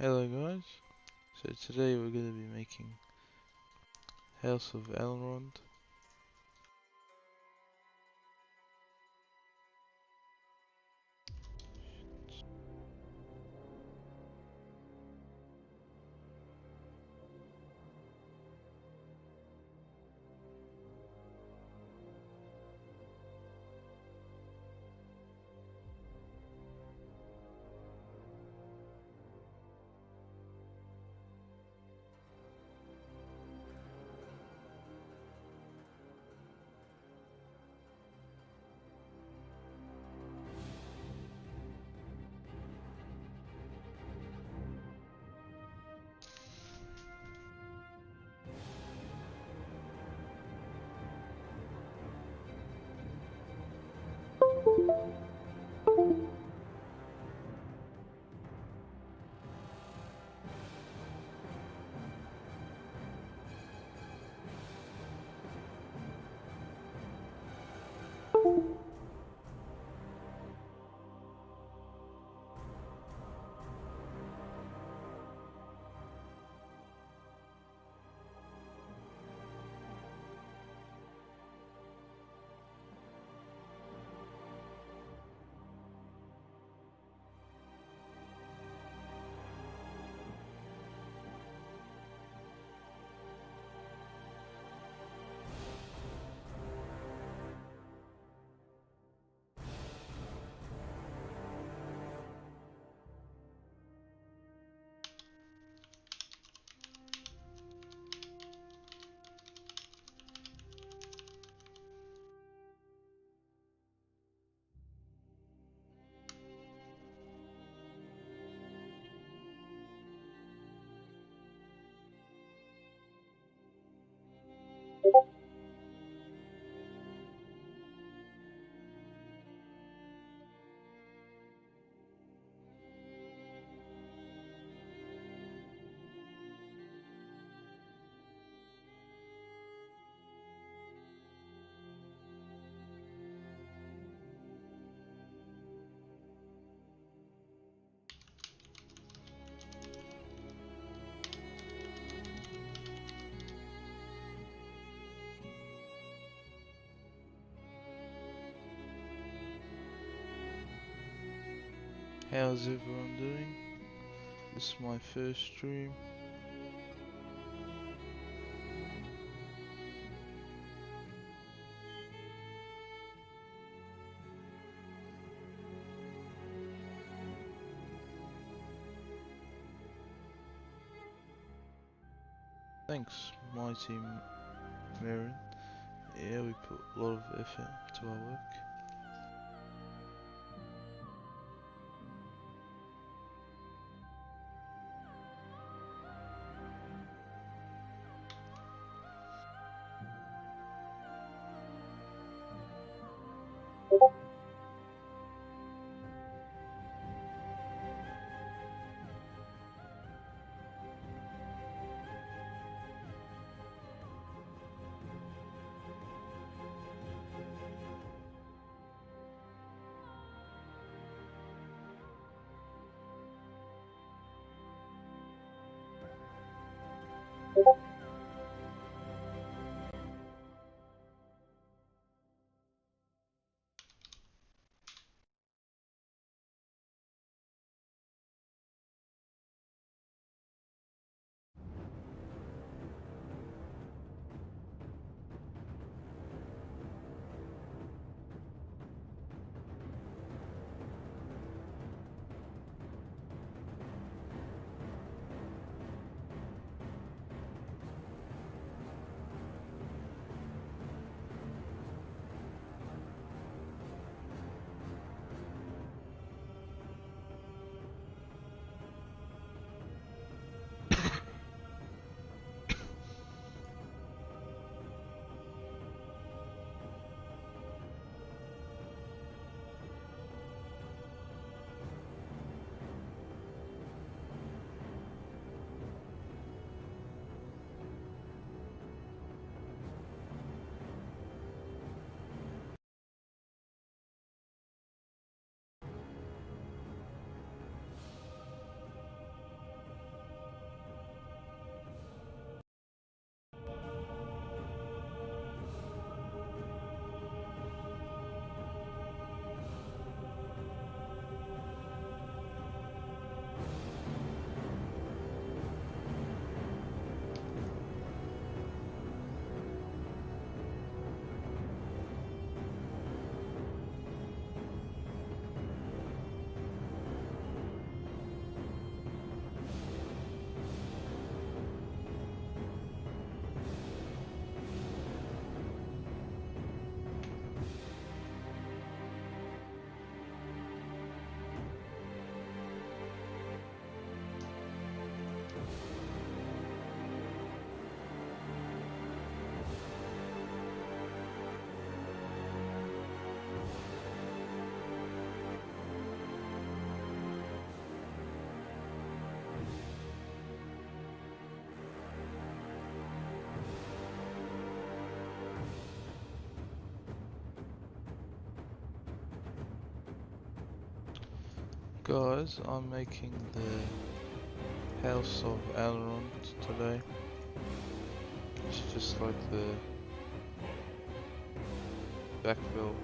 Hello guys, so today we're going to be making House of Elrond. How's everyone doing? This is my first stream. Thanks, my team, Marin. Yeah, we put a lot of effort into our work. Guys, I'm making the House of Elrond today. It's just like the backfill.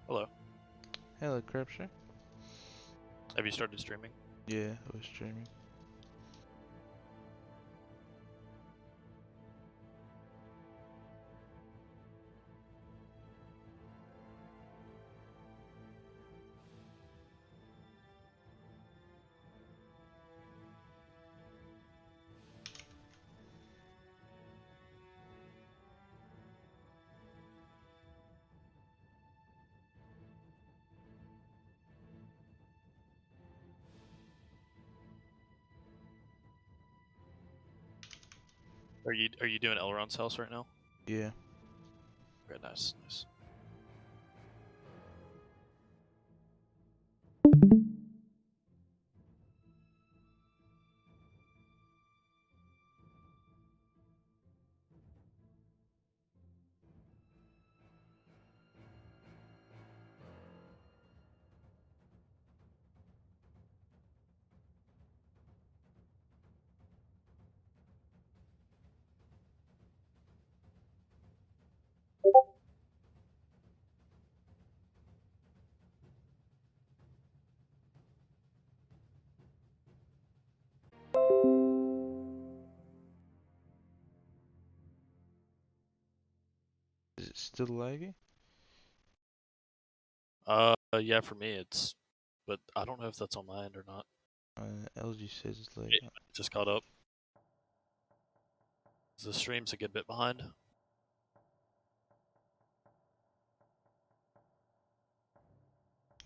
Hello. Hello, Crabshack. Have you started streaming? Yeah, I was streaming. Are you doing Elrond's house right now? Yeah. Very nice, nice. still laggy? Yeah, for me it's, but I don't know if that's on my end or not. LG says it's laggy. It just caught up. The stream's a good bit behind.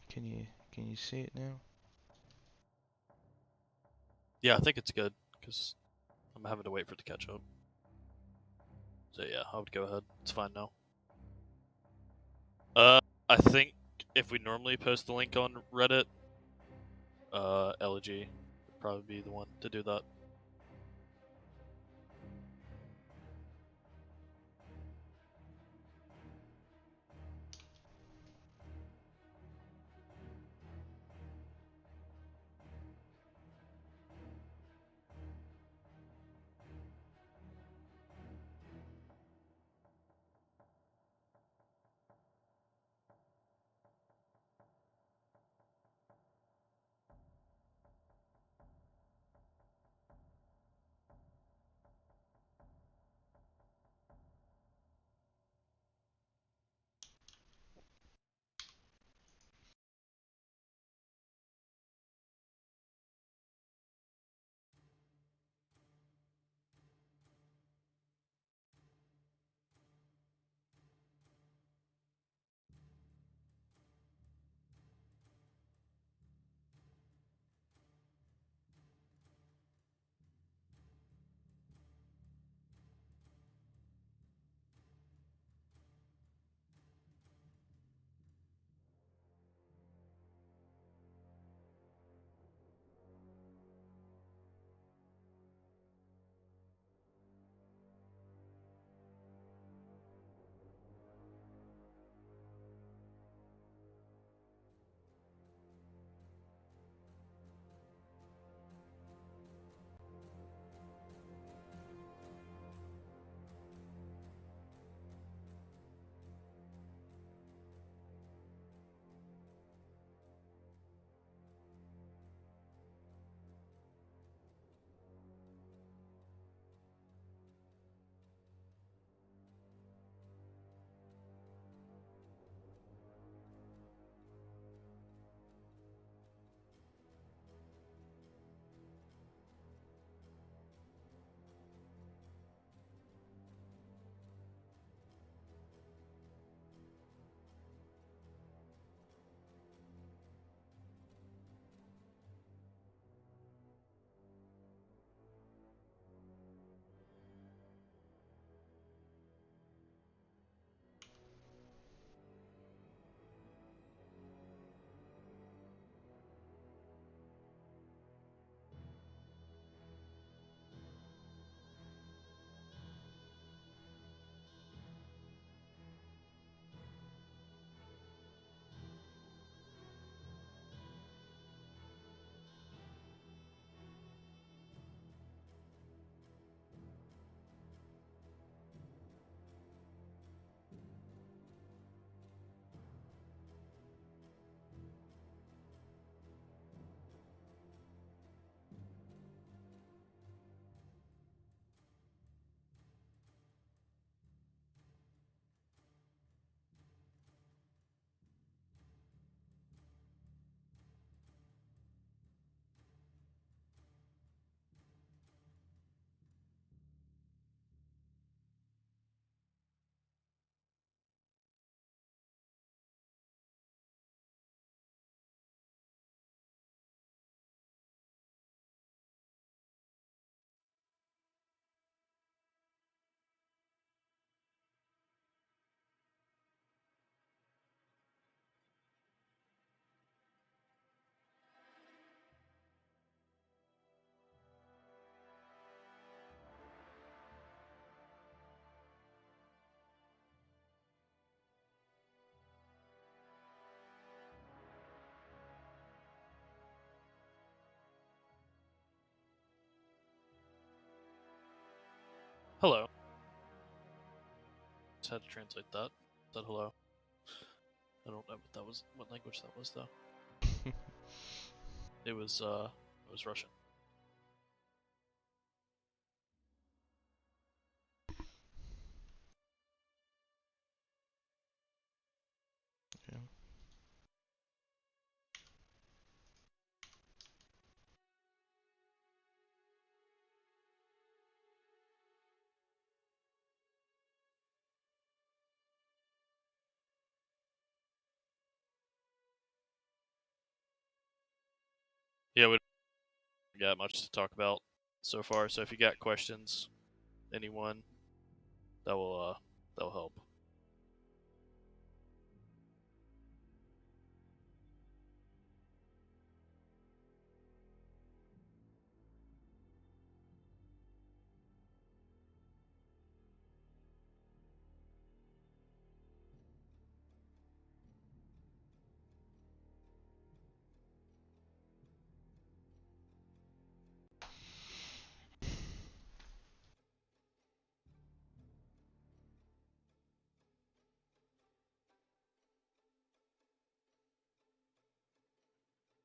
Can you see it now? Yeah, I think it's good because I'm having to wait for it to catch up. So yeah, I would go ahead. It's fine now. I think if we normally post the link on Reddit, LG would probably be the one to do that. Hello. Just had to translate that. Said hello. I don't know what that was. What language that was though. It was Russian. Yeah, we don't got much to talk about so far. So if you got questions, anyone, that'll help.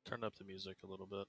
Turn up the music a little bit.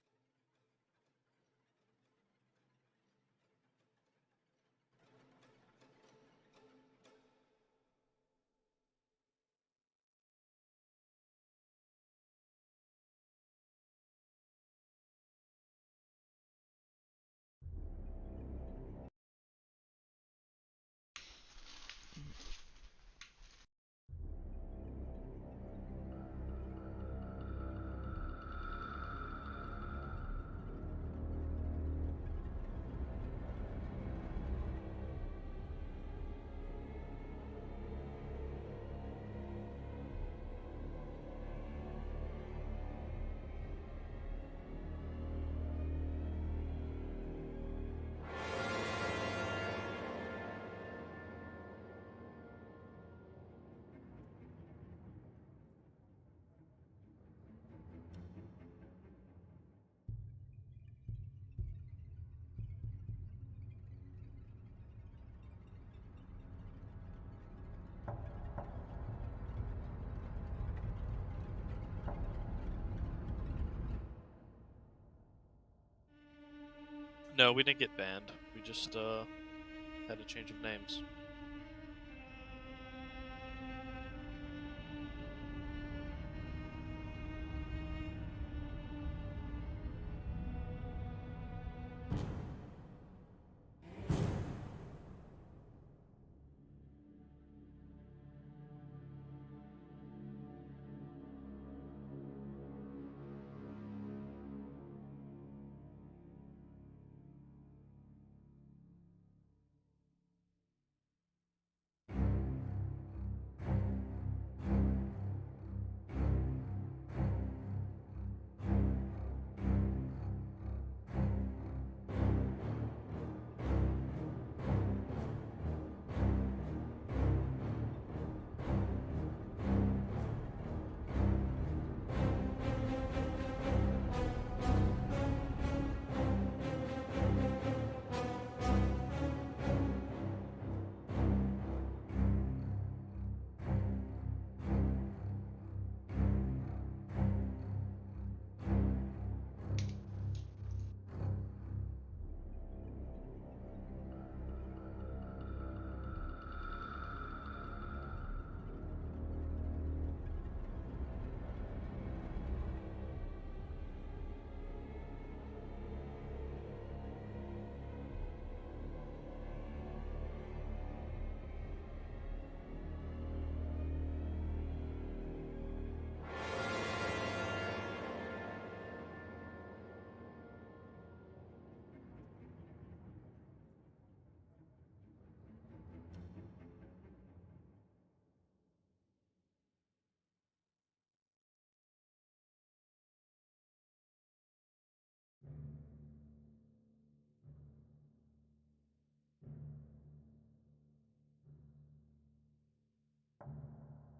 No, we didn't get banned. We just had a change of names.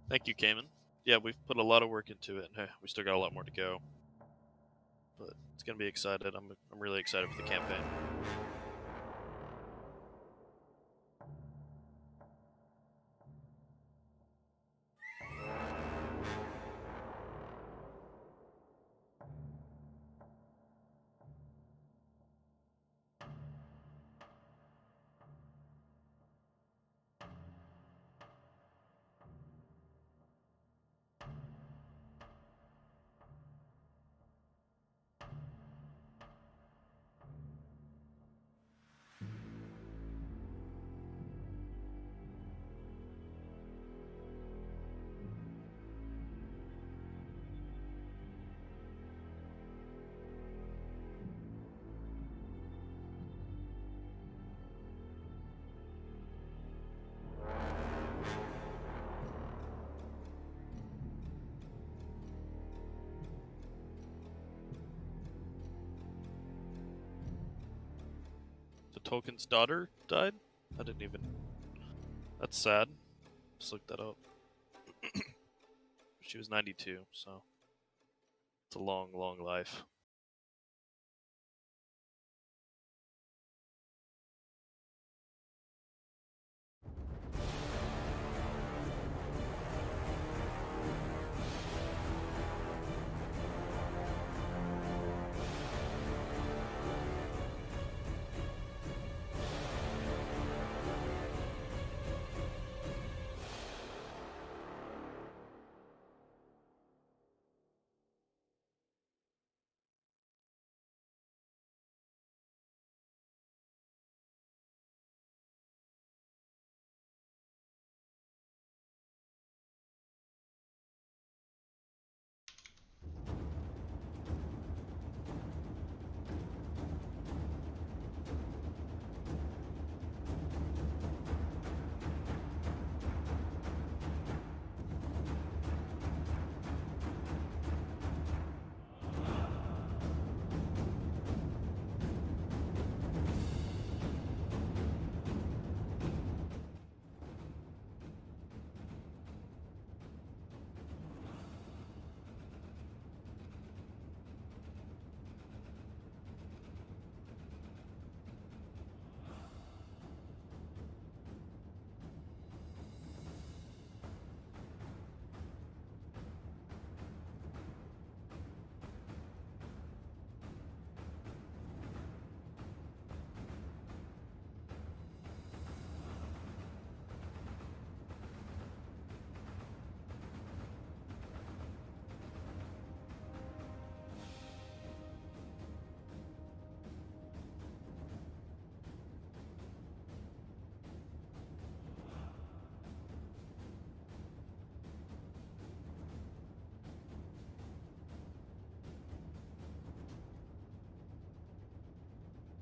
Thank you, Cayman. Yeah, we've put a lot of work into it, and we still got a lot more to go. But it's gonna be excited. I'm really excited for the campaign. Tolkien's daughter died? I didn't even... That's sad. Just looked that up. She was 92, so... It's a long, long life.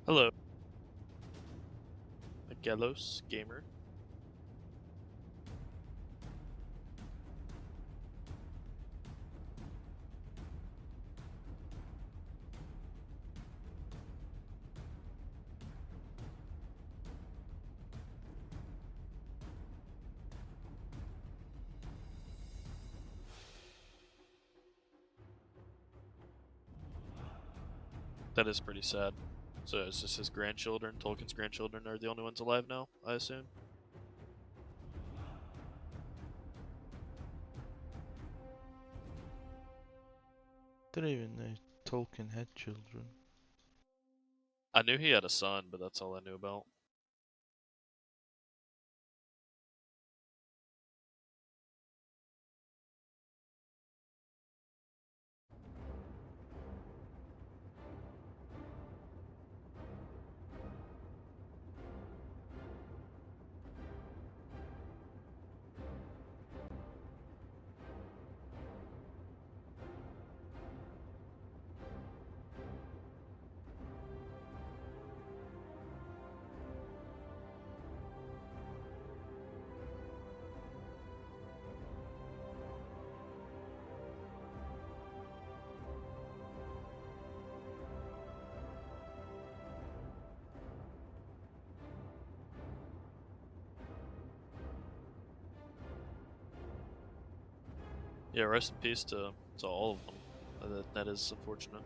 Hello. Agelos Gamer. That is pretty sad. So is this his grandchildren? Tolkien's grandchildren are the only ones alive now, I assume? Didn't even know Tolkien had children. I knew he had a son, but that's all I knew about. Yeah, rest in peace to all of them. That is unfortunate.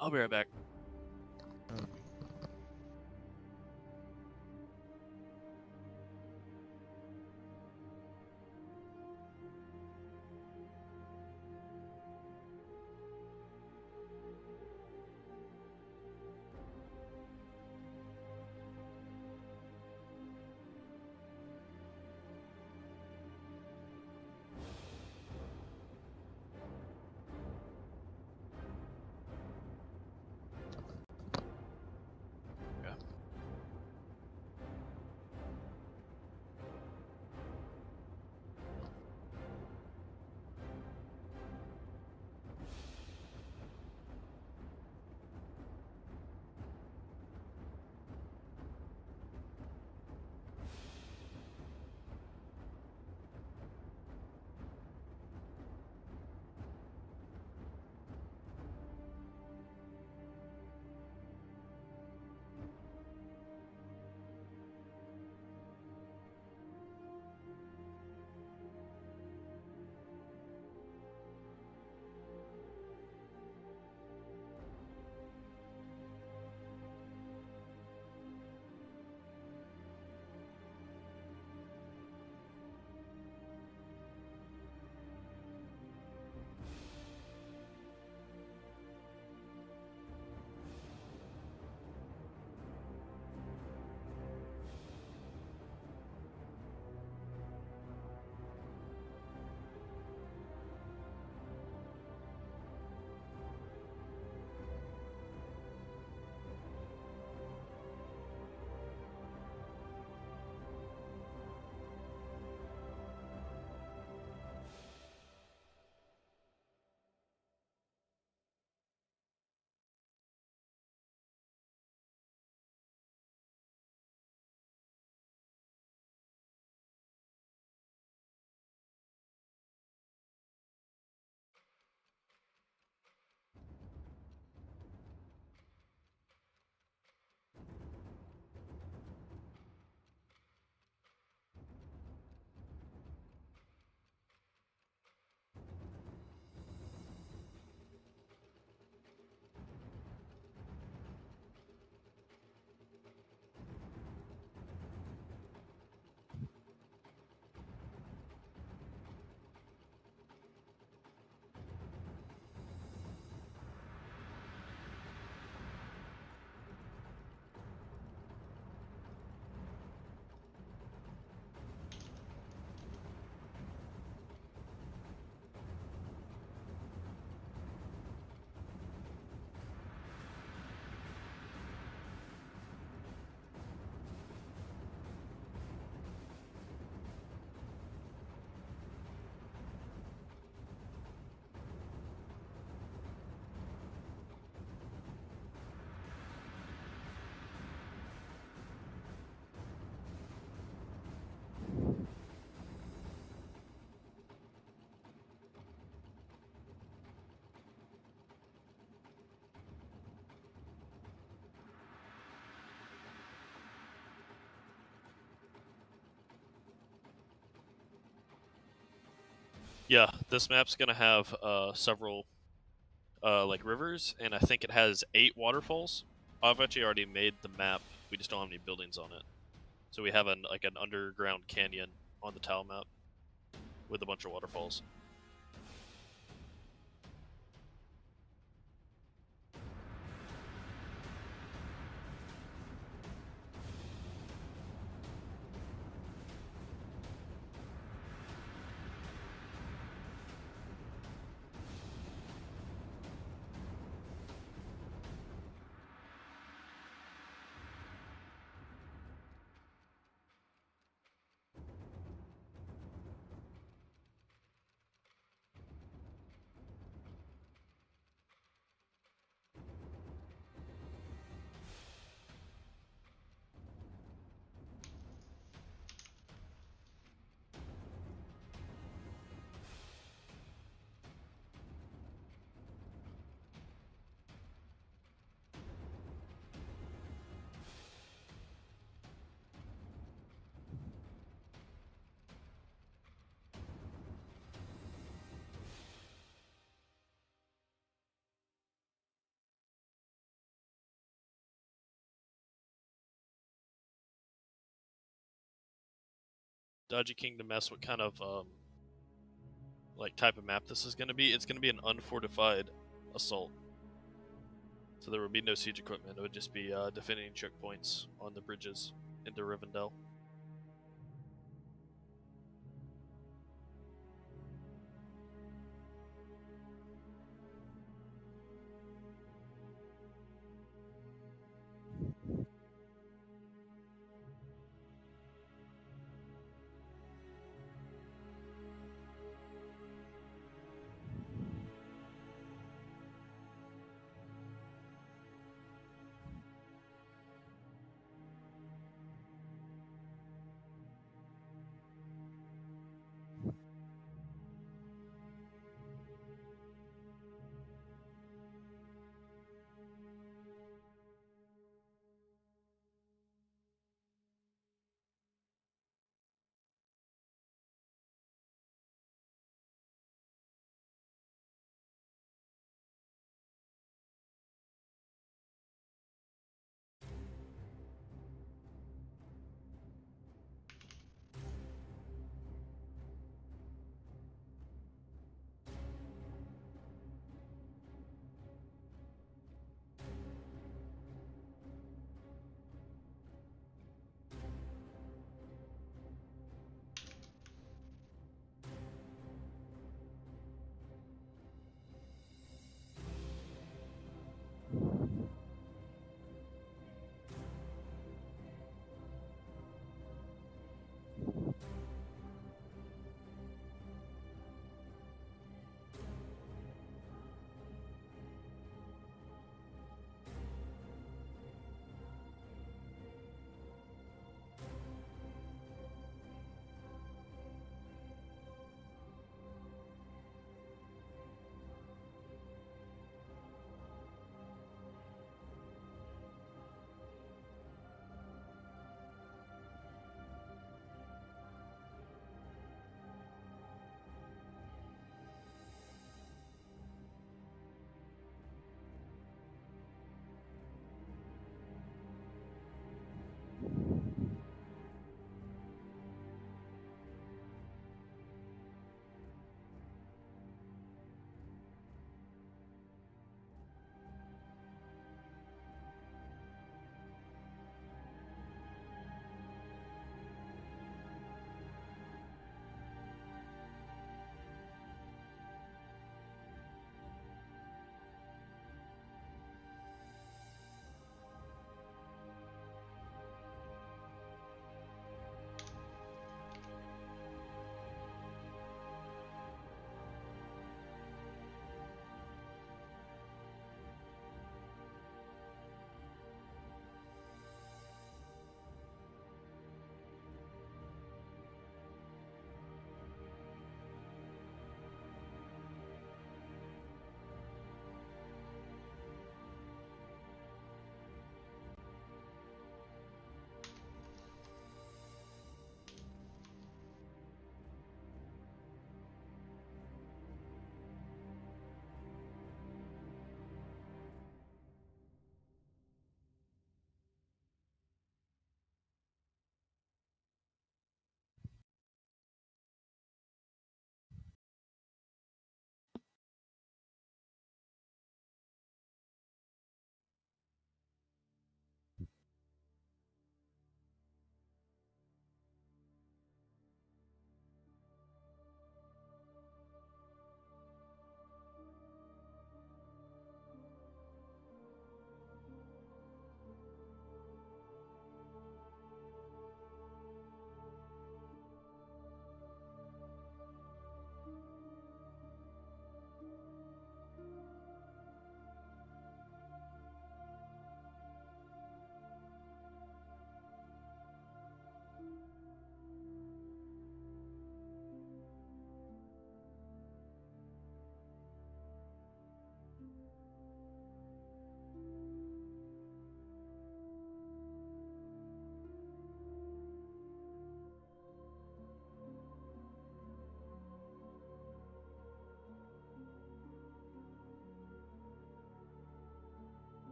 I'll be right back. Yeah, this map's gonna have several like rivers, and I think it has 8 waterfalls. I've actually already made the map. We just don't have any buildings on it. So we have an underground canyon on the tile map with a bunch of waterfalls. Dodgy Kingdom asks what kind of like type of map this is going to be. It's going to be an unfortified assault. So there would be no siege equipment. It would just be defending checkpoints on the bridges into Rivendell.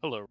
Hello.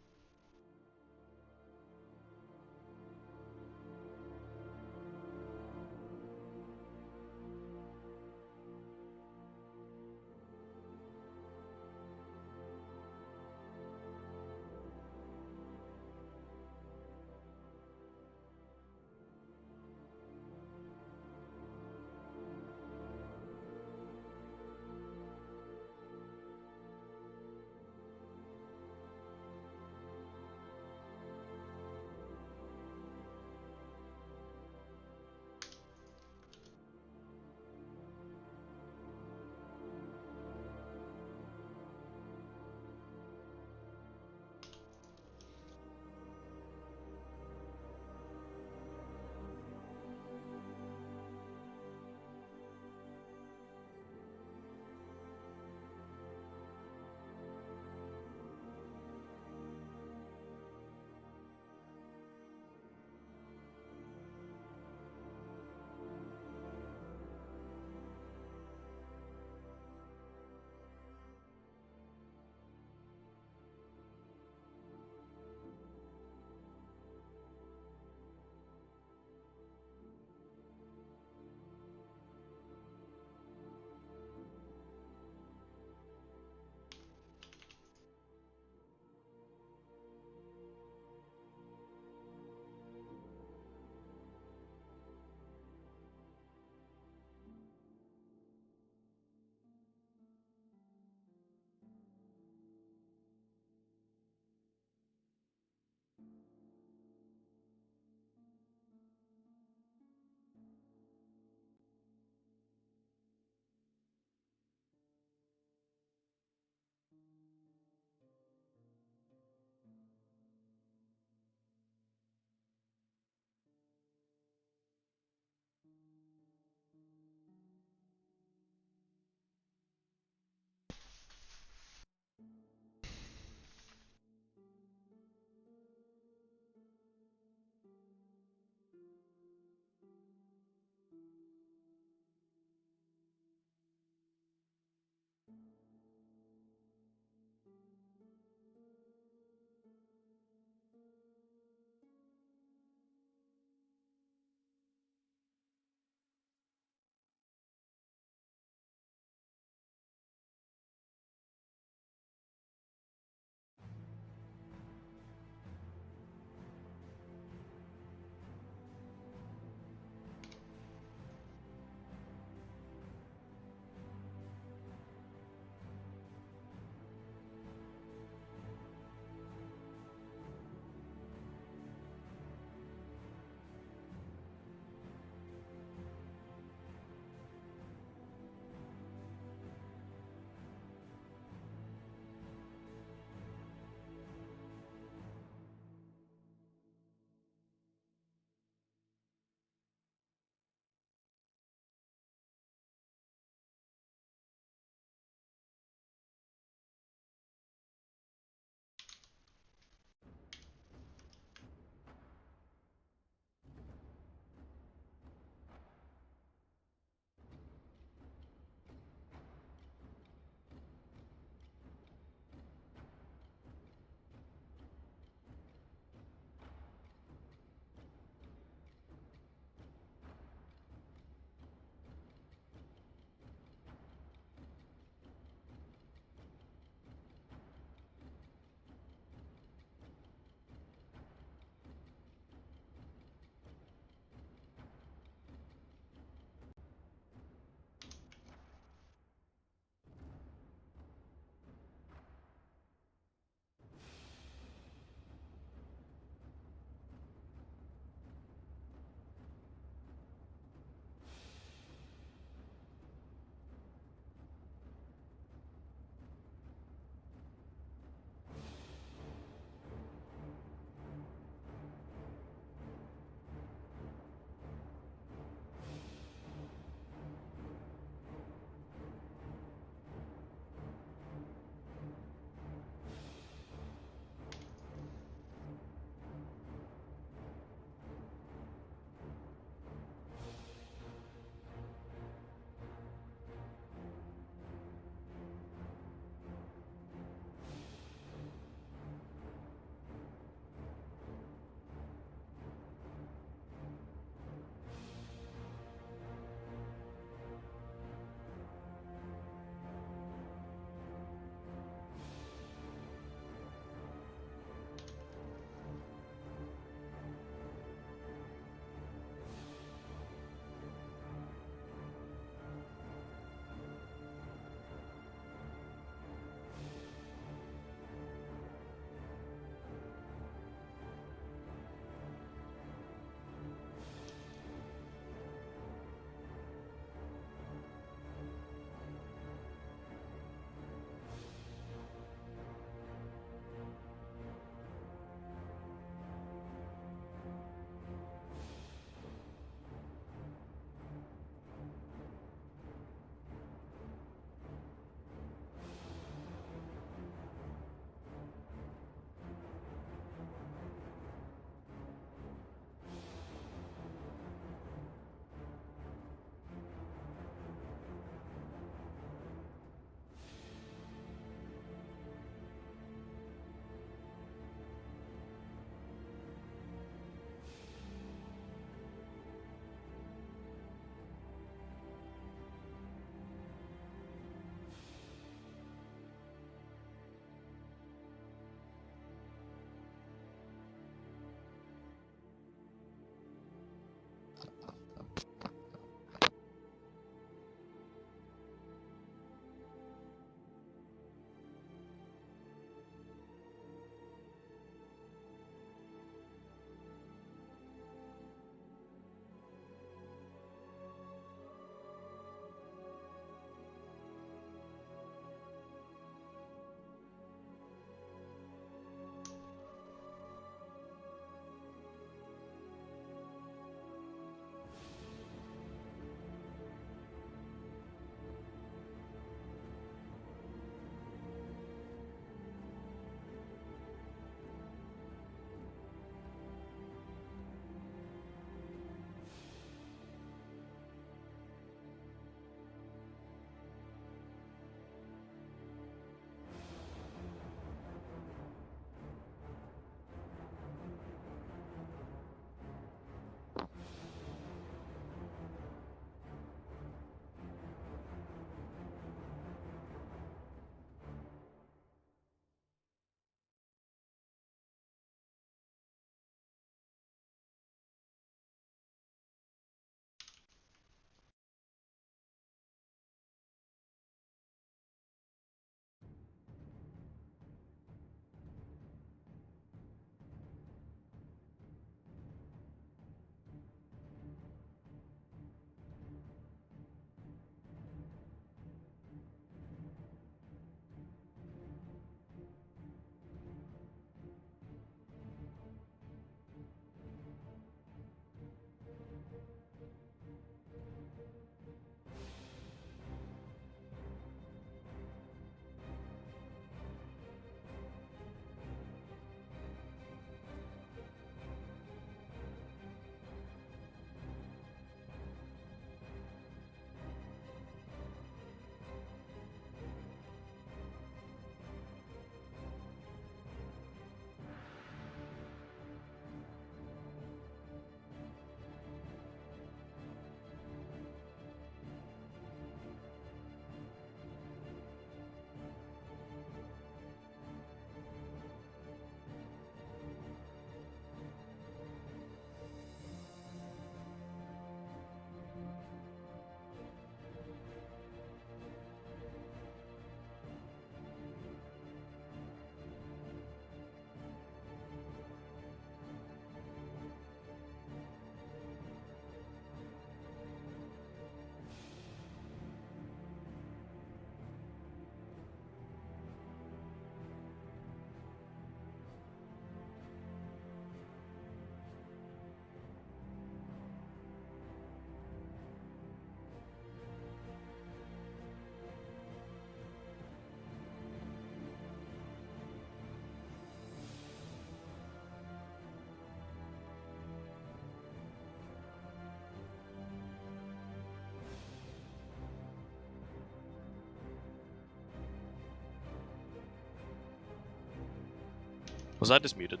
Was I just muted?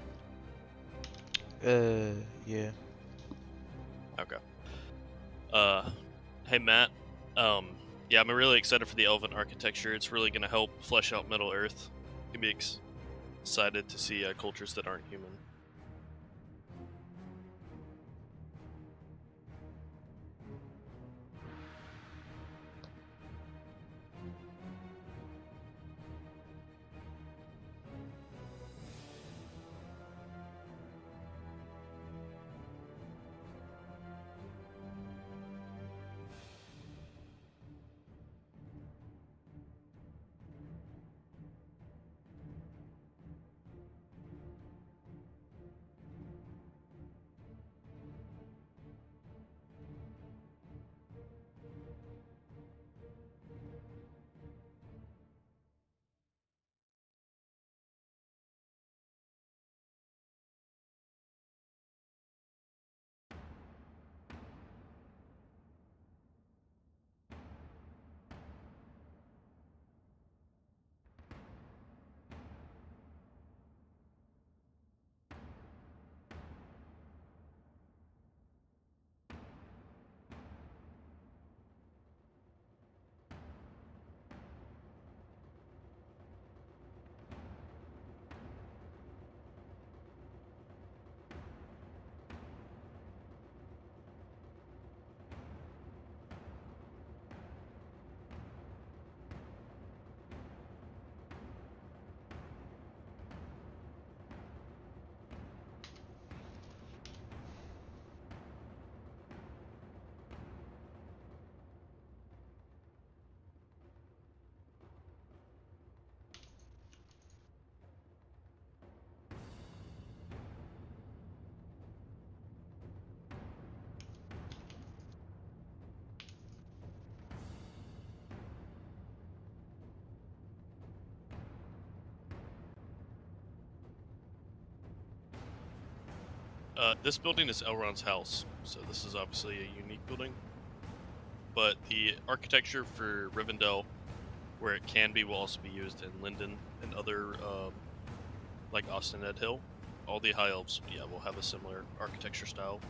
Yeah. Okay. Hey Matt. Yeah, I'm really excited for the Elven architecture. It's really going to help flesh out Middle Earth. Can be excited to see cultures that aren't human. This building is Elrond's house, so this is obviously a unique building. But the architecture for Rivendell, where it can be, will also be used in Linden and other, like Austin Ed Hill. All the High Elves, yeah, will have a similar architecture style.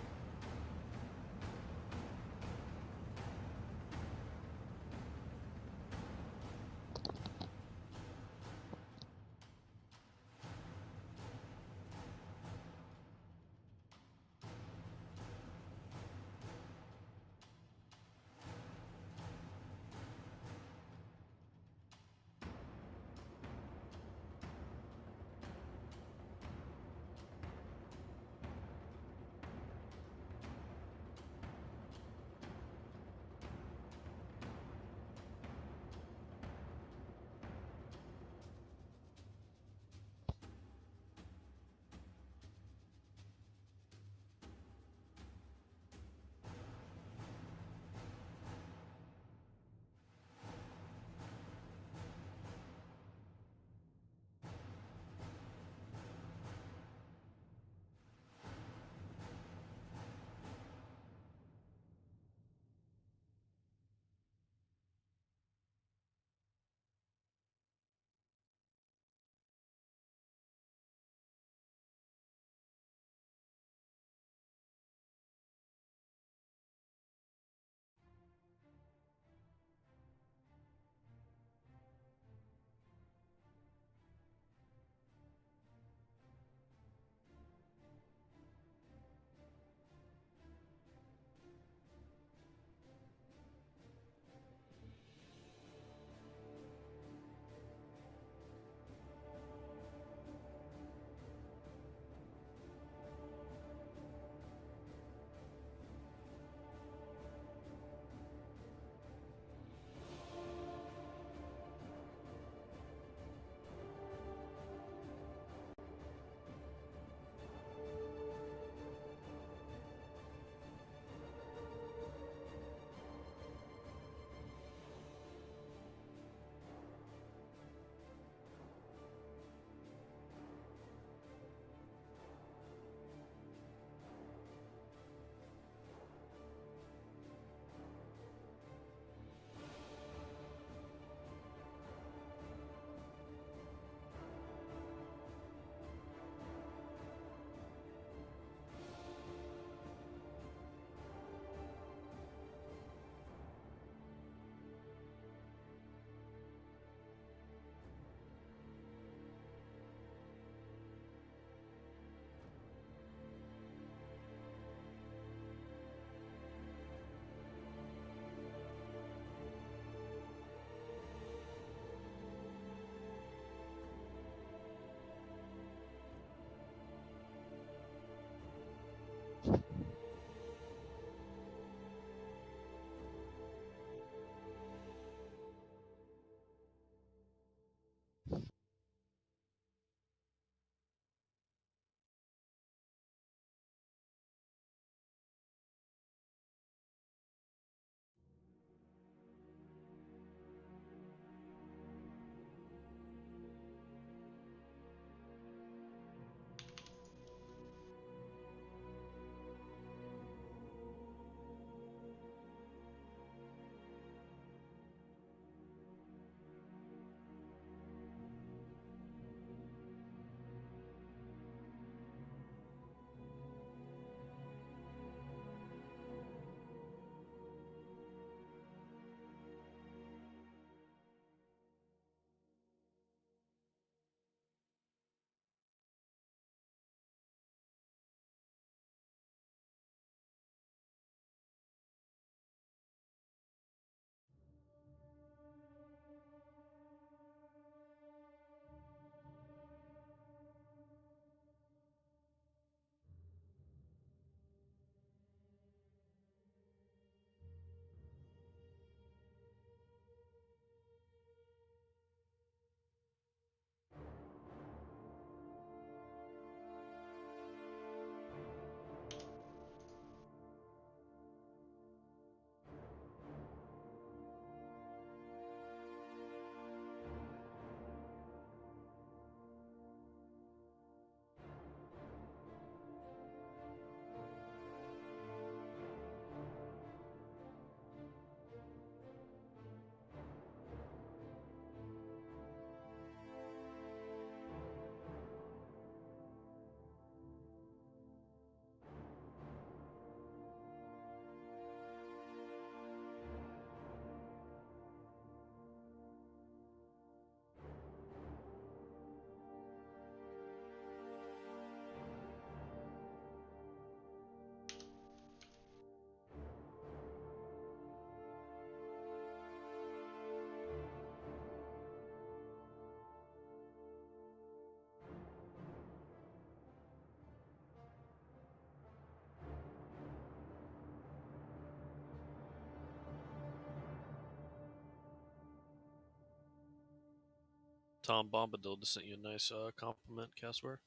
Tom Bombadil just sent you a nice compliment, Casper.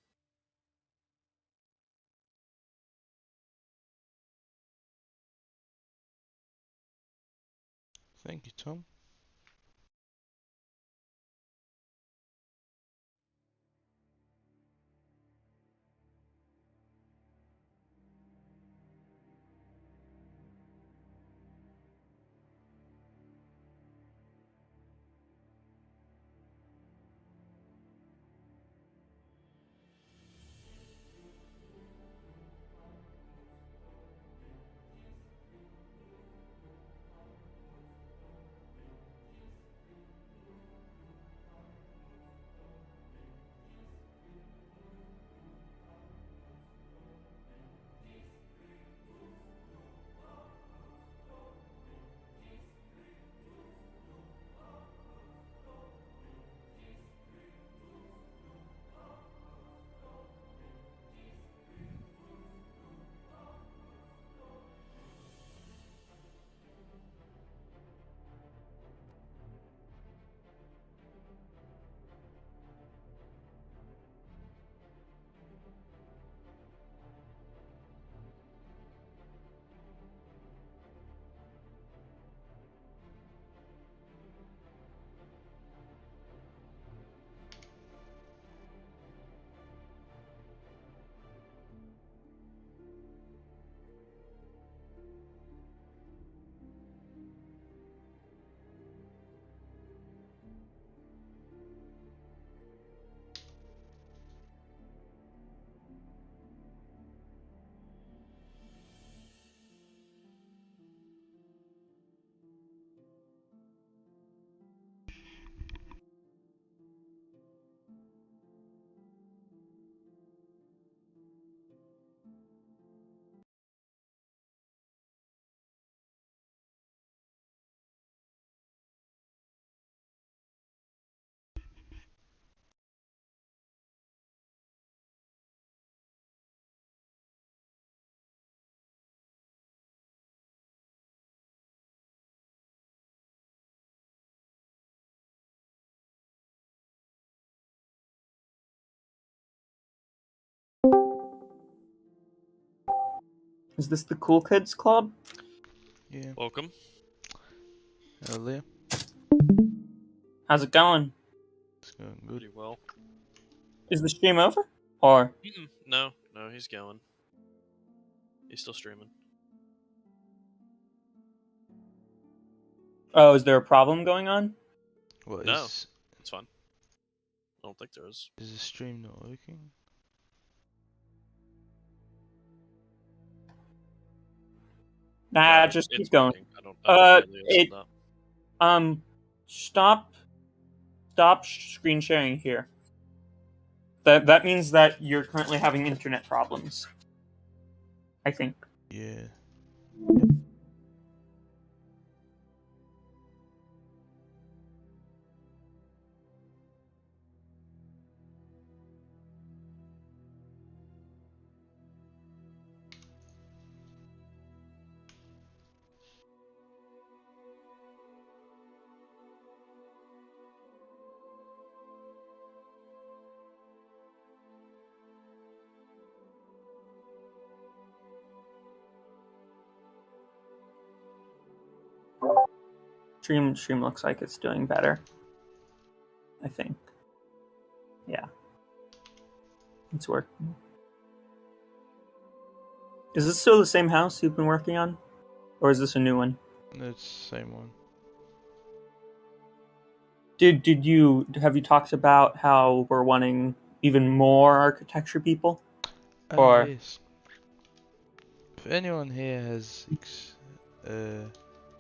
Thank you, Tom. Is this the Cool Kids Club? Yeah. Welcome. Earlier. How's it going? It's going good. Pretty well. Is the stream over? Or No, he's going. He's still streaming. oh, is there a problem going on? What No. is It's fine. I don't think there is. the stream not working? Nah, No, just it's keep going. working. I don't hear Leo said It that. stop screen sharing here. That means that you're currently having internet problems. I think. Yeah. Stream looks like it's doing better. I think. Yeah. It's working. Is this still the same house you've been working on? Or is this a new one? It's the same one. Have you talked about how we're wanting even more architecture people? Or Yes. If anyone here has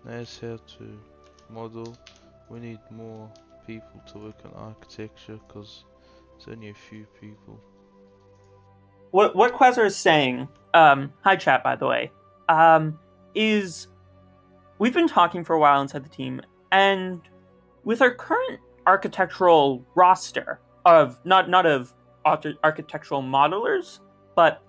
knows how to model, we need more people to work on architecture because there's only a few people. what Quasar is saying, hi chat by the way, is we've been talking for a while inside the team, and with our current architectural roster of not of architectural modelers, but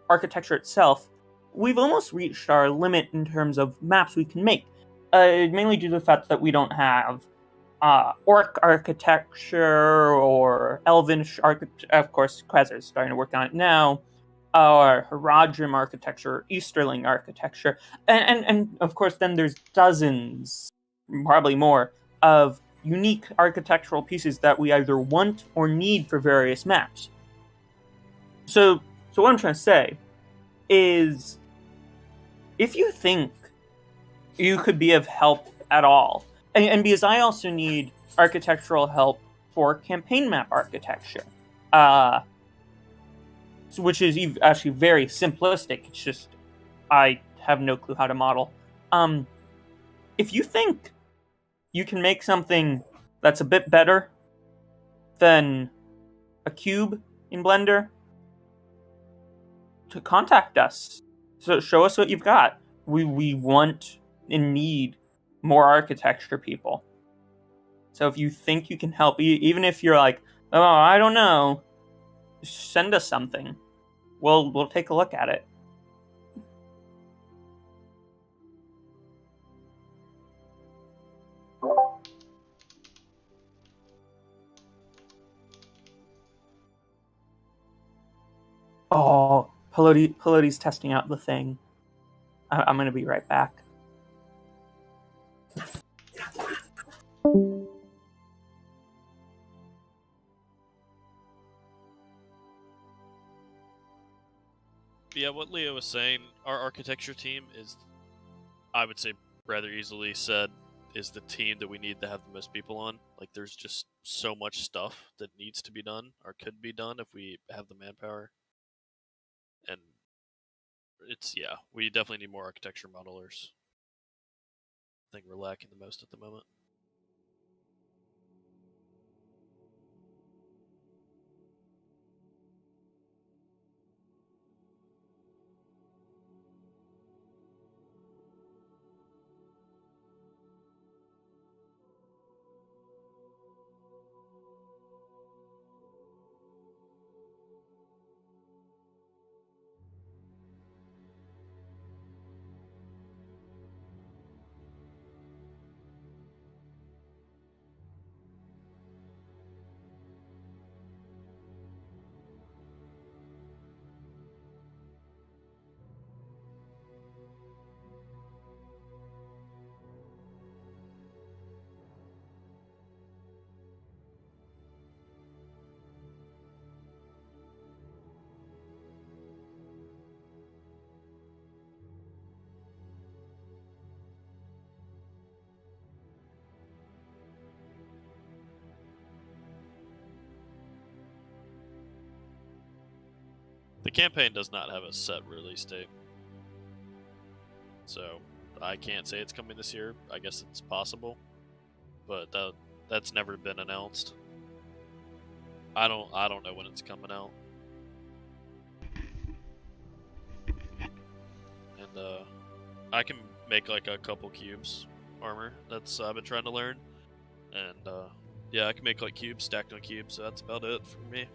architecture itself, we've almost reached our limit in terms of maps we can make. Mainly due to the fact that we don't have orc architecture or elven architecture. Of course, Quasar is starting to work on it now. Or Haradrim architecture, Easterling architecture, and of course then there's dozens, probably more, of unique architectural pieces that we either want or need for various maps. So what I'm trying to say is, if you think you could be of help at all, and because I also need architectural help for campaign map architecture, which is actually very simplistic. It's just I have no clue how to model. If you think you can make something that's a bit better than a cube in Blender, to contact us. So show us what you've got. We want and need more architecture people. So if you think you can help, even if you're like, oh, I don't know, send us something. We'll take a look at it. Oh, Pelodi's testing out the thing. I'm gonna be right back. Yeah, what Leo was saying, our architecture team is, I would say, rather easily said, is the team that we need to have the most people on. Like, there's just so much stuff that needs to be done, or could be done if we have the manpower. And we definitely need more architecture modelers. I think we're lacking the most at the moment. campaign does not have a set release date, so I can't say it's coming this year. I guess it's possible, but that's never been announced. I don't know when it's coming out. And I can make like a couple cubes armor. That's I've been trying to learn. And yeah, I can make like cubes stacked on cubes, so that's about it for me.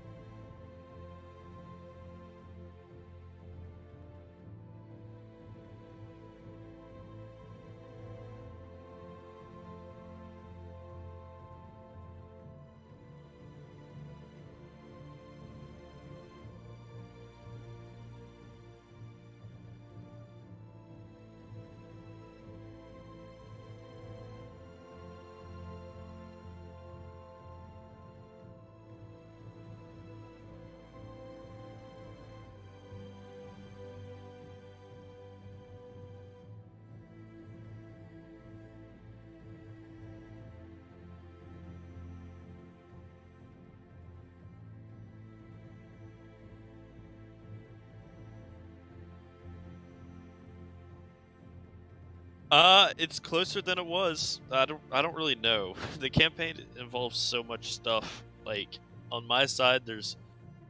It's closer than it was. I don't really know. The campaign involves so much stuff. Like on my side, there's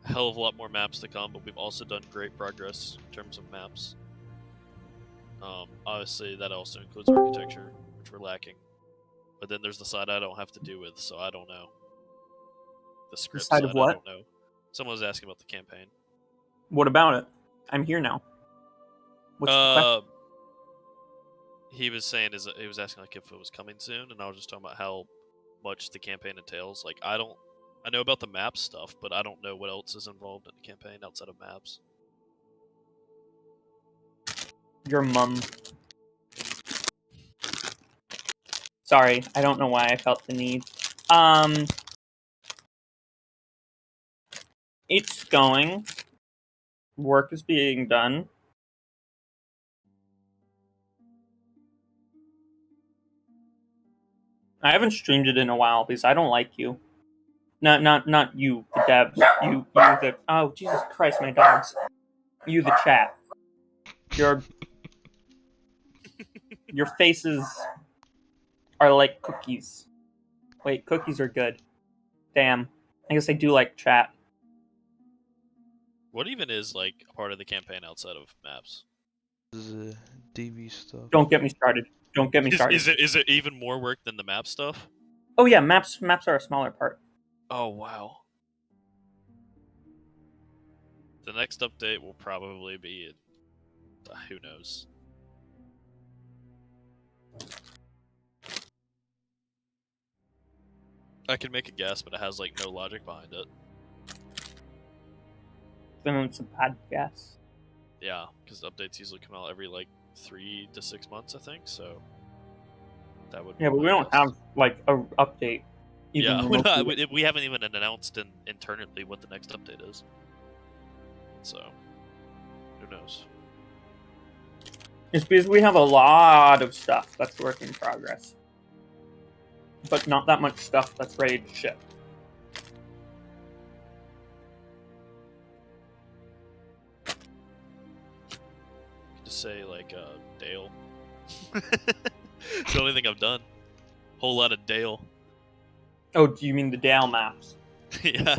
a hell of a lot more maps to come, but we've also done great progress in terms of maps. Obviously, that also includes architecture, which we're lacking. But then there's the side I don't have to do with, so I don't know. The script side of what? I don't know. Someone was asking about the campaign. What about it? I'm here now. What's the question? He was saying he was asking like if it was coming soon, and I was just talking about how much the campaign entails. Like I know about the map stuff, but I don't know what else is involved in the campaign outside of maps. Your mum. Sorry, I don't know why I felt the need. It's going. Work is being done. I haven't streamed it in a while because I don't like you. Not you, the devs. You the oh Jesus Christ, my dogs. You the chat. Your faces are like cookies. Wait, cookies are good. Damn. I guess I do like chat. What even is like a part of the campaign outside of maps? This is DB stuff. Don't get me started. Don't get me started. Is it even more work than the map stuff? Oh yeah, maps are a smaller part. Oh wow. The next update will probably be who knows. I can make a guess, but it has like no logic behind it. Then it's a bad guess. Yeah, because updates usually come out every like 3 to 6 months, I think. So that would. Yeah, but we don't have like a update. Yeah, we haven't even announced internally what the next update is. So who knows? It's because we have a lot of stuff that's work in progress, but not that much stuff that's ready to ship. Just say like Dale. It's the only thing I've done. Whole lot of Dale. Oh, do you mean the Dale maps? Yeah.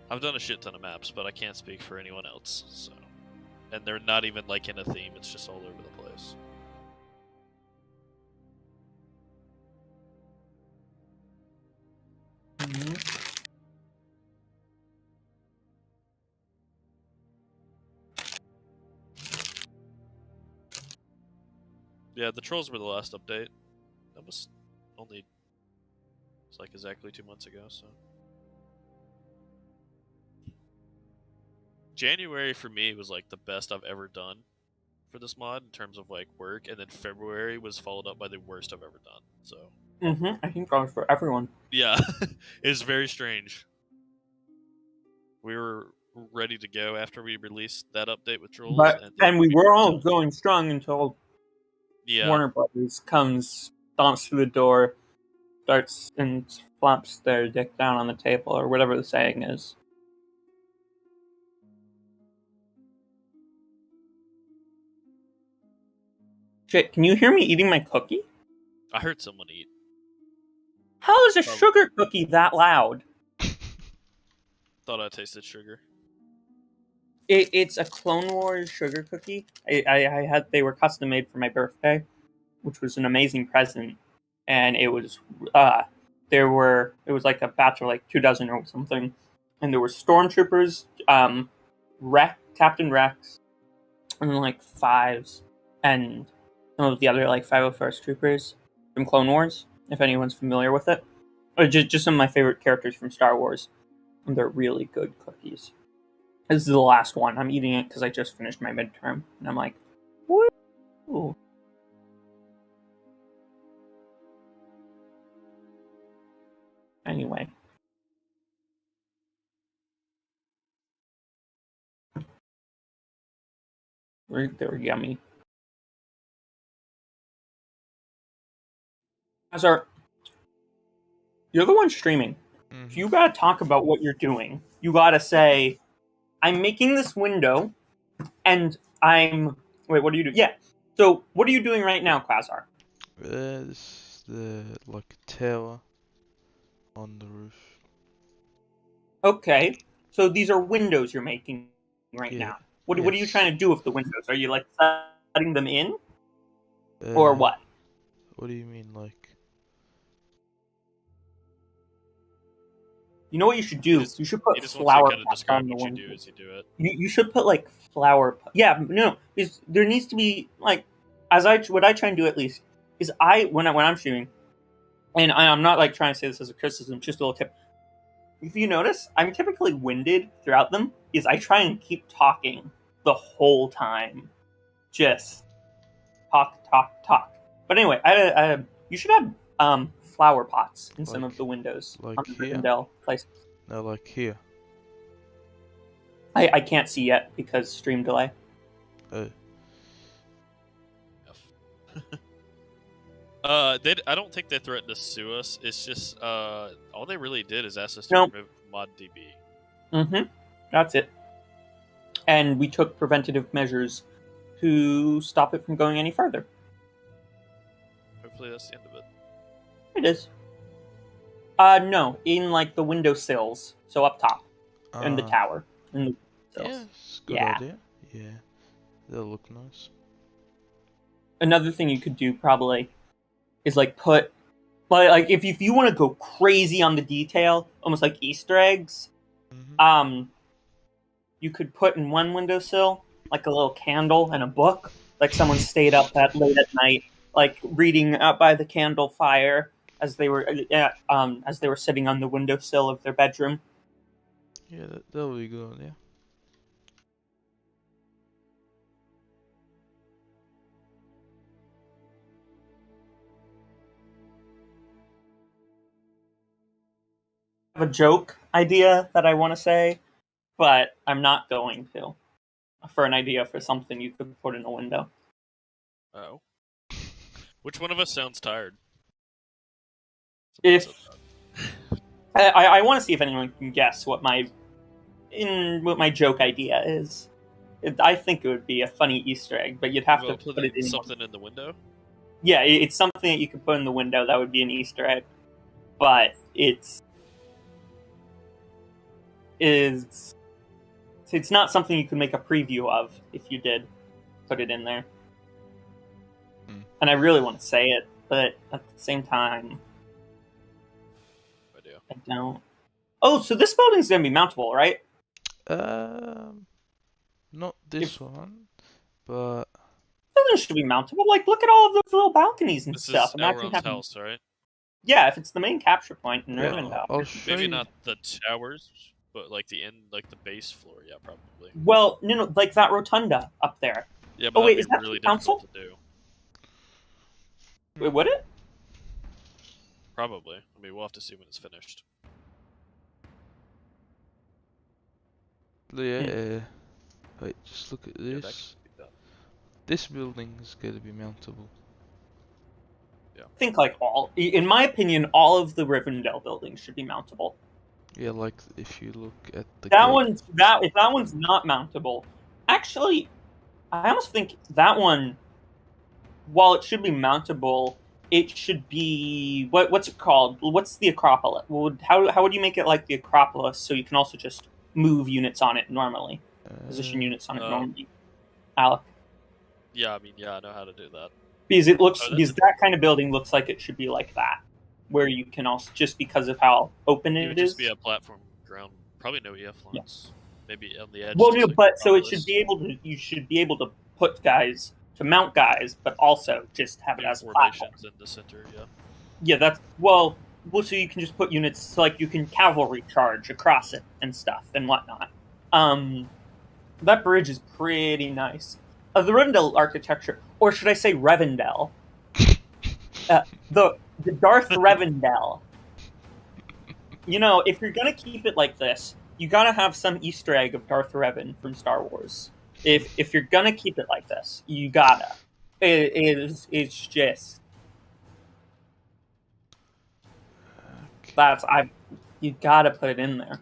I've done a shit ton of maps, but I can't speak for anyone else. So, and they're not even like in a theme. It's just all over the place. Mm-hmm. Yeah, the trolls were the last update. That was only it's like exactly 2 months ago. So January for me was like the best I've ever done for this mod in terms of like work, and then February was followed up by the worst I've ever done. So I think that was for everyone. yeah, it's very strange. We were ready to go after we released that update with trolls, and we were all going strong until yeah. Warner Brothers comes, stomps through the door, starts and flops their dick down on the table, or whatever the saying is. Shit, can you hear me eating my cookie? I heard someone eat. How is a Probably. sugar cookie that loud? Thought I tasted sugar. It's a Clone Wars sugar cookie. I had they were custom made for my birthday, which was an amazing present, and it was it was like a batch of like 2 dozen or something, and there were stormtroopers, Captain Rex, and then like fives, and some of the other like 501st troopers from Clone Wars, if anyone's familiar with it, or just some of my favorite characters from Star Wars, and they're really good cookies. This is the last one. I'm eating it because I just finished my midterm, and I'm like, woo. Anyway. They were yummy. Azar, you're the one streaming. If you gotta talk about what you're doing, you gotta say, I'm making this window, and I'm... Wait, what do you do? Yeah. So, what are you doing right now, Quasar? There's like a tower on the roof. Okay. So these are windows you're making right Yeah. now. What are you Yes. trying to do with the windows? Are you like setting them in? Or what? What do you mean, like? You know what you should do? You should put He just flower wants to kind of pots describe on the what you window. do as you do it. You should put like flower. Yeah, no, because there needs to be like, what I try and do at least is when I'm shooting, and I'm not like trying to say this as a criticism, just a little tip. If you notice, I'm typically winded throughout them. Is I try and keep talking the whole time, just talk. But anyway, you should have flower pots in some of the windows like on the here? Rivendell places. No, like here. I can't see yet because stream delay. I don't think they threatened to sue us. It's just all they really did is ask us to Nope. remove mod DB. Mm-hmm. That's it. And we took preventative measures to stop it from going any further. Hopefully that's the end of it. It is. No, in like the window sills, so up top, in the tower, in the sills. Yeah, it's a good Yeah. idea. Yeah, they'll look nice. Another thing you could do probably is like put, like if you want to go crazy on the detail, almost like Easter eggs. You could put in one windowsill like a little candle and a book, like someone stayed up that late at night, like reading out by the candle fire as they were sitting on the windowsill of their bedroom. Yeah, that'll be good. Yeah. I have a joke idea that I want to say, but I'm not going to. For an idea for something you could put in a window. Oh. Which one of us sounds tired? If I want to see if anyone can guess what my joke idea is. I think it would be a funny Easter egg, but you'd have to put it in something in the window. Yeah, it's something that you could put in the window. That would be an Easter egg, but it's not something you could make a preview of if you did put it in there. And I really want to say it, but at the same time, I don't. Oh, so this building's gonna be mountable, right? Not this one, but Building should be mountable. Like, look at all of those little balconies and This stuff. is Imagine Elrond's having... house, right? Yeah, if it's the main capture point in Yeah, Rivendell. I'll show Maybe you. not the towers, but like the end, like the base floor. Yeah, probably. Well, no, like that rotunda up there. Yeah, but wait, that'd is be that really the council? difficult to do. Wait, would it? Probably. I mean, we'll have to see when it's finished. Yeah. Wait, just look at Yeah, that this. could be done. This building is going to be mountable. think like in my opinion, all of the Rivendell buildings should be mountable. Yeah, like if you look at the That gate. if that one's not mountable, actually, I almost think that one, while it should be mountable, it should be what's it called? What's the Acropolis? How would you make it like the Acropolis so you can also just move units on it normally, position units on it normally? Alec. Yeah, I mean, yeah, I know how to do that. Because that kind of building looks like it should be like that, where you can also, just because of how open It it would is. just be a platform ground, probably no EF lines. Maybe on the edge. Well, just no, like but so it Acropolis. should be able to. You should be able to put guys to mount guys, but also just have it Maybe as a platform. formations in the center. Yeah. Yeah, that's well. So you can just put units, so like you can cavalry charge across it and stuff and whatnot. That bridge is pretty nice. The Rivendell architecture, or should I say Rivendell? The Darth Rivendell. You know, if you're gonna keep it like this, you gotta have some Easter egg of Darth Revan from Star Wars. If you're gonna keep it like this, you gotta. It's just you gotta put it in there.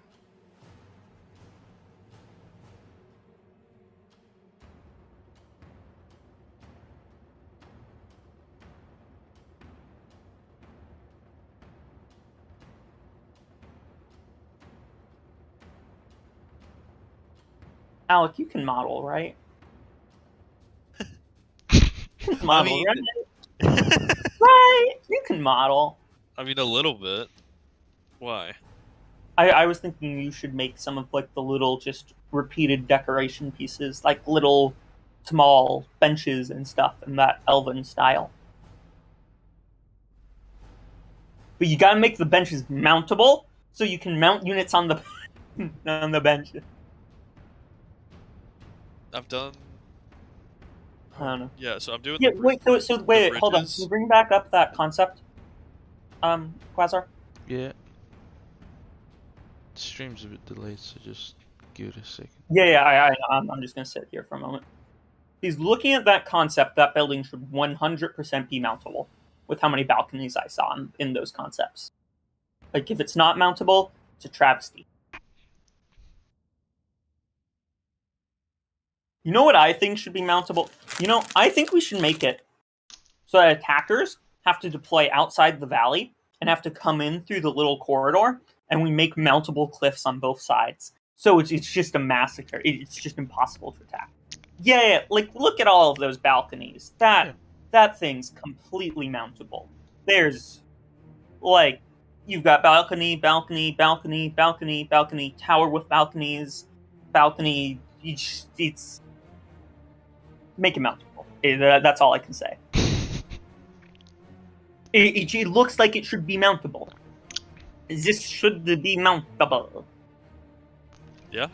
Alec, you can model, right? You can model, mean- right? Right? You can model. I mean, a little bit. Why? I was thinking you should make some of like the little just repeated decoration pieces, like little small benches and stuff in that Elven style. But you gotta make the benches mountable so you can mount units on the on the bench. I've done. I don't know. Yeah, so I'm doing. Yeah, the wait. So wait. Hold on. bridges. Can you bring back up that concept, Quasar? Yeah. The stream's a bit delayed, so just give it a second. Yeah. I'm just gonna sit here for a moment. He's looking at that concept. That building should 100% be mountable, with how many balconies I saw in those concepts. Like, if it's not mountable, it's a travesty. You know what I think should be mountable? You know, I think we should make it so that attackers have to deploy outside the valley and have to come in through the little corridor, and we make mountable cliffs on both sides. So it's just a massacre. It's just impossible to attack. Yeah, like, look at all of those balconies. That thing's completely mountable. There's, like, you've got balcony, balcony, balcony, balcony, balcony, tower with balconies, balcony. It's make it mountable. That's all I can say. It looks like it should be mountable. This should be mountable. Yeah.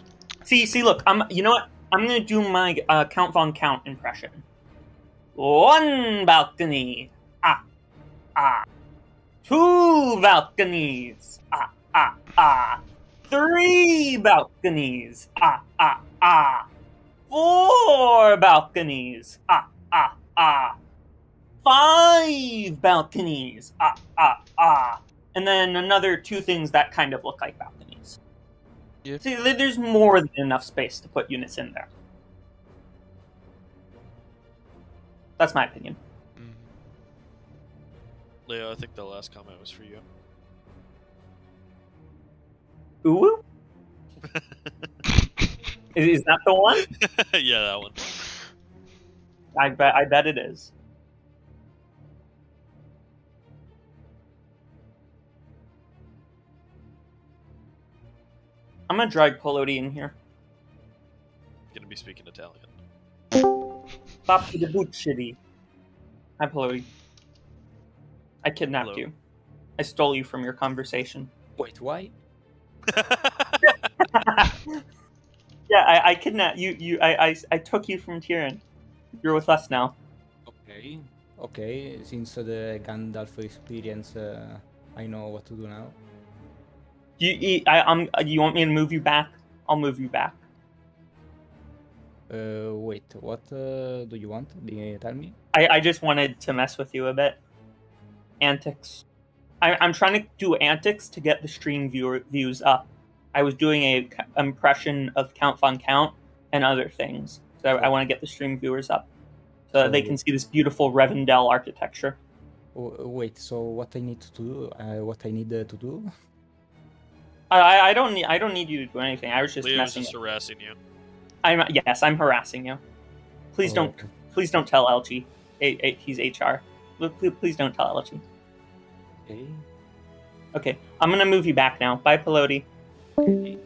See, look. You know what? I'm gonna do my Count Von Count impression. One balcony. Two balconies. Three balconies. Four balconies. 5 balconies. And then another 2 things that kind of look like balconies. Yeah. See, there's more than enough space to put units in there. That's my opinion. Leo, I think the last comment was for you. Ooh? Is that the one? Yeah, that one. I bet it is. I'm gonna drag Polodi in here. Gonna be speaking Italian. Papi de Buccioli. Hi, Polodi. I kidnapped Hello. you. I stole you from your conversation. Wait, why? Yeah, I kidnapped you. I took you from Tyrion. You're with us now. Okay. Since the Gandalf experience, I know what to do now. You want me to move you back? I'll move you back. Wait, what do you want? Tell me. I just wanted to mess with you a bit. antics. I'm trying to do antics to get the stream views up. I was doing a impression of Count Von Count and other things. So I want to get the stream viewers up so that they can see this beautiful Rivendell architecture. Wait, so what I need to do? What I need to do? I don't need you to do anything. I was just Leo's messing. just harassing you. I'm harassing you. Please don't tell LG. He's HR. Please don't tell LG. Okay. Okay, I'm gonna move you back now. Bye, Peloti. Okay.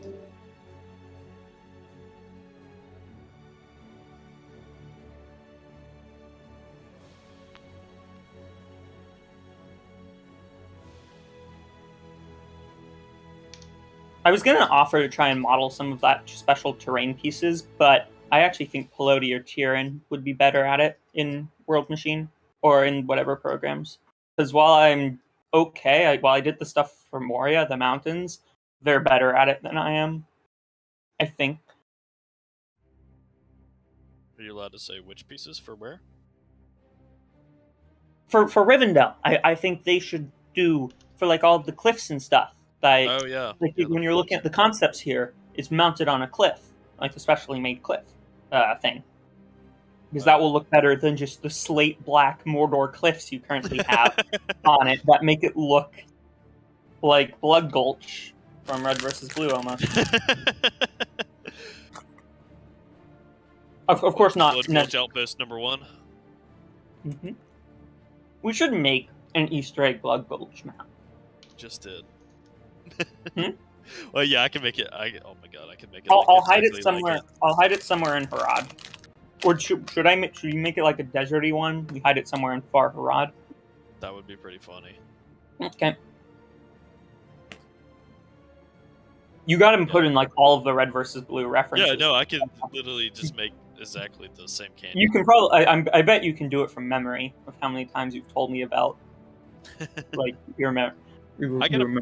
I was gonna offer to try and model some of that special terrain pieces, but I actually think Peloti or Tyrion would be better at it in World Machine or in whatever programs. Because while I'm okay, while I did the stuff for Moria, the mountains, they're better at it than I am. I think. Are you allowed to say which pieces for where? For Rivendell, I think they should do for like all the cliffs and stuff. Like, Oh yeah. like Yeah, when you're looking at the concepts here, it's mounted on a cliff, like a specially made cliff thing. Because that will look better than just the slate black Mordor cliffs you currently have on it that make it look like Blood Gulch from Red vs. Blue almost. Of course not. Blood Gulch Outpost number 1. Mm-hmm. We should make an Easter egg Blood Gulch map. Just did. Hmm? Well, yeah, I can make it. Oh my god, I can make it. I'll hide it exactly somewhere. like it. I'll hide it somewhere in Harad. Or should you make it like a deserty one? We hide it somewhere in far Harad. That would be pretty funny. Okay. You got him put in like all of the Red versus Blue references. Yeah, no, I can literally just make exactly the same candy. You can probably. I bet you can do it from memory of how many times you've told me about like your memory.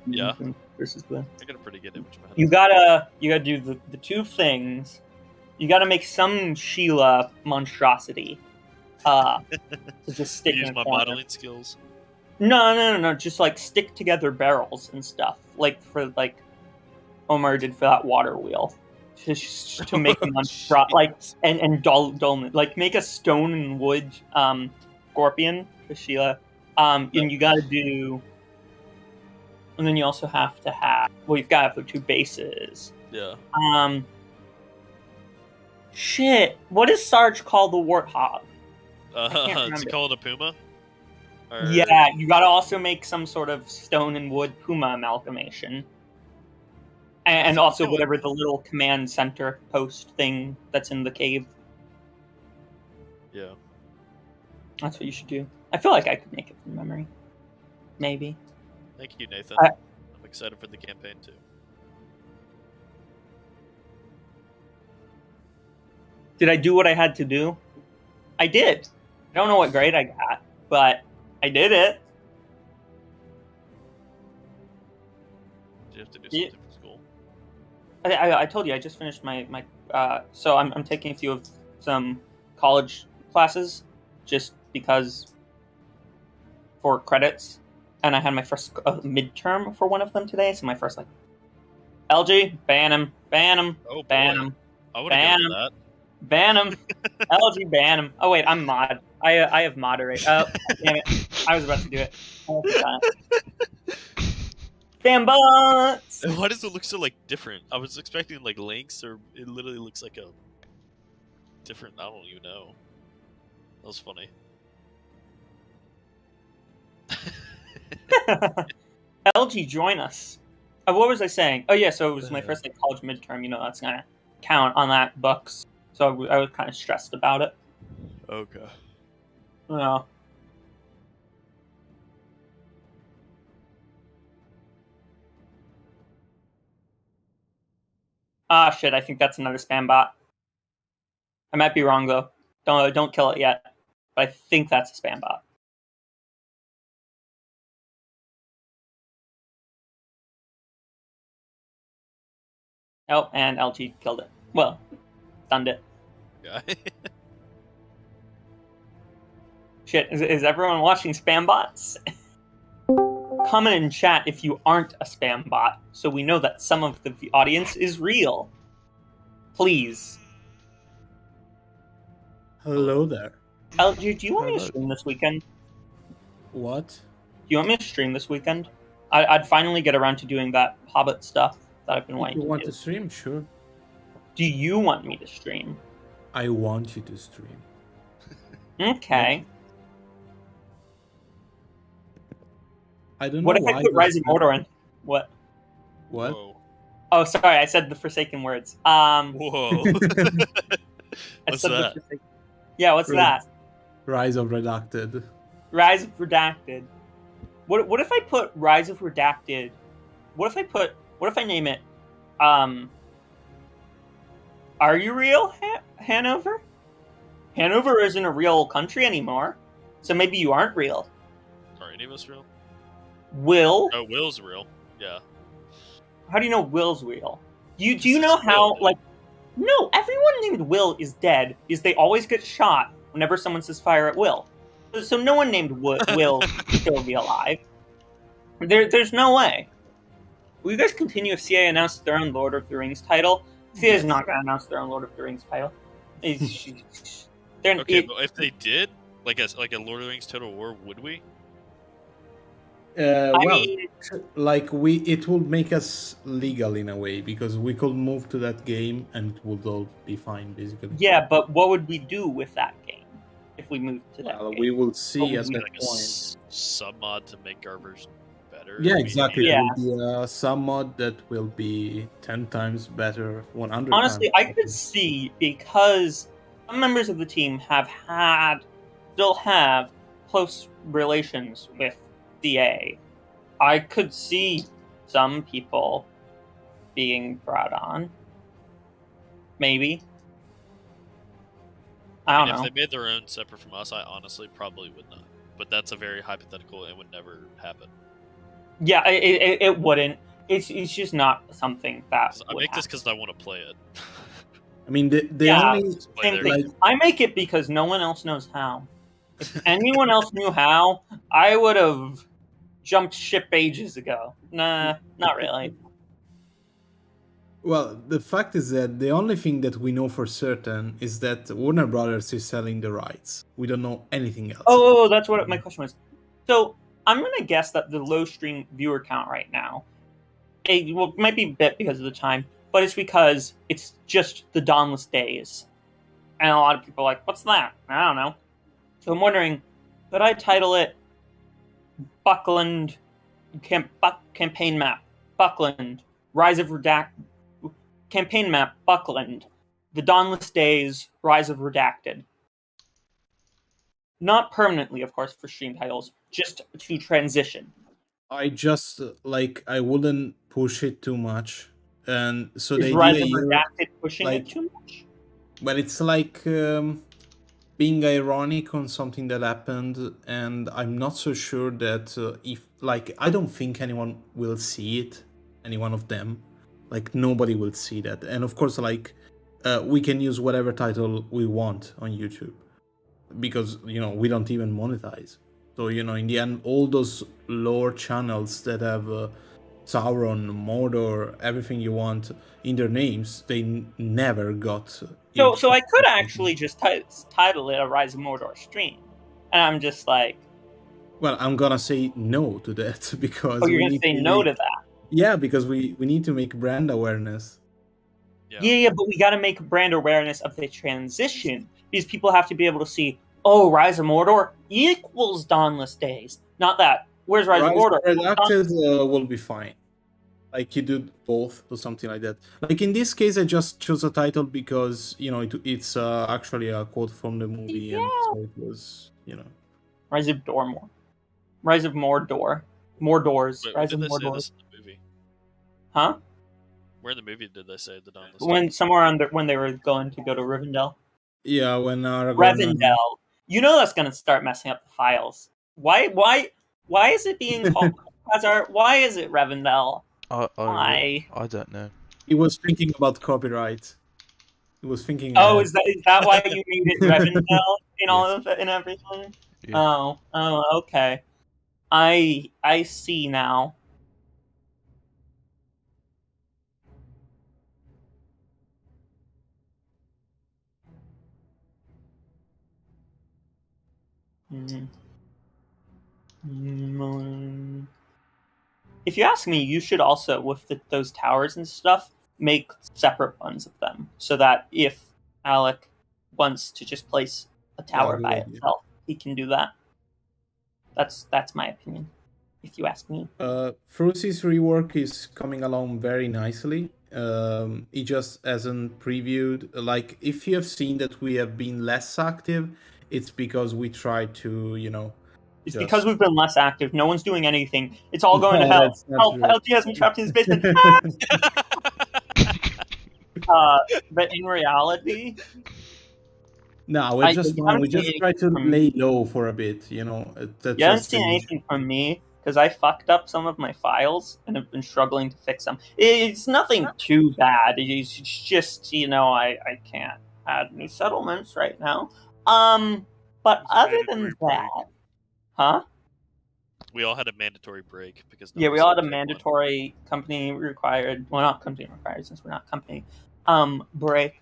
Yeah. Versus Blue. I got a pretty good image of my head. You gotta do the two things. You gotta make some Sheila monstrosity. To just stick Use in my a corner. modeling skills. No. Just like stick together barrels and stuff, like for like Omar did for that water wheel, just to make a monstrosity, like and dolmen, like make a stone and wood scorpion for Sheila. And you gotta do. And then you also have to have. Well, you've got to have the two bases. Yeah. Shit. What does Sarge call the warthog? can't It's remember. called a puma. Or... Yeah, you got to also make some sort of stone and wood puma amalgamation, and also whatever the little command center post thing that's in the cave. Yeah. That's what you should do. I feel like I could make it from memory. Maybe. Thank you, Nathan. I- I'm excited for the campaign too. Did I do what I had to do? I did. I don't know what grade I got, but I did it. Did you have to do Yeah. something for school? I told you I just finished my so I'm taking a few of some college classes just because for credits, and I had my first midterm for one of them today. So my first like LG ban him. Oh, Ban boy. him. I would Ban have him. done that. Ban him. LG ban him. Oh wait, I'm mod. I have moderate. Oh damn it! I was about to do it. Spam bots. Why does it look so like different? I was expecting like links, or it literally looks like a different. I don't even know. That was funny. LG, join us. What was I saying? Oh yeah, so it was my first like college midterm. You know, that's gonna count on that books. So I was kind of stressed about it. Okay. Yeah. Ah shit! I think that's another spam bot. I might be wrong though. Don't kill it yet. But I think that's a spam bot. Oh, and LG killed it. Well, stunned it. Yeah. Shit, is everyone watching spam bots? comment in chat if you aren't a spam bot, so we know that some of the audience is real. Please. Hello there. LG, do you want me to Hello. stream this weekend? What? Do you want me to stream this weekend? I'd finally get around to doing that Hobbit stuff that I've been If wanting you to want do. to stream, sure. Do you want me to stream? I want you to stream. Okay. I don't What know if I why. put but- Rising Order in? What? What? Whoa. Oh, sorry, I said the Forsaken words. Whoa. I What's said the that? Forsaken- Yeah, what's Right. that? Rise of Redacted. Rise of Redacted. What if I put Rise of Redacted? What if I name it Are you real, Hanover? Hanover isn't a real country anymore. So maybe you aren't real. Are any of us real? Will? Oh, Will's real. Yeah. How do you know Will's real? Do you It's know how Will, dude. like no, everyone named Will is dead because they always get shot whenever someone says fire at Will. So no one named Will can still be alive. There's no way. Will you guys continue if CA announced their own Lord of the Rings title? CA is not going to announce their own Lord of the Rings title. They're, Okay, but if they did, like a Lord of the Rings Total War, would we? I Well, mean, like it would make us legal in a way because we could move to that game and it would all be fine basically. yeah, but what would we do with that game if we moved to that Well, game? we will What see would at we that Like a point. sub mod to make our version better. Yeah, Maybe. exactly. Yeah. There will be a sub mod that will be 10 times better, 100 Honestly, times I could see, because some members of the team still have close relations with CA. I could see some people being brought on. Maybe. I don't And know. if they made their own separate from us, I honestly probably would not. But that's a very hypothetical and would never happen. Yeah, it wouldn't. It's just not something that 'Cause I would make this happen. because I want to play it. I mean, the Yeah. only Just play Same there. thing. like I make it because no one else knows how. If anyone else knew how, I would have jumped ship ages ago. Nah, not really. well, the fact is that the only thing that we know for certain is that Warner Brothers is selling the rights. We don't know anything else. Oh, that's what my question was. So I'm gonna guess that the low stream viewer count right now, it might be a bit because of the time, but it's because it's just the Dawnless Days, and a lot of people are like, "What's that?" I don't know. So I'm wondering, could I title it Buckland Campaign Map, Buckland, Rise of Campaign Map, Buckland, The Dawnless Days, Rise of Redacted. Not permanently, of course, for stream titles, just to transition. I just I wouldn't push it too much, and so Is the Rise idea of here, Redacted pushing like- it too much? but it's like being ironic on something that happened, and I'm not so sure that if I don't think anyone will see it, any one of them, nobody will see that, and of course we can use whatever title we want on YouTube because we don't even monetize. So in the end, all those lore channels that have Sauron, Mordor, everything you want in their names, they never got. So I could actually just title it a Rise of Mordor stream, and I'm just like, Well, I'm gonna say no to that because oh, you're we gonna need say to no make- to that? Yeah, because we need to make brand awareness. Yeah, but we got to make brand awareness of the transition because people have to be able to see, oh, Rise of Mordor equals Dawnless Days, not that. Where's Rise of Mordor? Redacted will be fine. You do both or something like that. In this case, I just chose a title because it's actually a quote from the movie, and so it was Rise of Dormor. Rise of Mordor. Mordors. Wait, Rise did of they say Mordor. this in the movie? Huh? Where in the movie did they say the Dawnless When Days? somewhere when they were going to go to Rivendell. yeah when Aragorn. Rivendell. You know that's gonna start messing up the files. Why is it being called Quasar? Why is it Rivendell? Why? I don't know. He was thinking about copyright. He was thinking. Oh, is that why you made it Rivendell in all of it and everything? Yeah. Oh, okay. I see now. If you ask me, you should also, with those towers and stuff, make separate ones of them, so that if Alec wants to just place a tower good by idea. itself, he can do that. That's my opinion, if you ask me. Fruity's rework is coming along very nicely. It just hasn't previewed. Like, if you have seen that we have been less active, it's because we try to, It's just- because we've been less active. No one's doing anything. It's all going to No, hell. that's not Help! true. LG has been trapped in his basement. But in reality, No, we I- just you haven't we seen just try to anything from lay me. low for a bit, That's you haven't just seen the- anything from me because I fucked up some of my files and have been struggling to fix them. It's nothing too bad. It's just I can't add new settlements right now. But It's a other than mandatory break. that, huh? We all had a mandatory break because Yeah, none we of us all had a had one. mandatory company required. Well, not company required since we're not company. Break.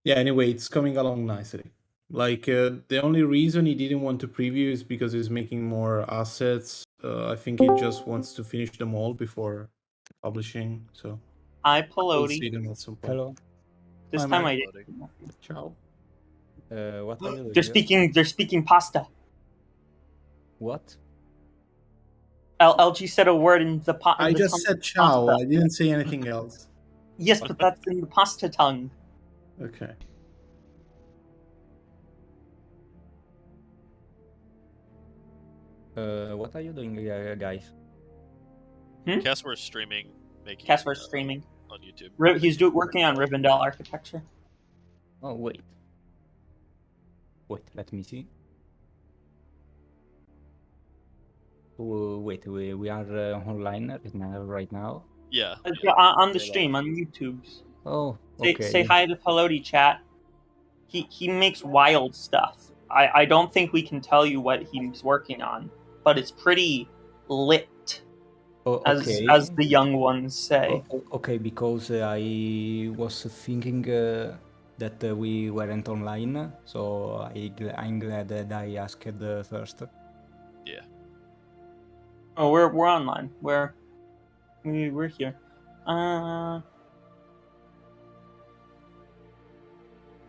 Yeah, anyway, it's coming along nicely. Like, the only reason he didn't want to preview is because he's making more assets. I think he just wants to finish them all before publishing. So Hi, we'll see Peloti. them at some point. Hello. This Hi, time Mike. I did. Ciao. What are you doing? They're speaking pasta. What? LG said a word in the pot. I just said ciao. pasta. I didn't say anything else. Yes, but that's in the pasta tongue. Okay. What are you doing, guys? Casper's streaming, making Casper's streaming. on YouTube. He's working on Rivendell architecture. Oh, wait. Wait, let me see. Wait, we are online right now. Yeah. On the stream on YouTube's. Oh, Say, okay. say hi to Peloti, chat. He makes wild stuff. I don't think we can tell you what he's working on, but it's pretty lit, Oh, as okay. as the young ones say. Okay, because I was thinking that we weren't online, so I'm glad that I asked first. Yeah. Oh, we're online. We're here.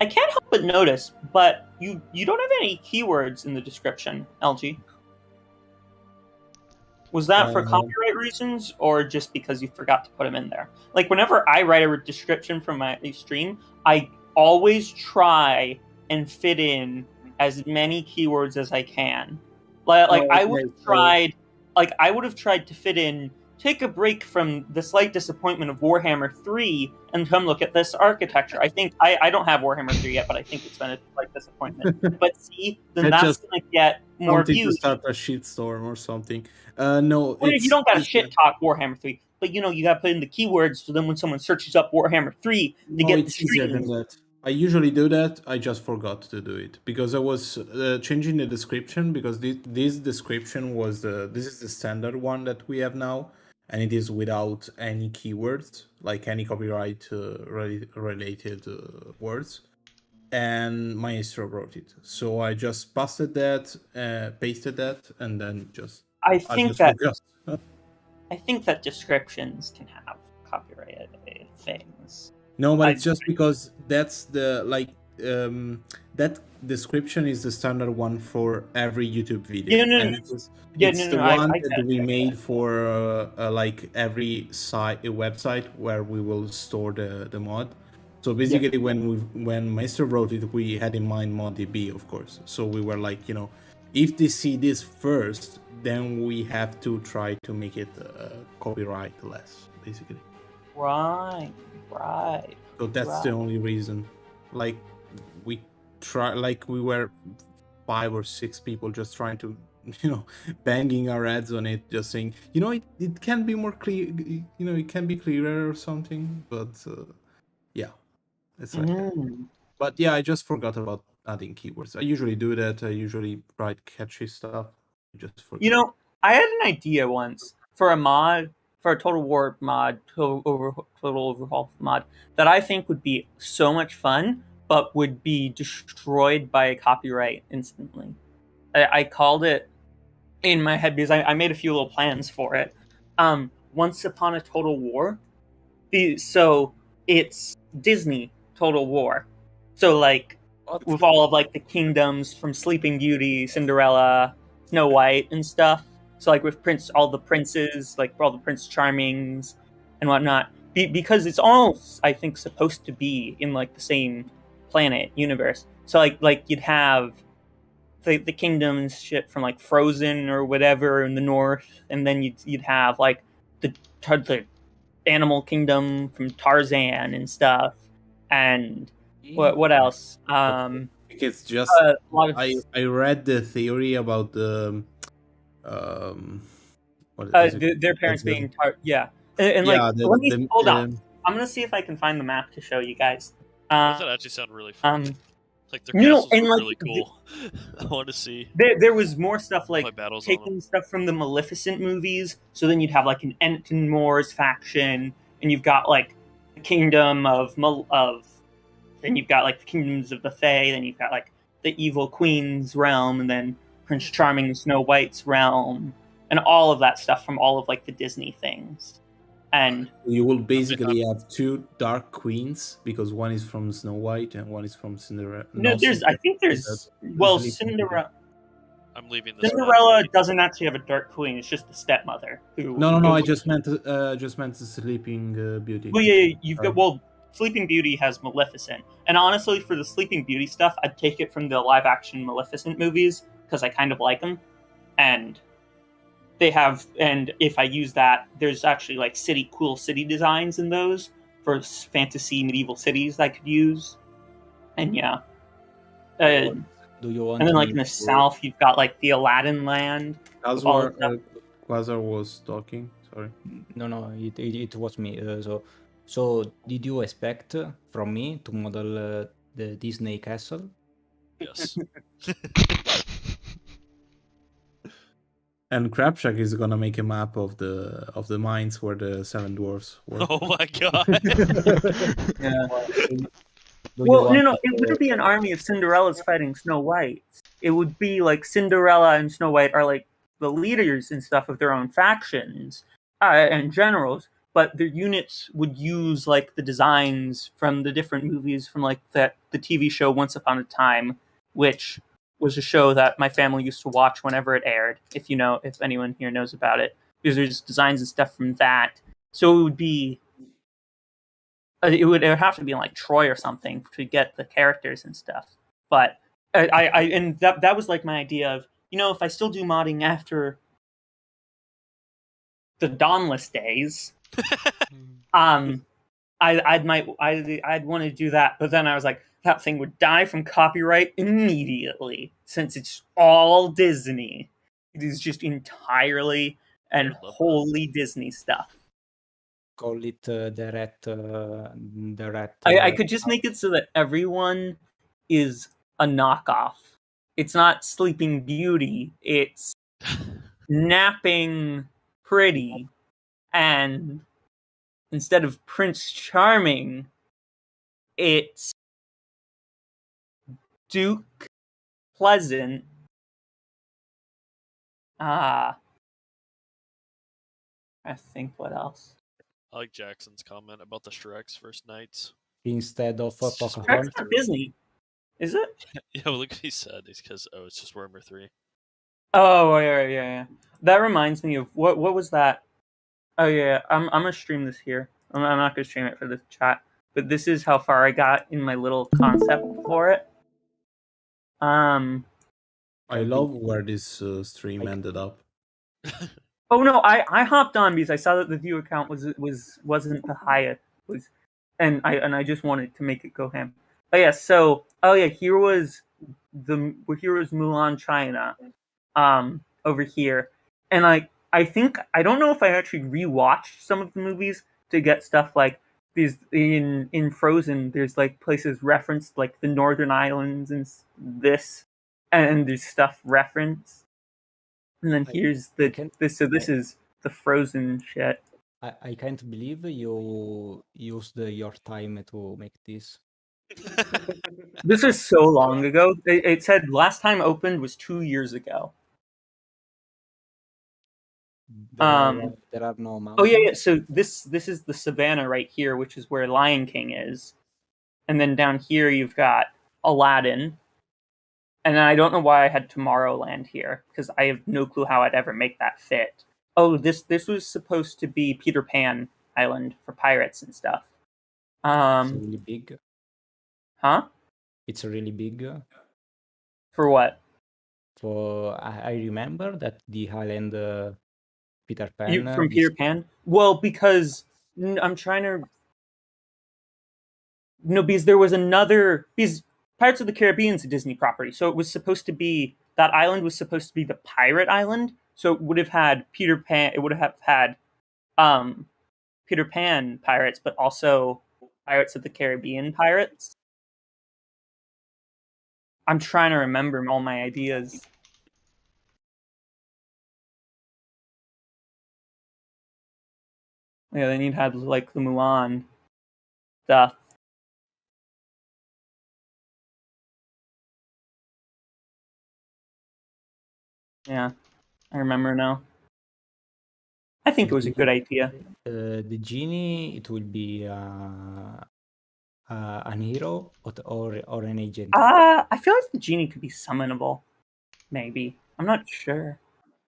I can't help but notice, but you don't have any keywords in the description, LG. Was that for copyright reasons, or just because you forgot to put them in there? Like, whenever I write a description for my stream, I always try and fit in as many keywords as I can. Like I would have tried to fit in, take a break from the slight disappointment of Warhammer 3 and come look at this architecture. I think I don't have Warhammer 3 yet, but I think it's been a slight disappointment. But see, then that's going to get more Something views. to start a shitstorm or something. No, Well, you don't got to shit talk Warhammer 3, but you got to put in the keywords so then when someone searches up Warhammer 3, they get the it's easier than streams. that. I usually do that. I just forgot to do it because I was changing the description because this description was this is the standard one that we have now, and it is without any keywords, like any copyright related words. And Maestro wrote it, so I just pasted that, pasted that, and then I think that forgot. I think that descriptions can have copyrighted things. No, but it's just because that's the that description is the standard one for every YouTube video. It's the one that we made for like every website where we will store the mod. So basically, when Maestro wrote it, we had in mind ModDB, of course. So we were like, if they see this first, then we have to try to make it copyright less, basically. Right. So that's the only reason. Like, we were 5 or 6 people just trying to, banging our heads on it, just saying, it can be more clear, it can be clearer or something. But yeah, it's like that. But yeah, I just forgot about adding keywords. I usually do that. I usually write catchy stuff. Just for You know, I had an idea once for a mod, for a Total War mod, total overhaul mod, that I think would be so much fun, but would be destroyed by copyright instantly. I called it in my head because I made a few little plans for it. Once Upon a Total War. So it's Disney Total War. So like with all of like the kingdoms from Sleeping Beauty, Cinderella, Snow White, and stuff. So like with all the princes, like all the Prince Charmings and whatnot, because it's all I think supposed to be in like the same planet universe. So like you'd have the kingdoms shit from like Frozen or whatever in the north, and then you'd have like the animal kingdom from Tarzan and stuff, and what else? It's just a lot of I read the theory about the what is it? their parents The- being and yeah, like the- let me the- hold on. I'm gonna see if I can find the map to show you guys. Does that actually sound really fun? Like their no, castles and, are like, really cool. I want to see there was more stuff like my battles on them. taking stuff from the Maleficent movies. So then you'd have like an Enton Moors faction, and you've got like the kingdom of then you've got like the kingdoms of the Fae, then you've got like the evil queen's realm, and then Prince Charming and Snow White's realm, and all of that stuff from all of like the Disney things. And You will basically have two dark queens because one is from Snow White and one is from Cinderella. no, I think there's Cinderella. I'm leaving this. Cinderella doesn't actually have a dark queen; it's just the stepmother who. No. I just meant the Sleeping Beauty. Well, yeah, you've got Sleeping Beauty has Maleficent, and honestly, for the Sleeping Beauty stuff, I'd take it from the live-action Maleficent movies because I kind of like them, and if I use that, there's actually like cool city designs in those for fantasy medieval cities I could use, and yeah. Do you want? And then, like me in the to- south, you've got like the Aladdin land. Quasar was talking. Sorry. No, it was me. So did you expect from me to model the Disney castle? Yes. And Crabshack is gonna make a map of the mines where the seven dwarfs were. Oh my god. Yeah. Do you Well, want no, to- it wouldn't be an army of Cinderellas fighting Snow White. It would be like Cinderella and Snow White are like the leaders and stuff of their own factions and generals, but their units would use like the designs from the different movies from like the TV show Once Upon a Time, which was a show that my family used to watch whenever it aired. If anyone here knows about it, because there's designs and stuff from that. So it would be. It would have to be in like Troy or something to get the characters and stuff. But that was like my idea of, if I still do modding after the Dawnless Days, I'd want to do that. But then I was like, that thing would die from copyright immediately since it's all Disney. It is just entirely and wholly Disney stuff. call it the rat? I could just make it so that everyone is a knockoff. It's not Sleeping Beauty. It's Napping Pretty. And instead of Prince Charming, it's Duke Pleasant. I think what else? I like Jackson's comment about the Shreks first nights. Instead of It's just That's Pocahontas. not Disney, is it? Yeah, well, look what he said. It's because it's just Wormer 3. Oh, yeah. That reminds me of what was that? Oh yeah, I'm gonna stream this here. I'm not gonna stream it for the chat, but this is how far I got in my little concept for it. I love where this stream ended up. Oh no, I hopped on because I saw that the viewer count wasn't the highest, and I just wanted to make it go ham. Oh yeah, here was Mulan China, over here, and I don't know if I actually rewatched some of the movies to get stuff like these in Frozen, there's like places referenced like the Northern Islands and this, and there's stuff referenced. And then here's this. So this is the Frozen shit. I can't believe you used your time to make this. This is so long ago. It said last time opened was 2 years ago. There are no mountains. Oh yeah. So this is the savannah right here, which is where Lion King is, and then down here you've got Aladdin, and then I don't know why I had Tomorrowland here because I have no clue how I'd ever make that fit. Oh, this was supposed to be Peter Pan Island for pirates and stuff. It's really big. Huh? It's really big. For what? I remember that the island Peter Pan. From Peter Pan? Well, because I'm trying to. No, because there was another. Because Pirates of the Caribbean is a Disney property, so it was supposed to be that island was supposed to be the pirate island. So it would have had Peter Pan. It would have had Peter Pan pirates, but also Pirates of the Caribbean pirates. I'm trying to remember all my ideas. Yeah, then you'd have like the Mulan stuff. Yeah, I remember now. I think it was a good idea. The genie, it will be an hero or an agent. I feel like the genie could be summonable. Maybe. I'm not sure.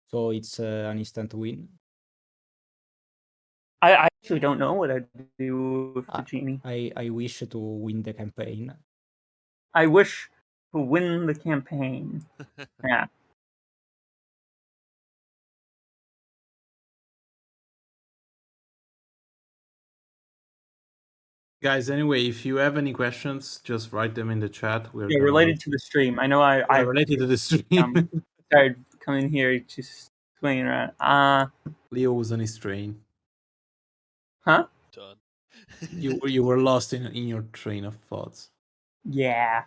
So it's an instant win. I actually don't know what I'd do with the genie. I wish to win the campaign. I wish to win the campaign. Yeah. Guys, anyway, if you have any questions, just write them in the chat. Related to the stream. I know I related to the stream. started coming here just swinging around. Leo was on his train. Huh? Done. You were lost in your train of thoughts. Yeah.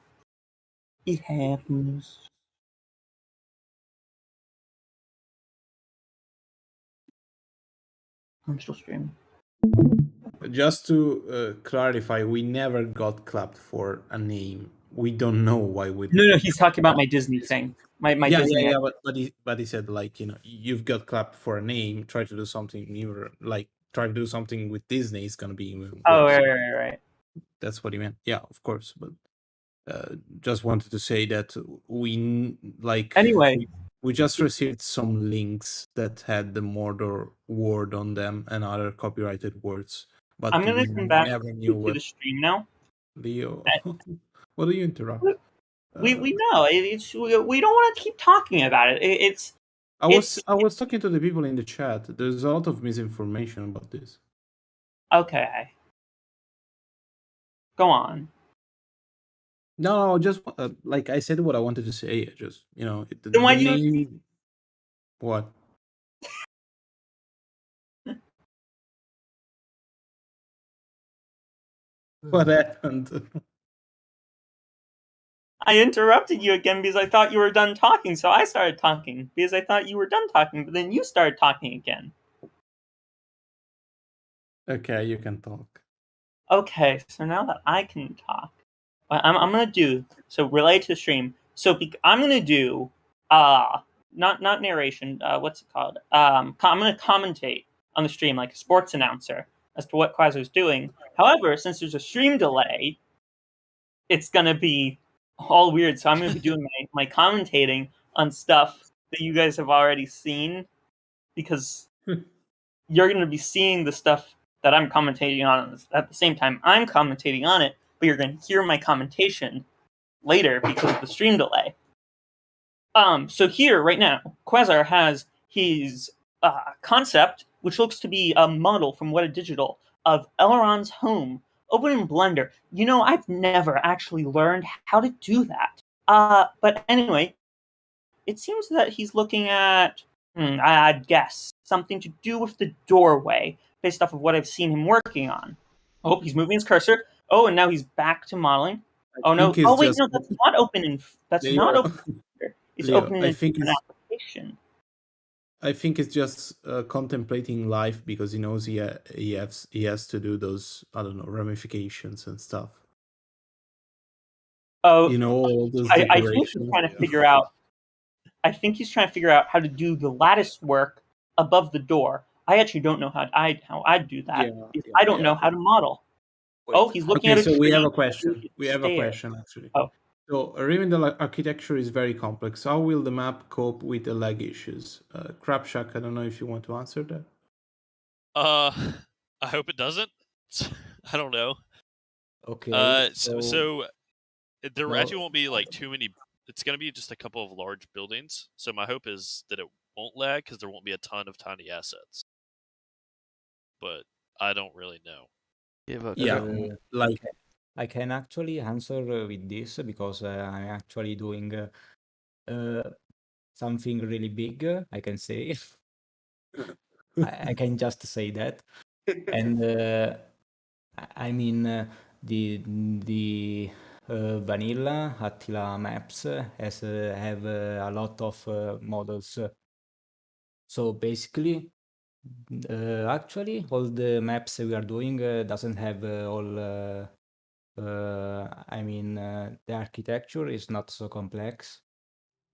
It happens. I'm still streaming. Just to clarify, we never got clapped for a name. We don't know why we. No, he's talking about my Disney thing. My Disney. Yeah. But he said, like, you've got clapped for a name. Try to do something new. Like, try to do something with Disney. It's gonna be. Oh, right. That's what he meant. Yeah, of course. But just wanted to say that we Anyway. We just received some links that had the Mordor word on them and other copyrighted words. But I'm gonna come back to the stream now. Leo, what do you interrupt? We know we don't want to keep talking about it. I was talking to the people in the chat. There's a lot of misinformation about this. Okay. Go on. No, just like I said what I wanted to say. Just then why you? What? What happened? I interrupted you again because I thought you were done talking, so I started talking because I thought you were done talking, but then you started talking again. Okay, you can talk. Okay, so now that I can talk, I'm gonna do so related to the stream. So I'm gonna do not narration. What's it called? I'm gonna commentate on the stream like a sports announcer as to what Quasar's doing. However, since there's a stream delay, it's gonna be all weird. So I'm gonna be doing my commentating on stuff that you guys have already seen because you're gonna be seeing the stuff that I'm commentating on at the same time I'm commentating on it, but you're going to hear my commentation later because of the stream delay. So here, right now, Quasar has his concept, which looks to be a model from What a Digital of Elrond's home, open in Blender. I've never actually learned how to do that. But anyway, it seems that he's looking at, I'd guess, something to do with the doorway, based off of what I've seen him working on. Oh, he's moving his cursor. Oh, and now he's back to modeling. Oh no! think it's Oh wait, just- no, that's not open in. That's Leo, not open. It's Leo, open in I a think different it's application. I think it's just contemplating life because he knows he has to do those, I don't know, ramifications and stuff. Oh, You know, all those I think he's decorations. trying to figure out. I think he's trying to figure out how to do the lattice work above the door. I actually don't know how I'd do that. I don't know how to model. Wait, Oh, he's looking Okay, at a so we tree. have a question. We have a Stair. question actually. Oh. So Rivendell architecture is very complex. How will the map cope with the lag issues? Crapshack, I don't know if you want to answer that. I hope it doesn't. I don't know. okay. So there No. actually won't be like too many. It's gonna be just a couple of large buildings. So my hope is that it won't lag because there won't be a ton of tiny assets. But I don't really know. Yeah, but Yeah, Uh, like I can actually answer with this because I'm actually doing something really big. I can say. I can just say that, and I mean the vanilla Attila maps has have a lot of models. So basically, actually, all the maps we are doing doesn't have all. I mean, the architecture is not so complex.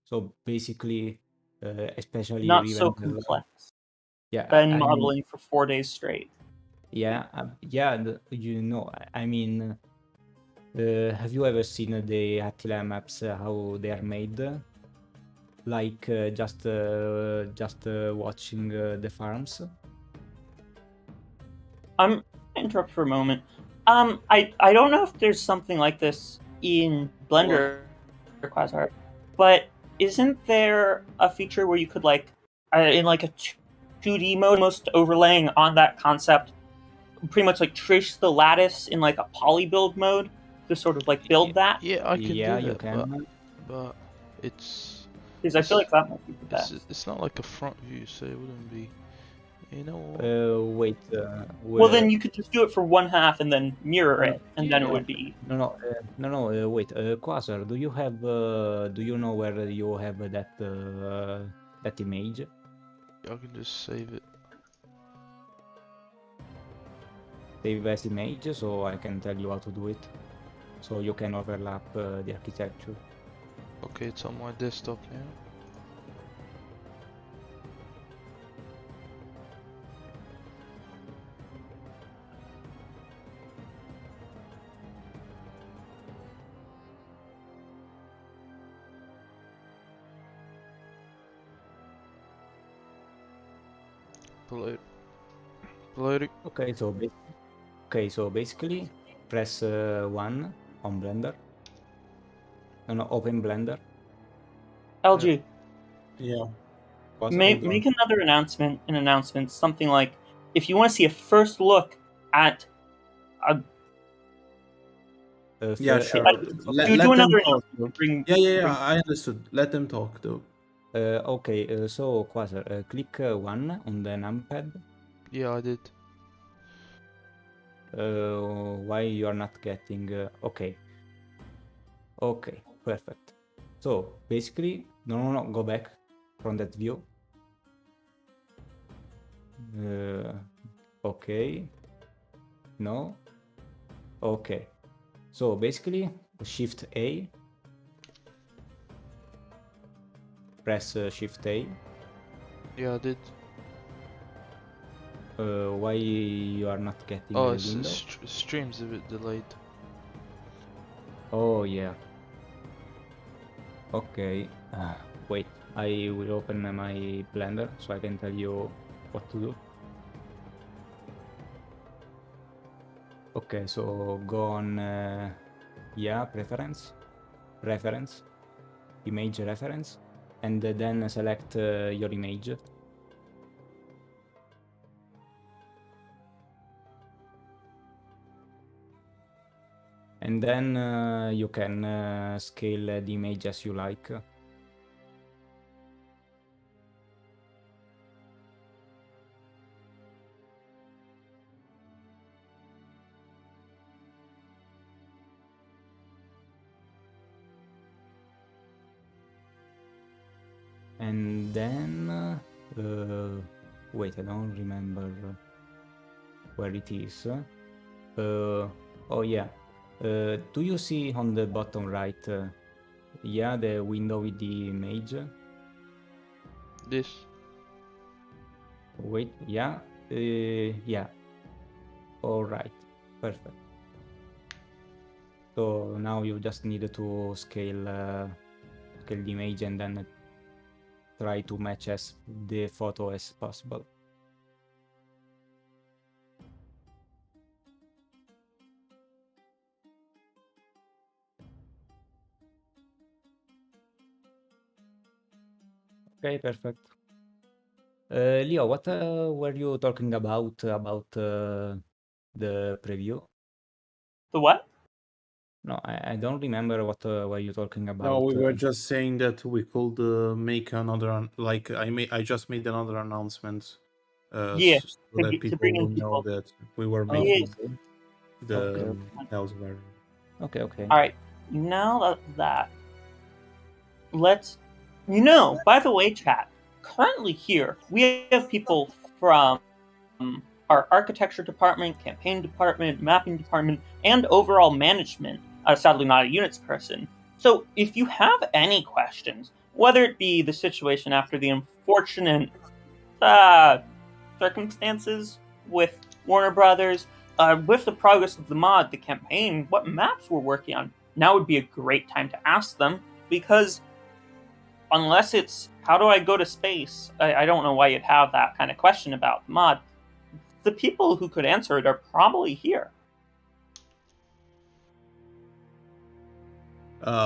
So basically, especially Not so Rivendell. complex. Yeah, Been I mean, modeling for 4 days straight. yeah, you know, I mean, have you ever seen the Attila maps, how they are made? Like just watching the farms. I'm gonna interrupt for a moment. I don't know if there's something like this in Blender or Quasar, but isn't there a feature where you could like in like a 2D mode, almost overlaying on that concept, pretty much like trace the lattice in like a poly build mode to sort of like build that? yeah, I can Yeah, do you that, can. but it's Because I feel like that might be the best. it's not like a front view, so it wouldn't be. You know what? Wait. Well, then you could just do it for one half and then mirror it, and then it Yeah. would be. No. Wait. Quasar, do you have? Do you know where you have that image? I can just save it. Save as image, so I can tell you how to do it. So you can overlap the architecture. Okay, it's on my desktop now. Loading. Okay, so basically, press 1 on Blender. No, open Blender. LG, yeah. make another announcement, something like, if you want to see a first look at a Yeah, sure. Let do them another talk. bring. Yeah, I understood. Let them talk though. Okay, so Quasar, click 1 on the numpad. Yeah, I did. Why you are not getting? Okay, perfect. So basically, no, go back from that view. Okay, no, okay. So basically, Shift A. Press Shift A. Yeah, I did. Why you are not getting Oh, the window? stream's a bit delayed. Oh yeah. Okay. Wait, I will open my Blender so I can tell you what to do. Okay, so go on, yeah, preference, image reference, and then select your image. And then you can scale the image as you like. And then wait, I don't remember where it is. Oh yeah. Do you see on the bottom right? Yeah, the window with the image. This. Wait, yeah, yeah. All right, perfect. So now you just need to scale the image and then try to match as the photo as possible. Okay, perfect. Leo, what were you talking about the preview? The what? No, I don't remember what were you talking about. No, we were just saying that we could make another, I just made another announcement, Yeah, so that to people bring in will know people. that we were Oh, making Yes. the Okay. Hell's Garden. Okay. All right, now that let's, by the way, chat, currently here, we have people from our architecture department, campaign department, mapping department, and overall management. Sadly, not a units person. So if you have any questions, whether it be the situation after the unfortunate circumstances with Warner Brothers, with the progress of the mod, the campaign, what maps we're working on, now would be a great time to ask them, because unless it's how do I go to space, I don't know why you'd have that kind of question about the mod. The people who could answer it are probably here.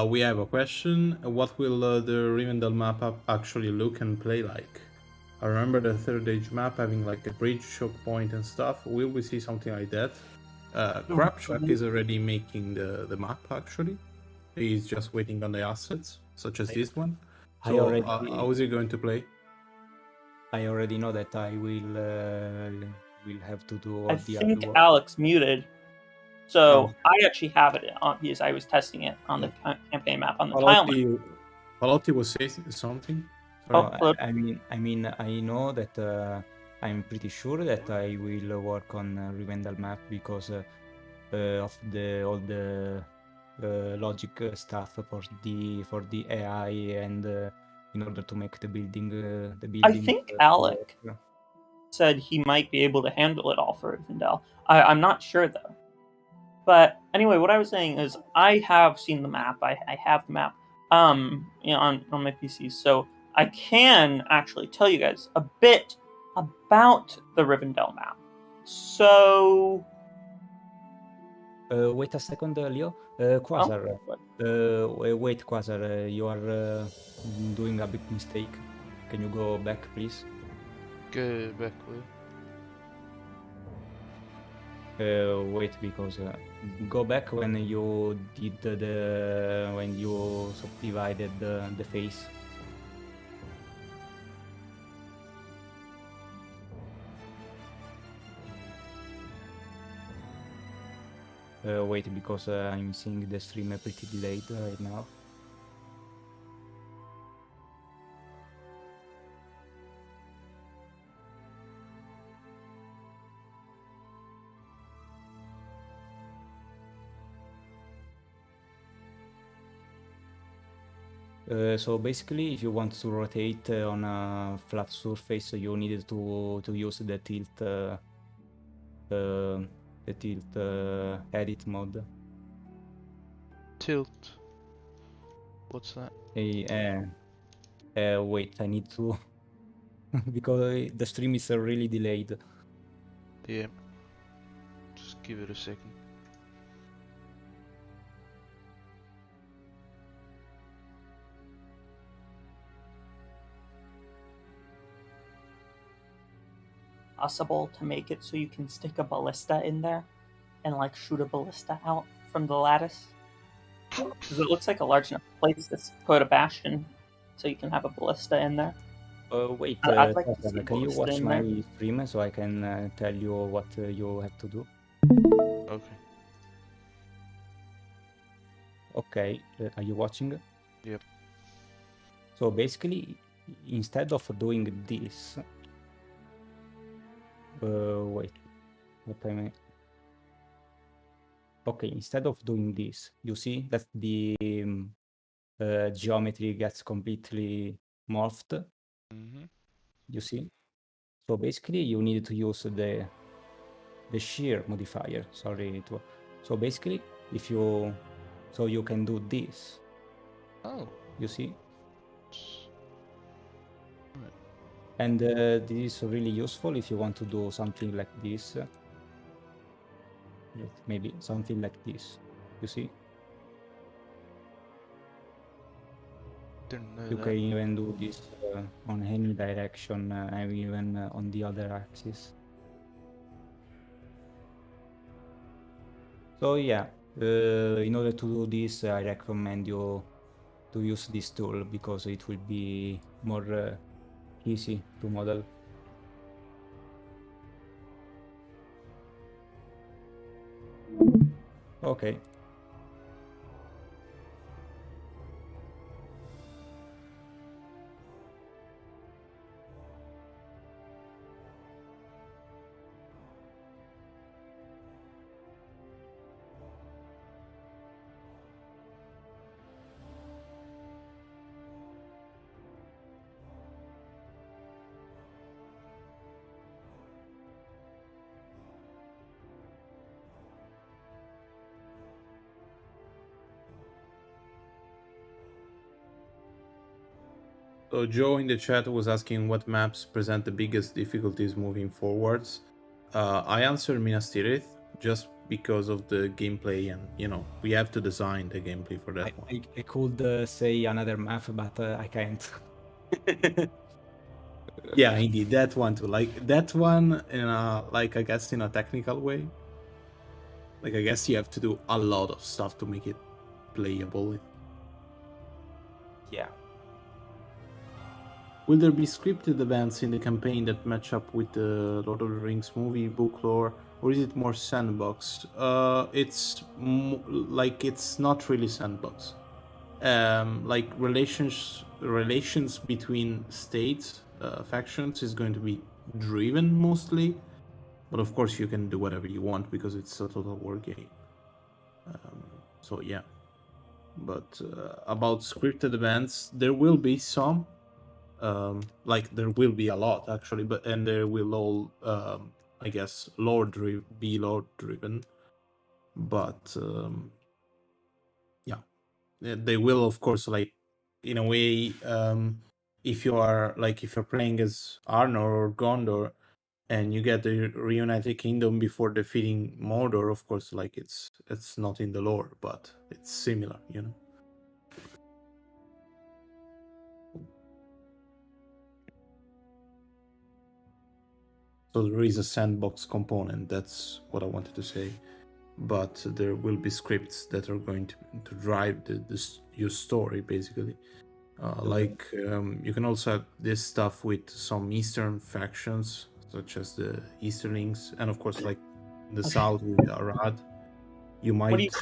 We have a question. What will the Rivendell map actually look and play like? I remember the third age map having like a bridge, choke point and stuff. Will we see something like that? Crapshack is already making the map actually. He's just waiting on the assets, such as this one. So how is he going to play? I already know that I will have to do all I the think other work. Alex muted. So I actually have it on because I was testing it on the campaign map on the tile map. Palotti was saying something. No, Oh, I mean, I know that I'm pretty sure that I will work on Rivendell map because of all the logic stuff for the AI and in order to make the building I think Alec work. said he might be able to handle it all for Rivendell. I'm not sure though. But anyway, what I was saying is I have seen the map. I have the map on my PC, so I can actually tell you guys a bit about the Rivendell map. So wait a second, Leo. Quasar. Wait, Quasar. You are doing a big mistake. Can you go back, please? Go back with. Wait, because go back when you did when you subdivided the face. Wait, because I'm seeing the stream pretty delayed right now. So basically, if you want to rotate on a flat surface, you need to use the tilt edit mode. Tilt. What's that? Wait, I need to because the stream is really delayed. Yeah. Just give it a second. possible to make it so you can stick a ballista in there and like shoot a ballista out from the lattice. Because it looks like a large enough place to put a bastion, so you can have a ballista in there. Wait, I'd like to see can you ballista watch in my there. stream so I can tell you what you have to do? Okay. Okay, are you watching? Yep. So basically, instead of doing this, wait, what I mean? Okay, instead of doing this, you see that the geometry gets completely morphed. Mm-hmm. You see, so basically you need to use the shear modifier. Sorry, so basically if you you can do this. Oh. You see. Right. And this is really useful if you want to do something like this. Maybe something like this. You see? Didn't know You that. can even do this on any direction, and even on the other axis. So yeah, in order to do this, I recommend you to use this tool because it will be more easy to model. Okay. So Joe in the chat was asking what maps present the biggest difficulties moving forwards. I answered Minas Tirith just because of the gameplay, and we have to design the gameplay for that one. I could say another map, but I can't. Yeah, indeed, that one too. Like that one, I guess in a technical way. Like I guess you have to do a lot of stuff to make it playable. Yeah. Will there be scripted events in the campaign that match up with the Lord of the Rings movie book lore, or is it more sandbox? It's it's not really sandbox. Like relations between states, factions is going to be driven mostly, but of course you can do whatever you want because it's a total war game. So yeah, but about scripted events, there will be some. There will be a lot actually, and there will all I guess be lore driven, but yeah, they will of course, like in a way, if you're playing as Arnor or Gondor and you get the reunited kingdom before defeating Mordor, of course, like it's not in the lore, but it's similar, So there is a sandbox component. That's what I wanted to say. But there will be scripts that are going to drive your story, basically. You can also have this stuff with some Eastern factions, such as the Easterlings, and of course, like in the south with Arad. You might.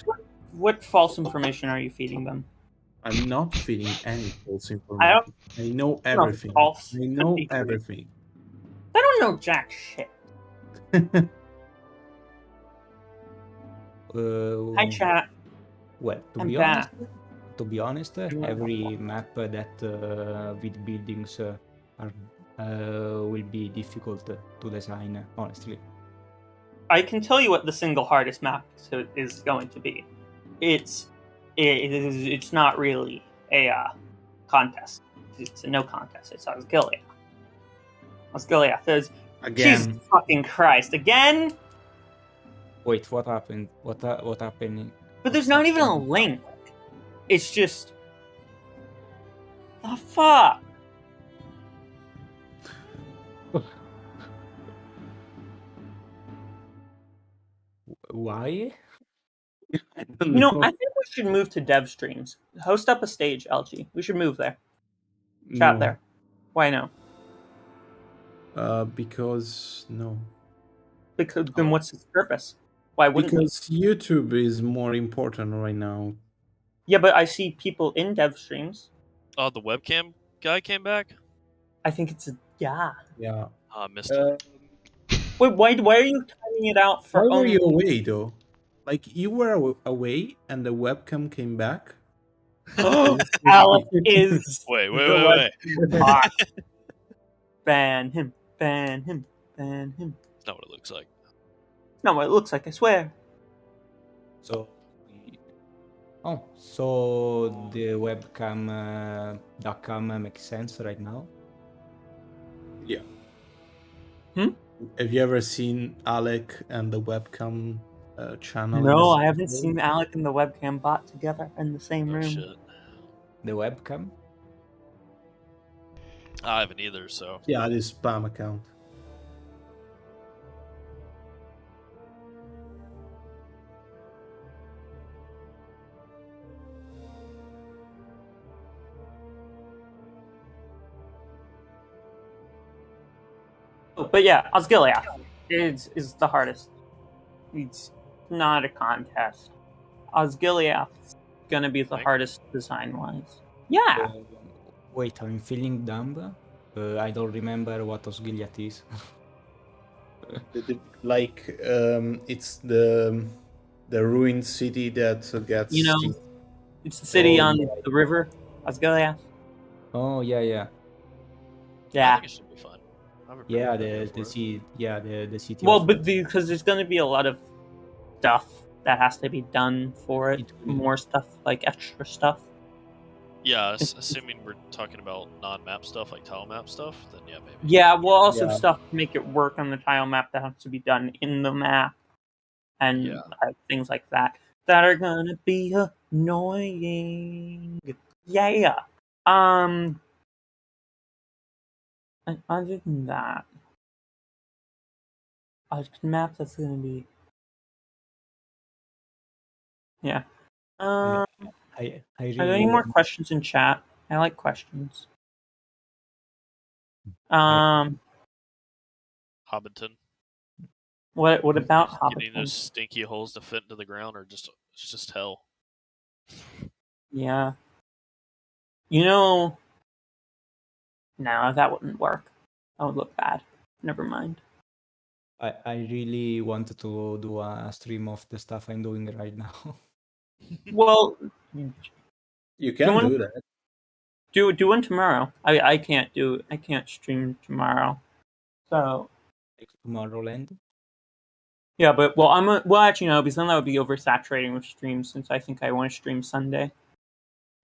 What false information are you feeding them? I'm not feeding any false I information. I know everything. false. I know everything. I don't know jack shit. Hi chat. Well, I'm back. To be honest, every map that with buildings will be difficult to design. Honestly, I can tell you what the single hardest map is going to be. It's not really a contest. It's a no contest. It's Osgiliath. There's Again. Jesus fucking Christ again. Wait, what happened? What happened? But there's not even a link. It's just the fuck. Why? I don't know. I think we should move to dev streams. Host up a stage, LG. We should move there. Chat there. Why no? Because no. Because then what's its purpose? Why wouldn't Because YouTube is more important right now. Yeah, but I see people in dev streams. Oh, the webcam guy came back? I think it's yeah. Yeah. I missed it. Wait, why are you timing it out for Why were only? you away though? Like you were away and the webcam came back. Alex is Wait. hot. Ban him, ban him, ban him. That's not what it looks like. Not what it looks like, I swear. So, so the webcam makes sense right now. Yeah. Hmm? Have you ever seen Alec and the webcam channel? No, I haven't seen Alec and the webcam bot together in the same Oh room. shit. The webcam. I haven't either, so. Yeah, this spam account. But yeah, Osgiliath is the hardest. It's not a contest. Osgiliath's gonna be the Right. hardest design-wise. Yeah. Wait, I'm feeling dumb. I don't remember what Osgiliath is. Like it's the ruined city that gets You know, steam- it's the city Oh, on yeah. the river, Osgiliath. Oh yeah. I Yeah. think it should be fun. I'm a Yeah, pretty good the for it. city. Yeah, the city. Well, of- but because there's gonna be a lot of stuff that has to be done for it. It will. More stuff, like extra stuff. Yeah, assuming we're talking about non-map stuff like tile map stuff, then yeah, maybe. Yeah, well, also Yeah. stuff to make it work on the tile map that has to be done in the map, and Yeah. things like that are gonna be annoying. Yeah. And other than that, a map that's gonna be yeah. I Are really there any more want. questions in chat? I like questions. Hobbiton. What about Getting Hobbiton? those stinky holes to fit into the ground are just it's just hell. Yeah. You know, no, that wouldn't work. That would look bad. Never mind. I really wanted to do a stream of the stuff I'm doing right now. Well, You can one- do that. do one tomorrow. I can't stream tomorrow. So Like Tomorrowland. yeah, but actually no, because then that would be oversaturating with streams since I think I want to stream Sunday.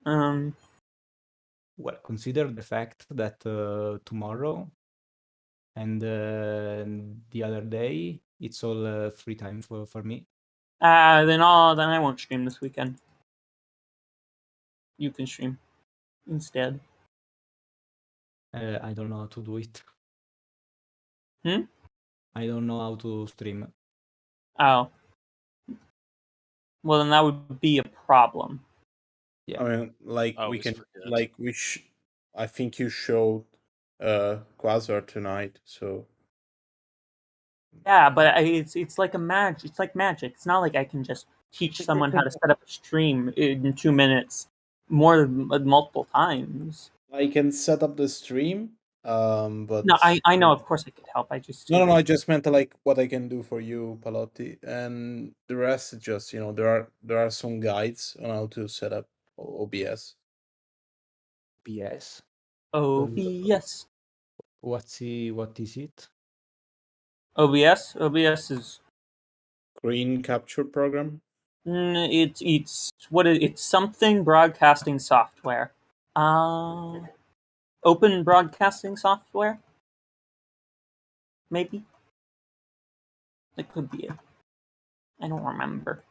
Well, consider the fact that tomorrow and the other day it's all free time for me. Then I won't stream this weekend. You can stream instead. I don't know how to do it. Hmm? I don't know how to stream. Oh. Well, then that would be a problem. Yeah. I mean, like I we always can, forget. like I think you showed Quasar tonight, so Yeah, but it's like it's like magic. It's not like I can just teach someone how to set up a stream in 2 minutes, multiple times. I can set up the stream. But No, I know. Of course, I could help. I just no, I just meant like what I can do for you, Palotti, and the rest is just there are some guides on how to set up OBS. PS. OBS. What is it? OBS. OBS is Screen capture program. it's something broadcasting software. Open broadcasting software. Maybe. It could be it. I don't remember.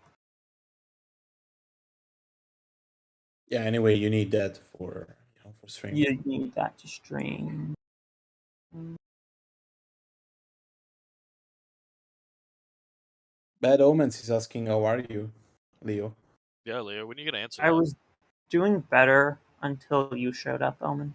Yeah. Anyway, you need that for for stream. You need that to stream. Bad Omens is asking, how are you, Leo? Yeah, Leo, when are you gonna answer I that? was doing better until you showed up, Omen.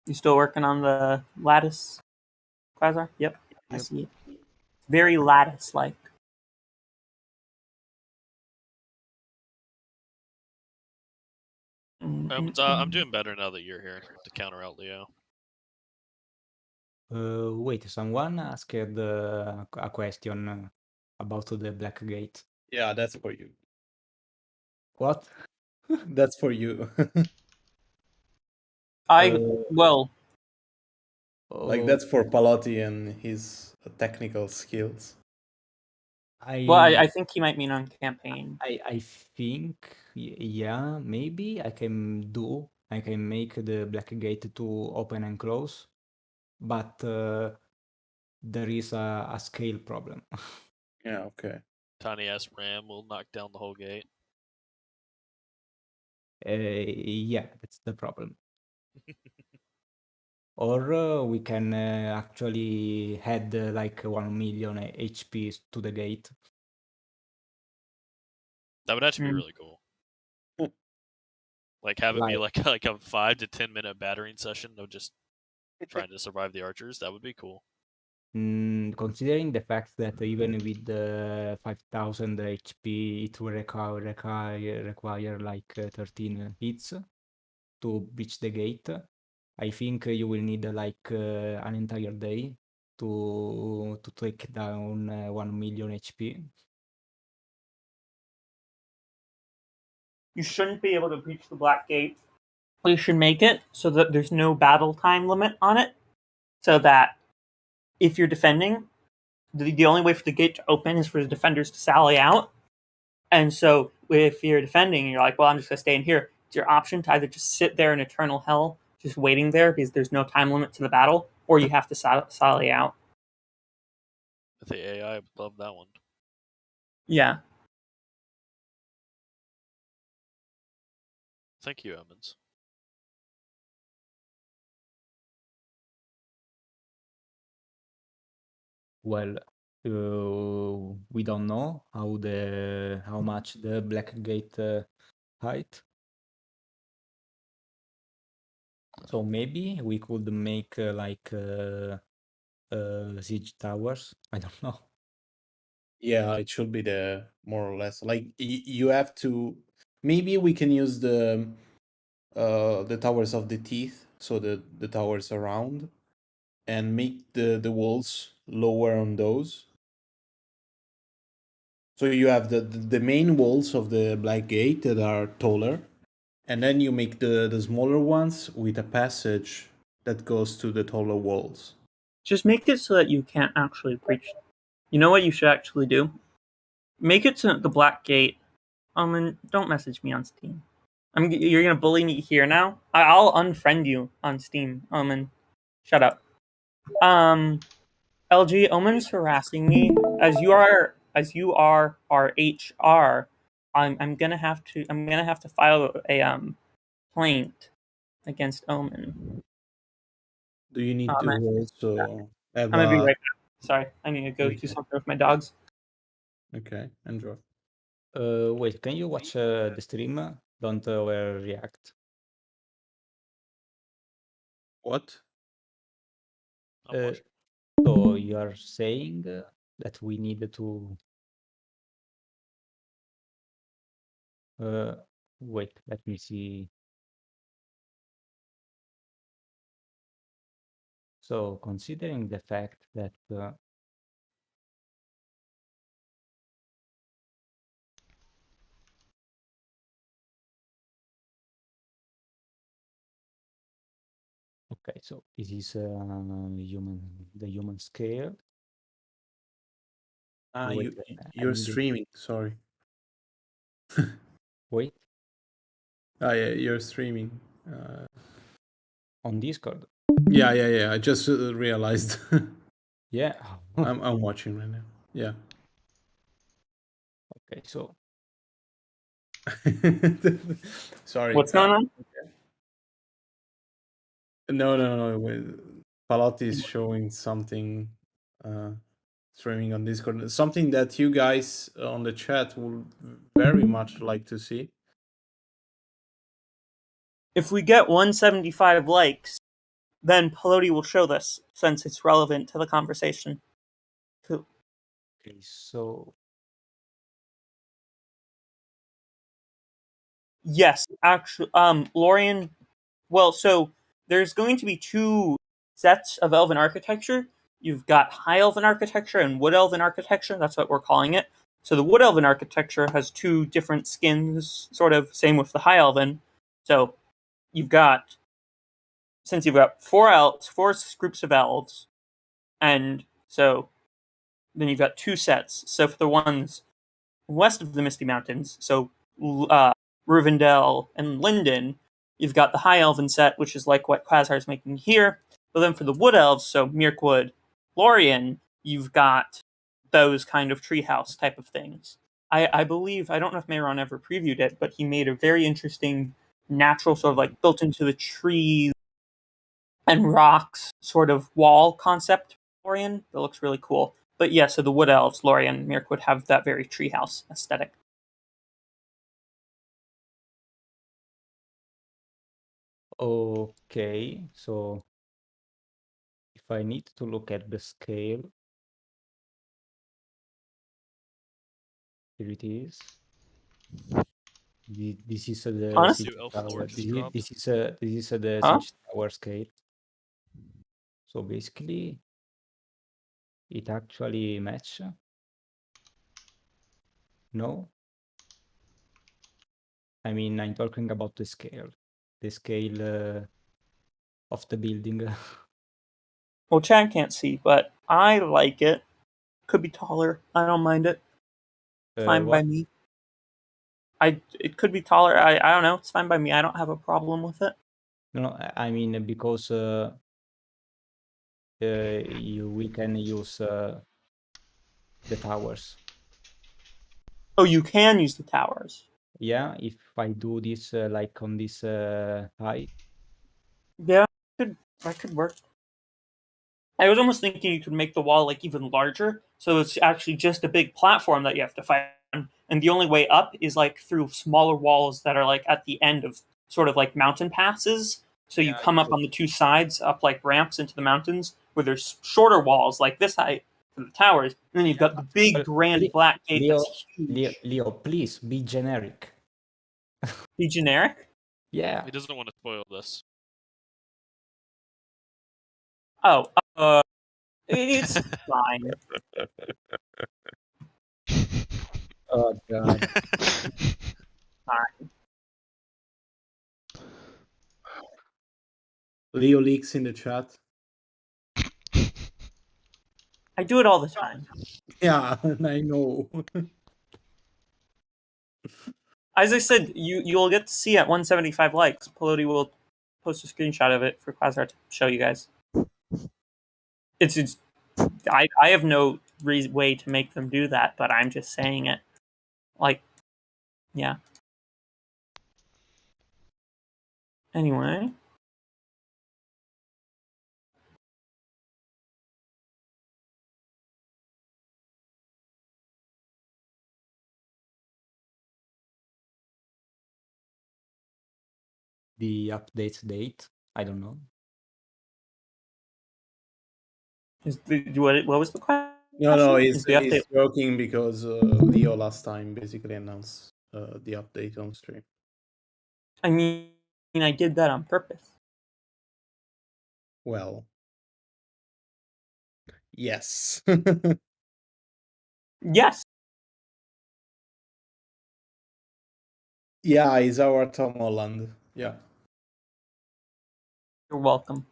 You still working on the lattice, Quasar? Yep. I Yep. see it. Very lattice-like. I'm doing better now that you're here to counter out Leo. Wait, someone asked a question about the Black Gate. Yeah, that's for you. What? That's for you. Well, Like that's for Palotti and his technical skills. I think he might mean on campaign. I think, yeah, maybe I can make the Black Gate to open and close, but there is a scale problem. Yeah, okay. Tiny ass ram will knock down the whole gate. Yeah, that's the problem. Or we can actually add like 1 million HP to the gate. That would actually be Hmm. really cool. Like have it be Like- like a 5 to 10 minute battering session of just trying to survive the archers. That would be cool. Considering the fact that even with the 5000 HP, it will require like 13 hits to breach the gate. I think you will need like an entire day to take down 1 million HP. You shouldn't be able to breach the Black Gate. We should make it so that there's no battle time limit on it, so that if you're defending, the only way for the gate to open is for the defenders to sally out. And so if you're defending, you're like, well, I'm just going to stay in here. It's your option to either just sit there in eternal hell, just waiting there because there's no time limit to the battle, or you have to sally out. With the AI, I would love that one. Yeah. Thank you, Emmons. Well, we don't know how much the Black Gate height. So maybe we could make like siege towers. I don't know. Yeah, it should be the more or less like you have to. Maybe we can use the towers of the teeth, so the towers around, and make the walls lower on those. So you have the main walls of the Black Gate that are taller, and then you make the smaller ones with a passage that goes to the taller walls. Just make it so that you can't actually breach. You know what you should actually do? Make it so the Black Gate. And don't message me on Steam. You're gonna bully me here now. I'll unfriend you on Steam. And shut up. LG, Omen's harassing me. As you are our HR. I'm gonna have to file a complaint against Omen. Do you need to also have I'm gonna be a... right back. Sorry, I need to go do something with my dogs. Okay, enjoy. Wait, can you watch the stream? Don't overreact. What? I'm watching. So you are saying that we need to wait, let me see. So considering the fact that okay, so this is the human scale. Wait, You're streaming, sorry. Wait, Yeah, you're streaming. on Discord. Yeah. I just realized. Yeah. I'm watching right now. Yeah. Okay, so Sorry. What's going on? No. Palotti is showing something, streaming on Discord. Something that you guys on the chat would very much like to see. If we get 175 likes, then Pelodi will show this since it's relevant to the conversation. Okay, so Yes, actually, Lorien. Well, so there's going to be two sets of Elven architecture. You've got High Elven architecture and Wood Elven architecture. That's what we're calling it. So the Wood Elven architecture has two different skins, sort of same with the High Elven. So you've got, since you've got four groups of elves, and so then you've got two sets. So for the ones west of the Misty Mountains, so Rivendell and Linden, you've got the High Elven set, which is like what Quasar's making here. But then for the Wood Elves, so Mirkwood, Lorien, you've got those kind of treehouse type of things. I believe, I don't know if Mayron ever previewed it, but he made a very interesting natural sort of like built into the trees and rocks sort of wall concept Lorien that looks really cool. But yeah, so the Wood Elves, Lorien, and Mirkwood have that very treehouse aesthetic. okay, so if I need to look at the scale, here it is. This is the Honestly, siege New elf tower. lord just dropped. This is the Huh? siege tower scale. So basically, it actually match. No, I mean I'm talking about the scale of the building. well, Chad can't see, but I like it. Could be taller. I don't mind it. Fine by What? me. It could be taller. I don't know. It's fine by me. I don't have a problem with it. No, I mean because we can use the towers. Oh, you can use the towers. Yeah, if I do this like on this height. Yeah, that could work. I was almost thinking you could make the wall like even larger, so it's actually just a big platform that you have to fight on, and the only way up is like through smaller walls that are like at the end of sort of like mountain passes. So you Yeah, come up on the two sides, up like ramps into the mountains, where there's shorter walls like this height for the towers, and then you've got the big grand black gate that's huge. Leo, please be generic. Be generic. Yeah. He doesn't want to spoil this. Oh, it's fine. Oh God. Leo leaks in the chat. I do it all the time. Yeah, I know. As I said, you'll get to see at 175 likes. Pelodi will post a screenshot of it for Quasar to show you guys. It's I have no way to make them do that, but I'm just saying it. Like, yeah. Anyway, The update date. I don't know. what was the question? No, Is the update? he's joking because Leo last time basically announced the update on stream. I mean, I did that on purpose. Well, yes. Yes. Yeah, he's our Tom Holland. Yeah. You're welcome.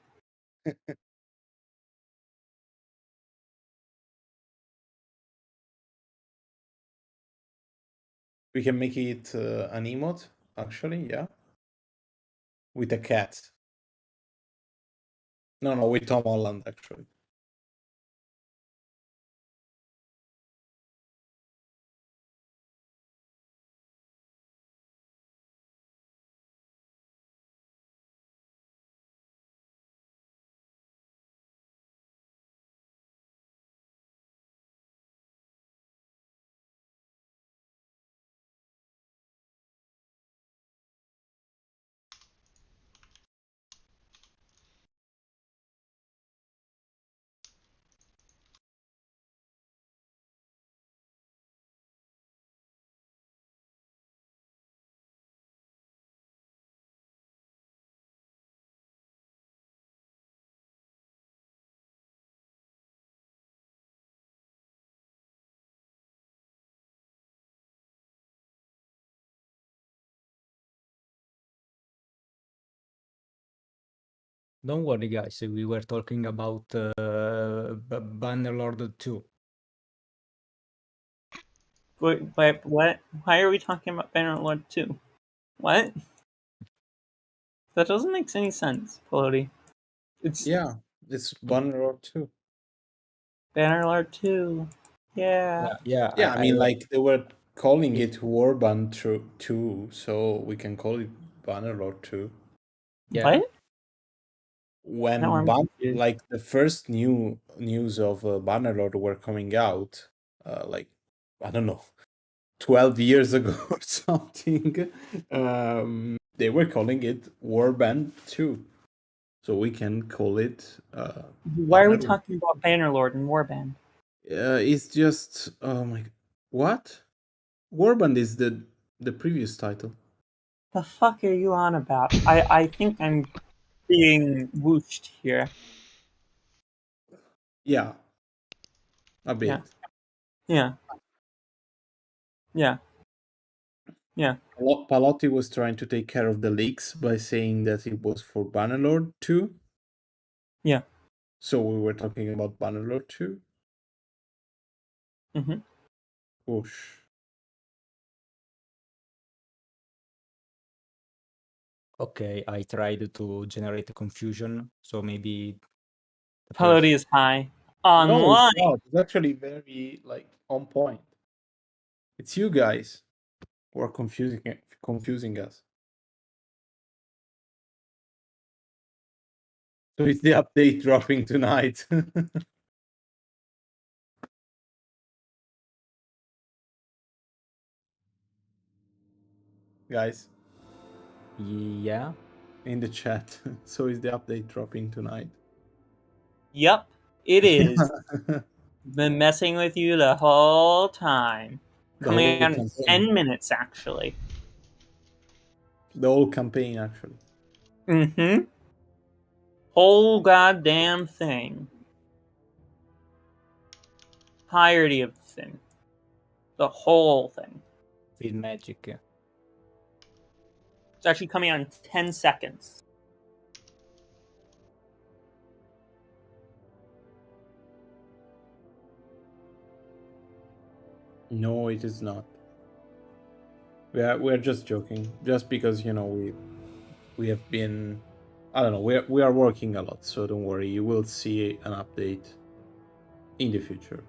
We can make it an emote, actually, yeah. With a cat. No, with Tom Holland, actually. Don't worry, guys. We were talking about Bannerlord 2. Wait, what? Why are we talking about Bannerlord 2? What? That doesn't make any sense, Pelody. It's Yeah, it's Bannerlord too. Bannerlord 2. Yeah. Yeah. Yeah, I mean, like they were calling it Warband 2, so we can call it Bannerlord 2. yeah. What? Now When I'm confused. like the first news of Bannerlord were coming out, like I don't know, 12 years ago or something, they were calling it Warband 2. So we can call it Why are we Bannerlord. talking about Bannerlord and Warband? It's just oh my, what? Warband is the previous title. The fuck are you on about? I think I'm being whooshed here. Yeah, a Yeah. bit. Yeah. Yeah. Yeah. Palotti was trying to take care of the leaks by saying that it was for Bannerlord 2. Yeah. So we were talking about Bannerlord 2. Mm-hmm. Whoosh. Okay, I tried to generate confusion, so maybe the Pelody is high. No, it's Online. not. It's actually very like on point. It's you guys who are confusing us. So it's the update dropping tonight. Guys, Yeah. in the chat. So is the update dropping tonight? Yep, it is. Been messing with you the whole time. The Coming whole out in campaign. 10 minutes, actually. The whole campaign, actually. Mm-hmm. Whole goddamn thing. Entirety of the thing. The whole thing. With magic. It's actually coming out in 10 seconds. No, it is not. We're just joking. Just because we have been, I don't know, we are working a lot, so don't worry, you will see an update in the future.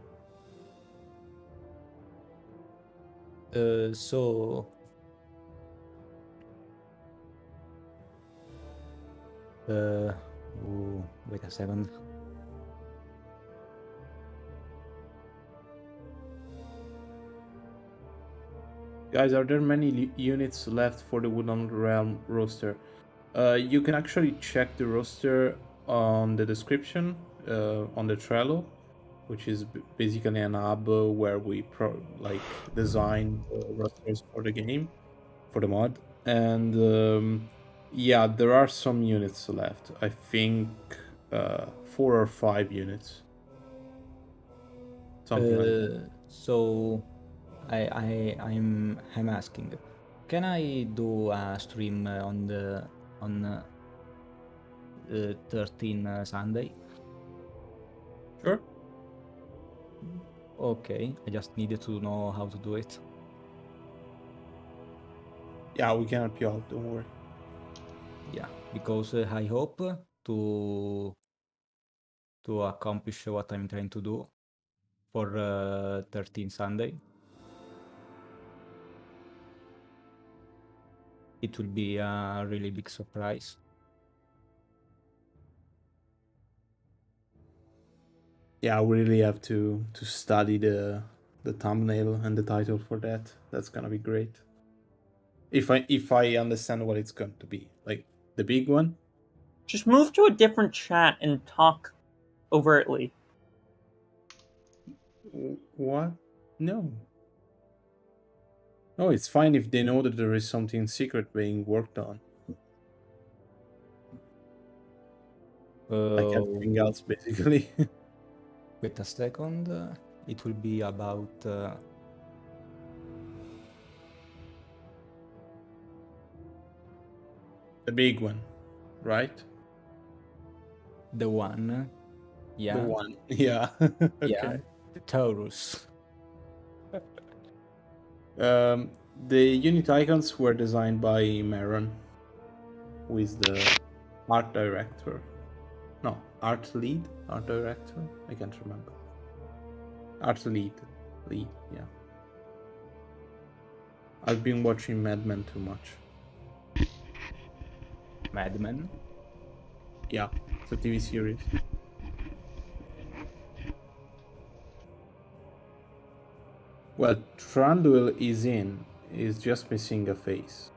So wait a second. Guys, are there many units left for the Woodland Realm roster? You can actually check the roster on the description on the Trello, which is basically an hub where we design rosters for the game, for the mod. And yeah, there are some units left. I think 4 or 5 units, something like that. So I'm asking, can I do a stream on 13 Sunday? Sure. Okay, I just needed to know how to do it. Yeah, we can help you out. Don't worry. Yeah, because I hope to accomplish what I'm trying to do for 13 Sunday. It will be a really big surprise. Yeah, we really have to study the thumbnail and the title for that. That's gonna be great. If I understand what it's going to be, like the big one. Just move to a different chat and talk overtly. What? No. No, it's fine if they know that there is something secret being worked on. Like everything else, basically. Wait a second. It will be about The big one, right? The one. Yeah. The one. Yeah. Yeah. Okay. The Taurus. Um, the unit icons were designed by Maron, who is the art director. No, art lead? Art director? I can't remember. Art lead. Lead, yeah. I've been watching Mad Men too much. Madman. Yeah, it's a TV series. Well, Thranduil is in. He's just missing a face.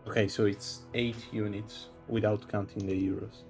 Okay, so it's 8 units without counting the euros.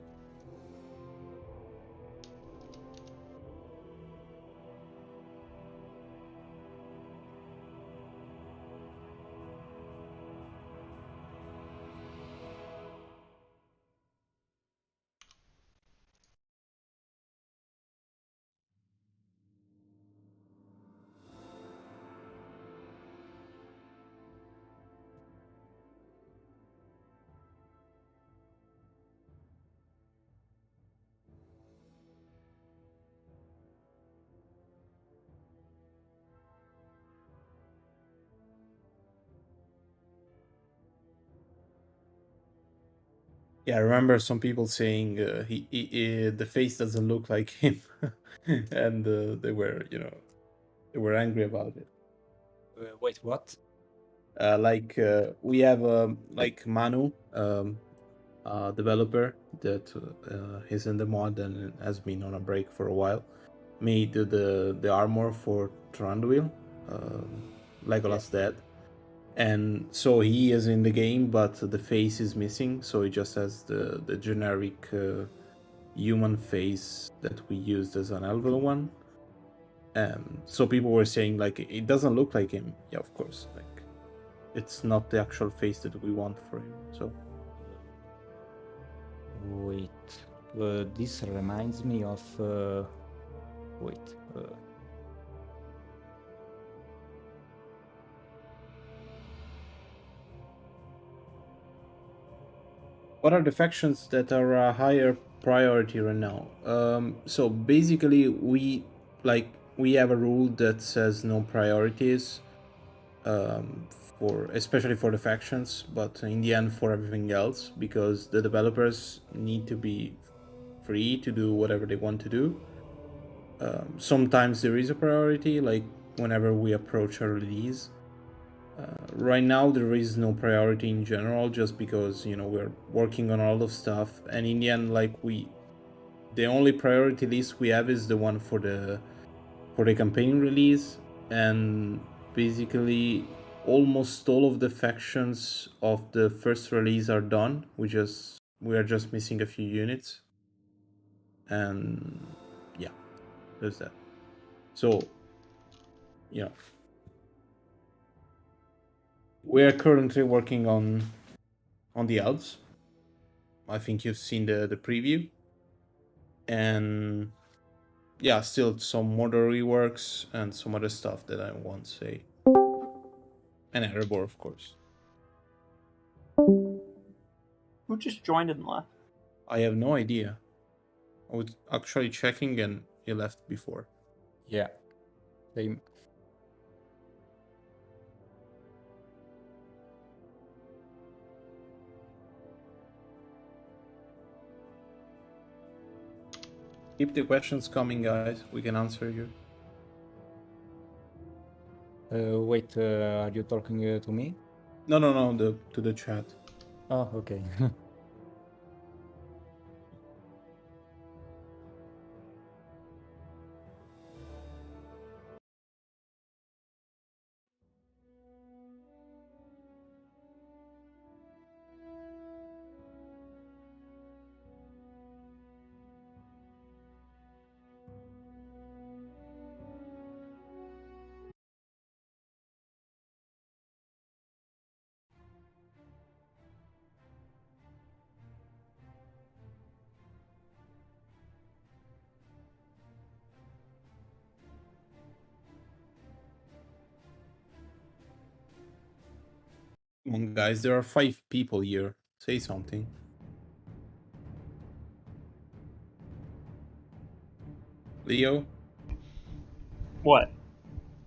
Yeah, I remember some people saying the face doesn't look like him, and they were, they were angry about it. Wait, what? We have like Manu, developer that is in the mod and has been on a break for a while, made the armor for Thranduil, Legolas dead, and so he is in the game, but the face is missing, so he just has the generic human face that we used as an Elven one. So people were saying like it doesn't look like him. Yeah, of course, like it's not the actual face that we want for him. So Wait. This reminds me of. Wait. what are the factions that are a higher priority right now? So basically, we have a rule that says no priorities, um, for especially for the factions, but in the end for everything else, because the developers need to be free to do whatever they want to do. Sometimes there is a priority, like whenever we approach a release. Right now there is no priority in general, just because we're working on a lot of stuff, and in the end, the only priority list we have is the one for the campaign release, and basically almost all of the factions of the first release are done. We are just missing a few units, and yeah, there's that. So we are currently working on the elves. I think you've seen the preview, and yeah, still some model reworks and some other stuff that I won't say, and Erebor, of course. Who just joined and left? I have no idea. I was actually checking and he left before. Yeah. Same. Keep the questions coming, guys. We can answer you. Wait, are you talking to me? No, to the chat. Oh, okay. Come on, guys, there are 5 people here. Say something. Leo, What?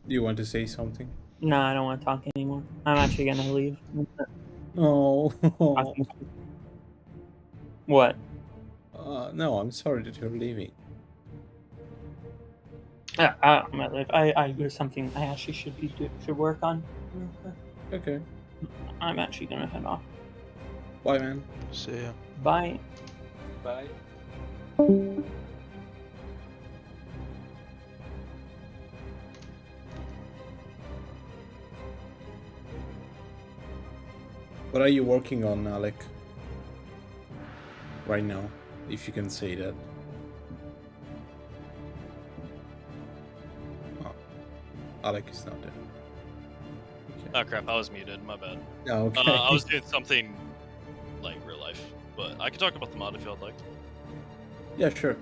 do you want to say something? No, I don't want to talk anymore. I'm actually gonna leave. No. What? No, I'm sorry that you're leaving. I'm gonna leave. There's something I actually should work on. Okay. I'm actually gonna head off. Bye, man. See ya. Bye. Bye. What are you working on, Alec? Right now, if you can say that. Oh, Alec is not there. Okay. Oh crap, I was muted. My bad. Oh, okay. I was doing something like real life, but I can talk about the mod if you'd like. Yeah, sure.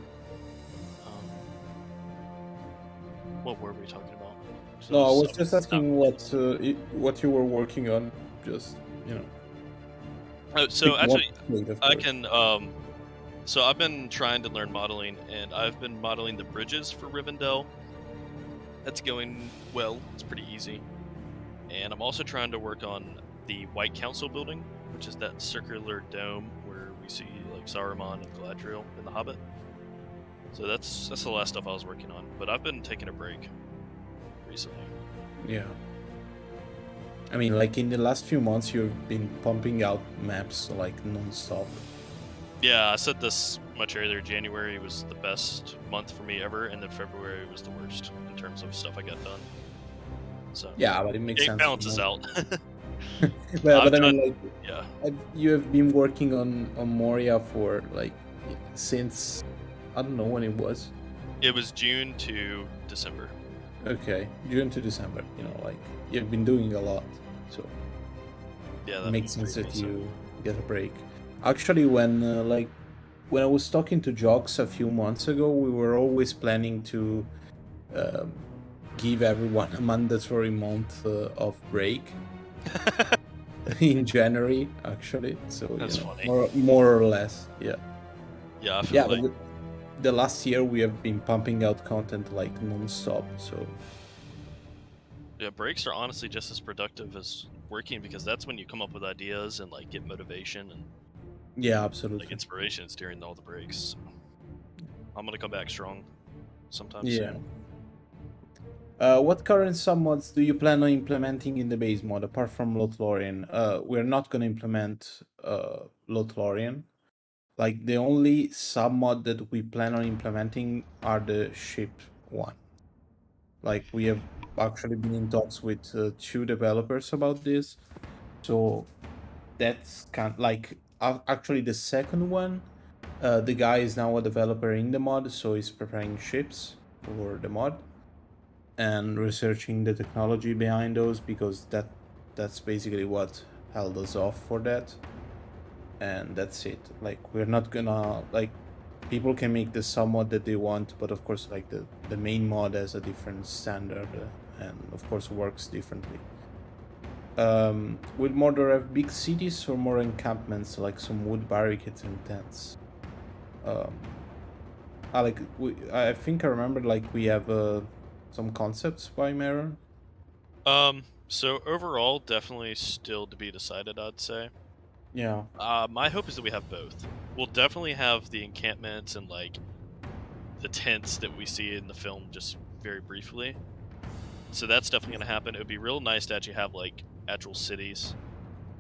What were we talking about? No, I was So- just asking what you were working on. Just, you know. Oh, so Pick one actually, plate, of I course. can. So I've been trying to learn modeling, and I've been modeling the bridges for Rivendell. That's going well. It's pretty easy. And I'm also trying to work on the White Council building, which is that circular dome where we see like Saruman and Galadriel in The Hobbit. So that's the last stuff I was working on. But I've been taking a break recently. Yeah. I mean, like in the last few months, you've been pumping out maps like non-stop. Yeah, I said this much earlier. January was the best month for me ever, and then February was the worst in terms of stuff I got done. So Yeah, but it makes it sense. balances out. But I I've mean, done- like, Yeah. you have been working on Moria for like since I don't know when it was. It was June to December. Okay, June to December. You know, like you've been doing a lot, so Yeah, it that makes was sense that pretty you get a break. Actually, when when I was talking to Jox a few months ago, we were always planning to um, give everyone a mandatory month of break in January, actually. So That's you know, funny. more or less, yeah. Yeah, I feel Yeah, like but the last year we have been pumping out content like non-stop. So yeah, breaks are honestly just as productive as working because that's when you come up with ideas and like get motivation and yeah, absolutely. like inspirations during all the breaks. So, I'm gonna come back strong sometime Yeah. soon. What current submods do you plan on implementing in the base mod apart from Lothlorien? We're not going to implement Lothlorien. Like the only submod that we plan on implementing are the ship one. Like we have actually been in talks with 2 developers about this. So that's kind like actually the second one. The guy is now a developer in the mod, so he's preparing ships for the mod and researching the technology behind those because that's basically what held us off for that. And that's it. Like we're not gonna like people can make the sub mod that they want, but of course like the main mod has a different standard and of course works differently. Will Mordor have big cities or more encampments like some wood barricades and tents? Like I think I remember like we have some concepts by Maron. So overall, definitely still to be decided, I'd say. Yeah. My hope is that we have both. We'll definitely have the encampments and like the tents that we see in the film just very briefly. So that's definitely gonna happen. It would be real nice to actually have like actual cities,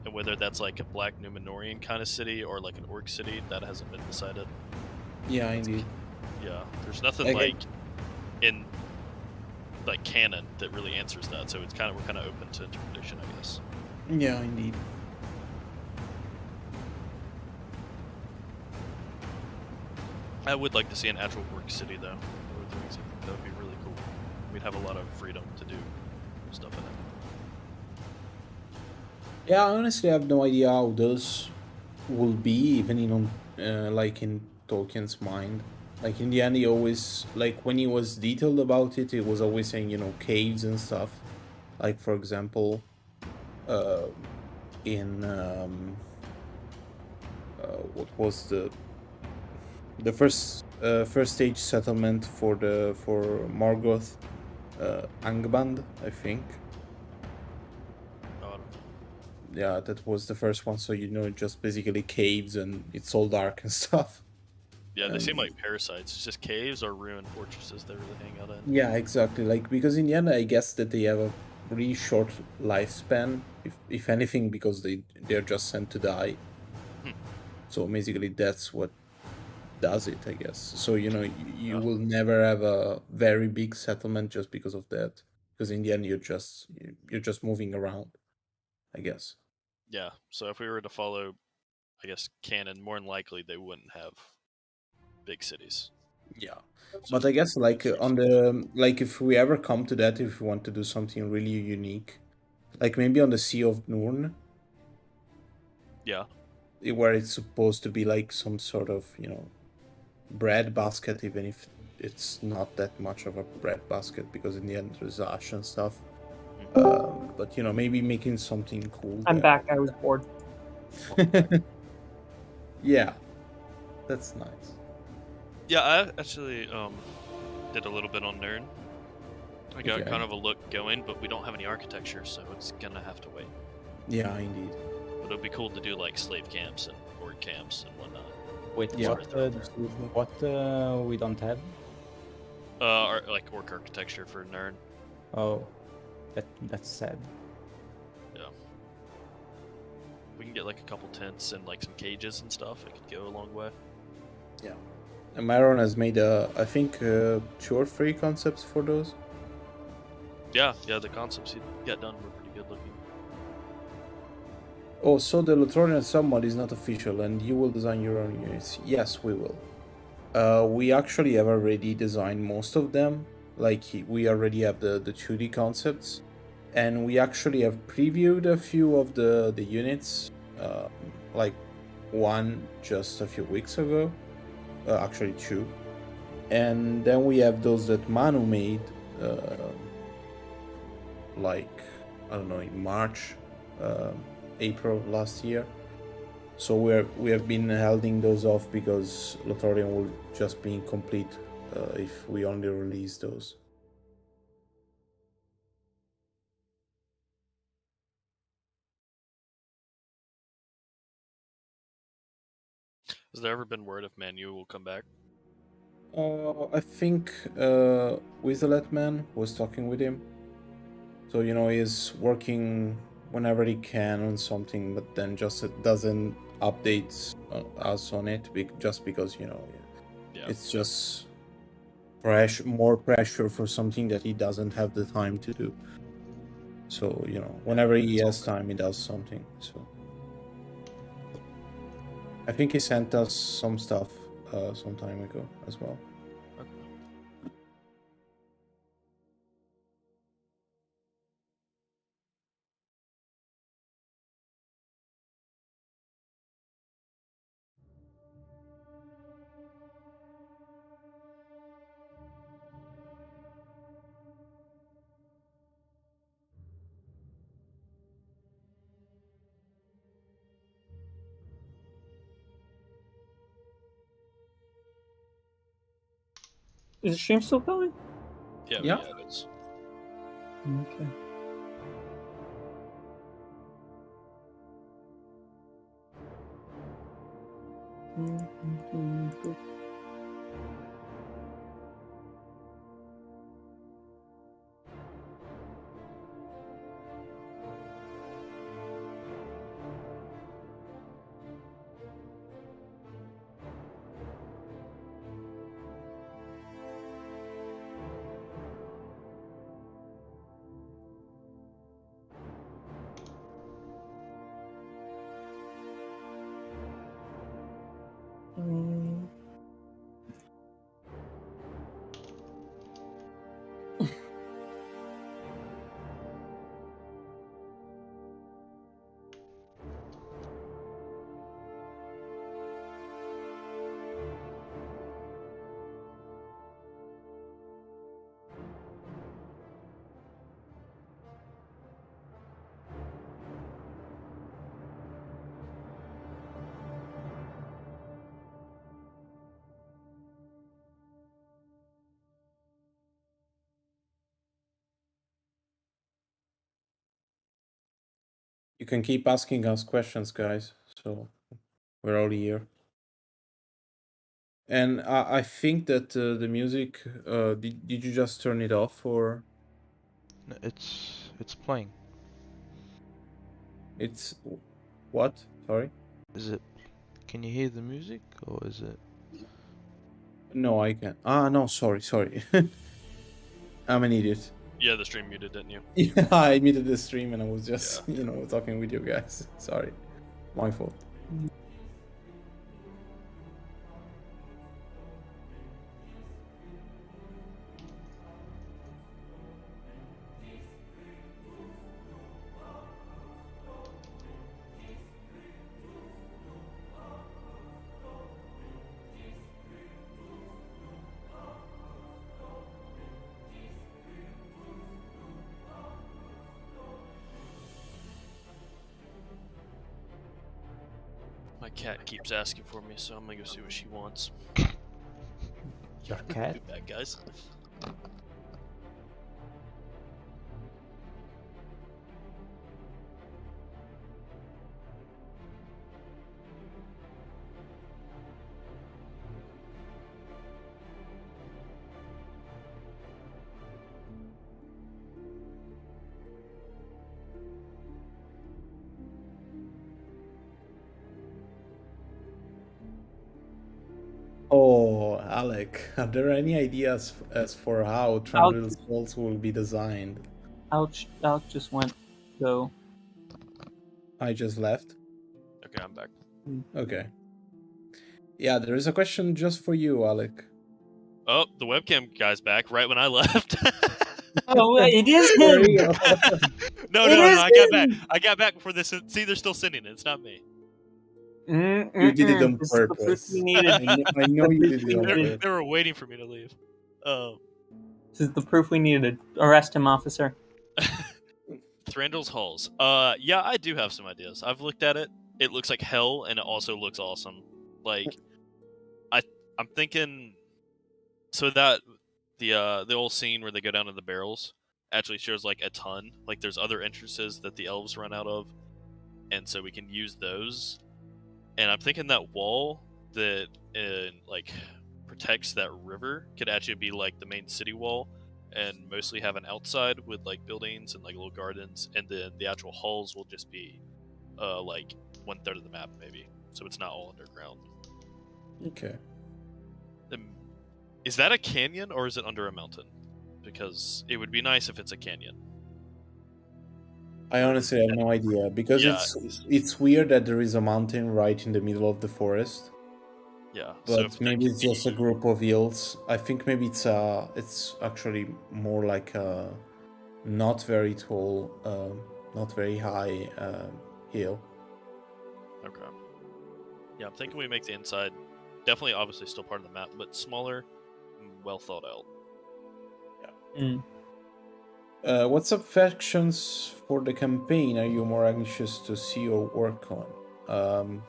and whether that's like a Black Numenorian kind of city or like an orc city, that hasn't been decided. Yeah, indeed. Yeah, there's nothing Okay. like in like canon that really answers that. So it's we're kind of open to interpretation, I guess. Yeah, indeed. I would like to see an actual orc city though. That would be really cool. We'd have a lot of freedom to do stuff in it. Yeah, I honestly have no idea how those will be, even in like in Tolkien's mind. Like in the end, he always like when he was detailed about it, he was always saying caves and stuff. Like for example, in what was the first stage settlement for Morgoth, Angband, I think. Oh, I don't know. Yeah, that was the first one. So just basically caves and it's all dark and stuff. Yeah, they seem like parasites. It's just caves or ruined fortresses they really hang out in. Yeah, exactly. Like, because in the end, I guess that they have a really short lifespan, if anything, because they're just sent to die. Hmm. So basically, that's what does it, I guess. So you Yeah. will never have a very big settlement just because of that. Because in the end, you're just moving around, I guess. Yeah. So if we were to follow, I guess, canon, more than likely they wouldn't have big cities. Yeah. So But I guess like it's on the like if we ever come to that, if we want to do something really unique, like maybe on the Sea of Nurn, yeah. where it's supposed to be like some sort of bread basket, even if it's not that much of a bread basket, because in the end there's ash and stuff. But maybe making something cool I'm there. back. I was bored. Yeah, that's nice. Yeah, I actually did a little bit on Nern. I got Okay. kind of a look going, but we don't have any architecture, so it's gonna have to wait. Yeah, indeed. But it'd be cool to do like slave camps and orc camps and whatnot. Wait, Yeah. what we don't have? Like orc architecture for Nern. Oh, that's sad. Yeah. We can get like a couple tents and like some cages and stuff. It could go a long way. Yeah. And Myron has made I think 2 or 3 concepts for those. Yeah, the concepts he got done were pretty good looking. Oh, so the Lothorian submod is not official, and you will design your own units. Yes, we will. We actually have already designed most of them. Like, we already have the 2D concepts, and we actually have previewed a few of the units, like one just a few weeks ago, actually 2. And then we have those that Manu made, like, I don't know, in March, April last year. So we have been holding those off because Lothorian will just be incomplete if we only release those. Has there ever been word if Manu will come back? I think Wizeletman was talking with him. So he's working whenever he can on something, but then just doesn't update us on it just because Yeah. it's just more pressure for something that he doesn't have the time to do. So whenever he has time, he does something. So I think he sent us some stuff some time ago as well. Okay. Is the stream still going? Yeah, it is. Okay. You can keep asking us questions, guys. So we're all here. And I think that the music. Did you just turn it off, or No, it's playing. it's what? Sorry. Is it? Can you hear the music, or is it? No, I can't. No, sorry. I'm an idiot. Yeah, the stream muted, didn't you? Yeah, I muted the stream and I was just, talking with you guys. Sorry. My fault. My cat keeps asking for me, so I'm gonna go see what she wants. Your cat? Too bad, guys. Oh, Alec, are there any ideas as for how Trundle's walls will be designed? Alec just went go. I just left. Okay, I'm back. Okay. Yeah, there is a question just for you, Alec. Oh, the webcam guy's back right when I left. Oh, it is There him. you go. No, It is I got him! back. I got back before this. See, they're still sending it. It's not me. You did it on This is the proof purpose. we needed. I know you did it on They purpose. They were waiting for me to leave. Oh. This is the proof we needed. Arrest him, officer. Thranduil's halls. Yeah, I do have some ideas. I've looked at it. It looks like hell, and it also looks awesome. Like, I'm thinking. So that the old scene where they go down in the barrels actually shows like a ton. Like, there's other entrances that the elves run out of, and so we can use those. And I'm thinking that wall that like protects that river could actually be like the main city wall, and mostly have an outside with like buildings and like little gardens, and then the actual halls will just be like 1/3 of the map maybe, so it's not all underground. Okay. Is that a canyon or is it under a mountain? Because it would be nice if it's a canyon. I honestly have no idea because Yeah. it's weird that there is a mountain right in the middle of the forest. Yeah, But if maybe there it's could just a be- group of hills. I think maybe it's actually more like a not very tall, not very high hill. Okay. Yeah, I'm thinking we make the inside definitely, obviously, still part of the map, but smaller, well thought out. What sub-factions for the campaign are you more anxious to see or work on?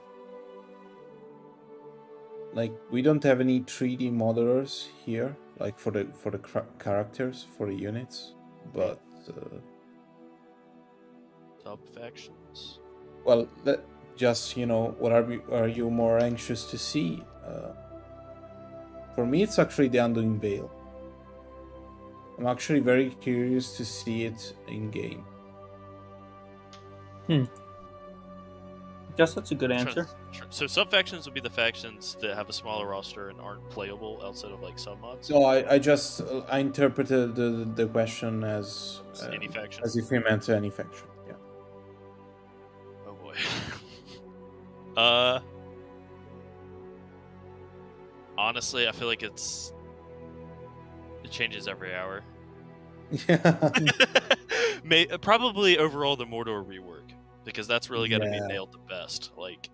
Like, we don't have any 3D modelers here, like for the characters, for the units, but Sub factions. well, just what are you more anxious to see? For me, it's actually the Undoing Veil. I'm actually very curious to see it in game. Guess that's a good answer. So sub factions would be the factions that have a smaller roster and aren't playable outside of like sub mods. So I interpreted the question as Any faction. as if we meant any faction. Yeah. Oh boy. Honestly, I feel like it changes every hour. Yeah. Probably overall the Mordor rework, because that's really got to be Yeah. nailed the best. Like,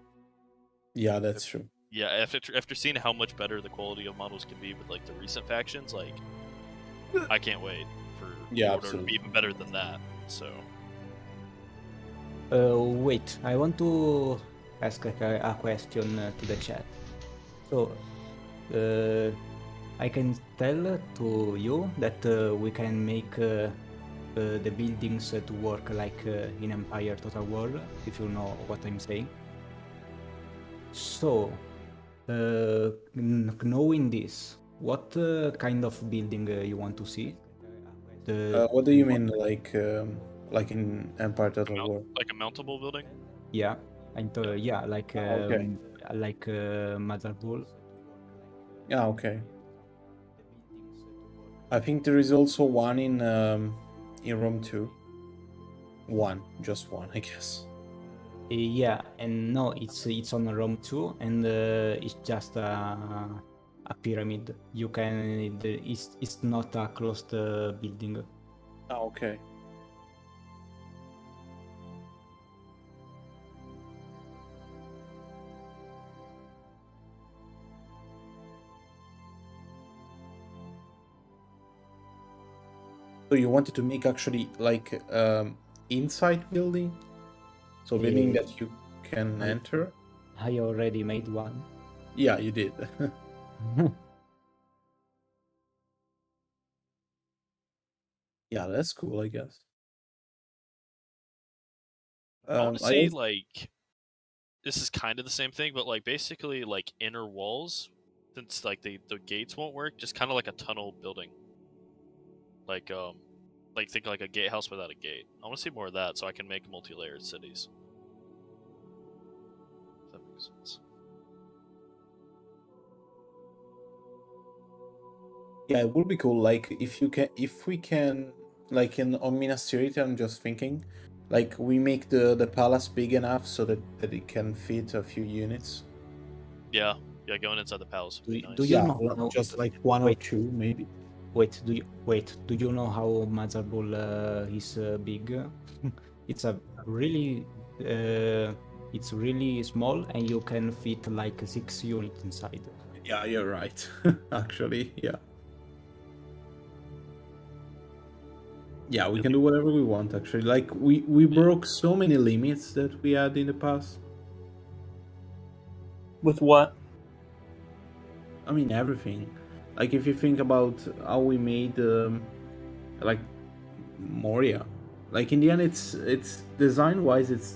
Yeah, that's true. yeah, after seeing how much better the quality of models can be with like the recent factions, like, I can't wait for Yeah, Mordor to absolutely. be even better than that. So, Wait, I want to ask a question to the chat. So, I can tell to you that we can make the buildings to work like in Empire Total War, if you know what I'm saying. So, knowing this, what kind of building you want to see? What do you mean, like in Empire Total War? Like a mountable building? Yeah, and yeah, like Okay. motherboard. Yeah, okay. I think there is also one in Rome too. Just one, I guess. Yeah, and no, it's on Rome too, and it's just a pyramid. You can it's not a closed building. Ah, okay. So you wanted to make actually like inside building? So building that you can enter? I already made one. Yeah, you did. Yeah, that's cool, I guess. I want to I see also- like this is kind of the same thing, but like basically like inner walls, since like the gates won't work, just kind of like a tunnel building. Like think like a gatehouse without a gate. I want to see more of that so I can make multi-layered cities. If that makes sense. Yeah, it would be cool. Like if we can, like on Minas Tirith, I'm just thinking, like we make the palace big enough so that it can fit a few units. Yeah, going inside the palace would be nice. Do you Yeah, know how, just like one or wait, two, maybe. do you know how Mazarbul is big? It's a really it's really small, and you can fit like 6 units inside. Yeah, you're right. Actually, yeah. Yeah, we can do whatever we want. Actually, like we broke so many limits that we had in the past. With what? I mean, everything. Like if you think about how we made like Moria, like in the end, it's design wise, it's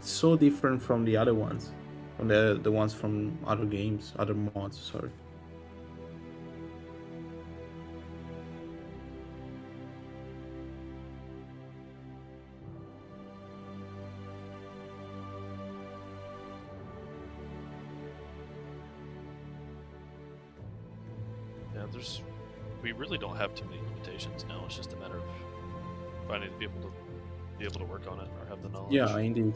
so different from the other ones, from the ones from other games, other mods. Sorry. Yeah, we really don't have too many limitations now. It's just a matter of finding the people to be able to work on it or have the knowledge. Yeah, indeed.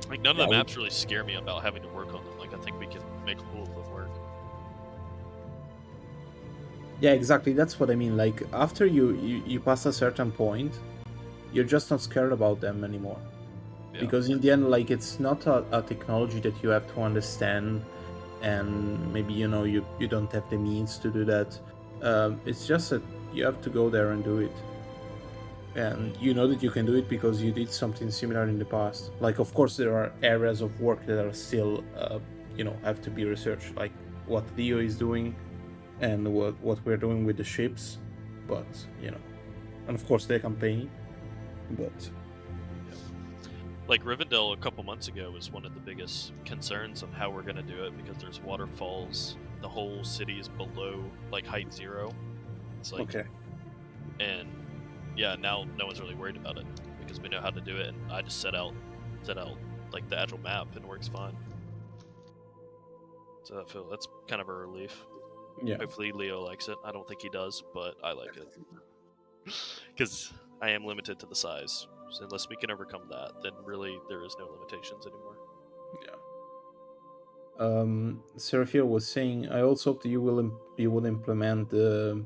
Like none of Yeah, the maps really scare me about having to work on them. Like I think we can make all of them work. Yeah, exactly. That's what I mean. Like after you pass a certain point, you're just not scared about them anymore. Yeah. Because in the end, like it's not a technology that you have to understand, and maybe you don't have the means to do that. It's just that you have to go there and do it, and you know that you can do it because you did something similar in the past. Like of course there are areas of work that are still have to be researched, like what Leo is doing and what we're doing with the ships, but and of course the campaign, but Like Rivendell a couple months ago was one of the biggest concerns on how we're going to do it because there's waterfalls. The whole city is below like height 0. It's like, okay. and yeah, now no one's really worried about it because we know how to do it, and I just set out like the actual map and it works fine. So I feel that's kind of a relief. Yeah. Hopefully Leo likes it. I don't think he does, but I like it because I am limited to the size. So unless we can overcome that, then really there is no limitations anymore. Yeah. Serafia was saying, I also hope that you will implement the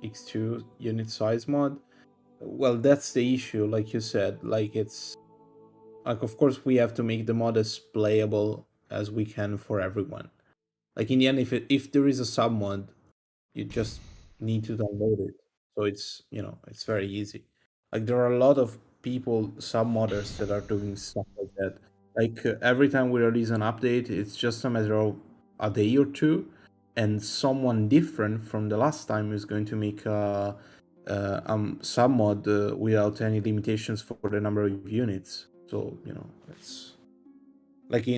X2 unit size mod. Well, that's the issue, like you said. Like it's like of course we have to make the mod as playable as we can for everyone. Like in the end, if there is a sub mod, you just need to download it. So it's very easy. Like there are a lot of people, sub modders that are doing stuff like that. Like every time we release an update, it's just a matter of a day or two, and someone different from the last time is going to make some mod without any limitations for the number of units. So it's like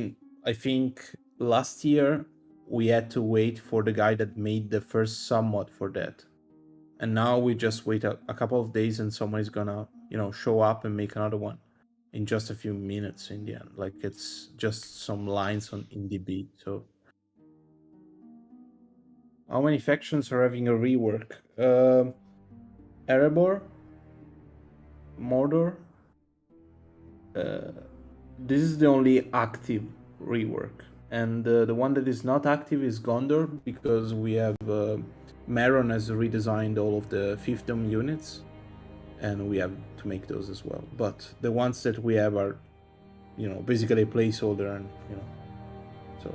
I think last year we had to wait for the guy that made the first sub mod for that, and now we just wait a couple of days and someone is gonna show up and make another one in just a few minutes in the end. Like it's just some lines on IndieB. So how many factions are having a rework? Erebor, Mordor. This is the only active rework, and the one that is not active is Gondor, because we have Maron has redesigned all of the fiefdom units, and we have to make those as well. But the ones that we have are, basically a placeholder, and so.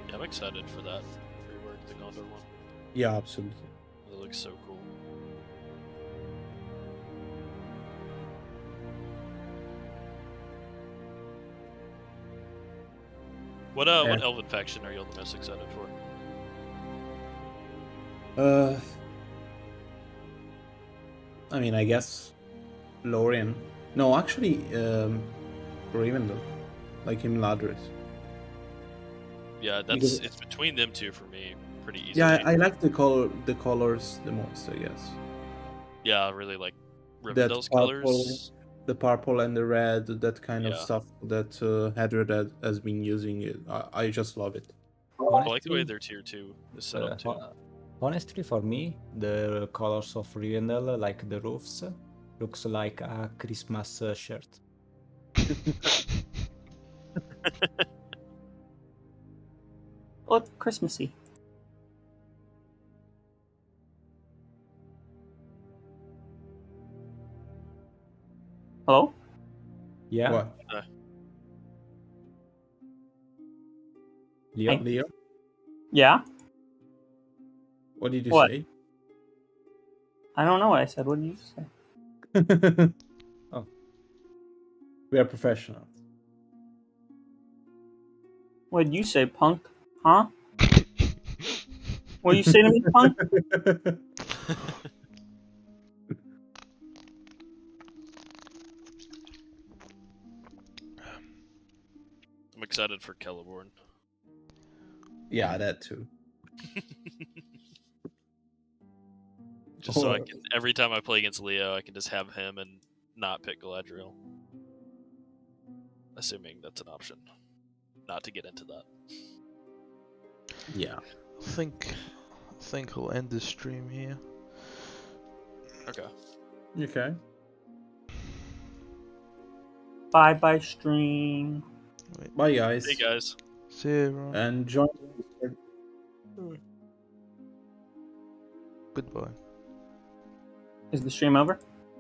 Yeah, I'm excited for that rework, the Gondor one. Yeah, absolutely. It looks so cool. What Elven faction are you the most excited for? I mean, I guess Lorien. No, actually, Rivendell, like in Ladris. Yeah, Because- it's between them two for me, pretty easily. Yeah, I like the colors the most, I guess. Yeah, I really like That Rivendell's purple, colors. the purple and the red, that kind of Yeah. stuff that Hadred has been using. I just love it. I like the way their tier 2 is set up too. Honestly, for me, the colors of Rivendell, like the roofs, looks like a Christmas shirt. Look Christmassy. Hello? Yeah, What? Leo? Hey. Leo? Yeah? What did you What? say? I don't know what I said. What did you say? Oh. We are professionals. What did you say, punk? Huh? What did you say to me, punk? I'm excited for Celeborn. Yeah, that too. Just so I can, every time I play against Leo, I can just have him and not pick Galadriel. Assuming that's an option. Not to get into that. Yeah. I think I'll end the stream here. Okay. Okay. Bye-bye, stream. Bye, guys. Hey guys. See you, everyone. And join. Goodbye. Is the stream over?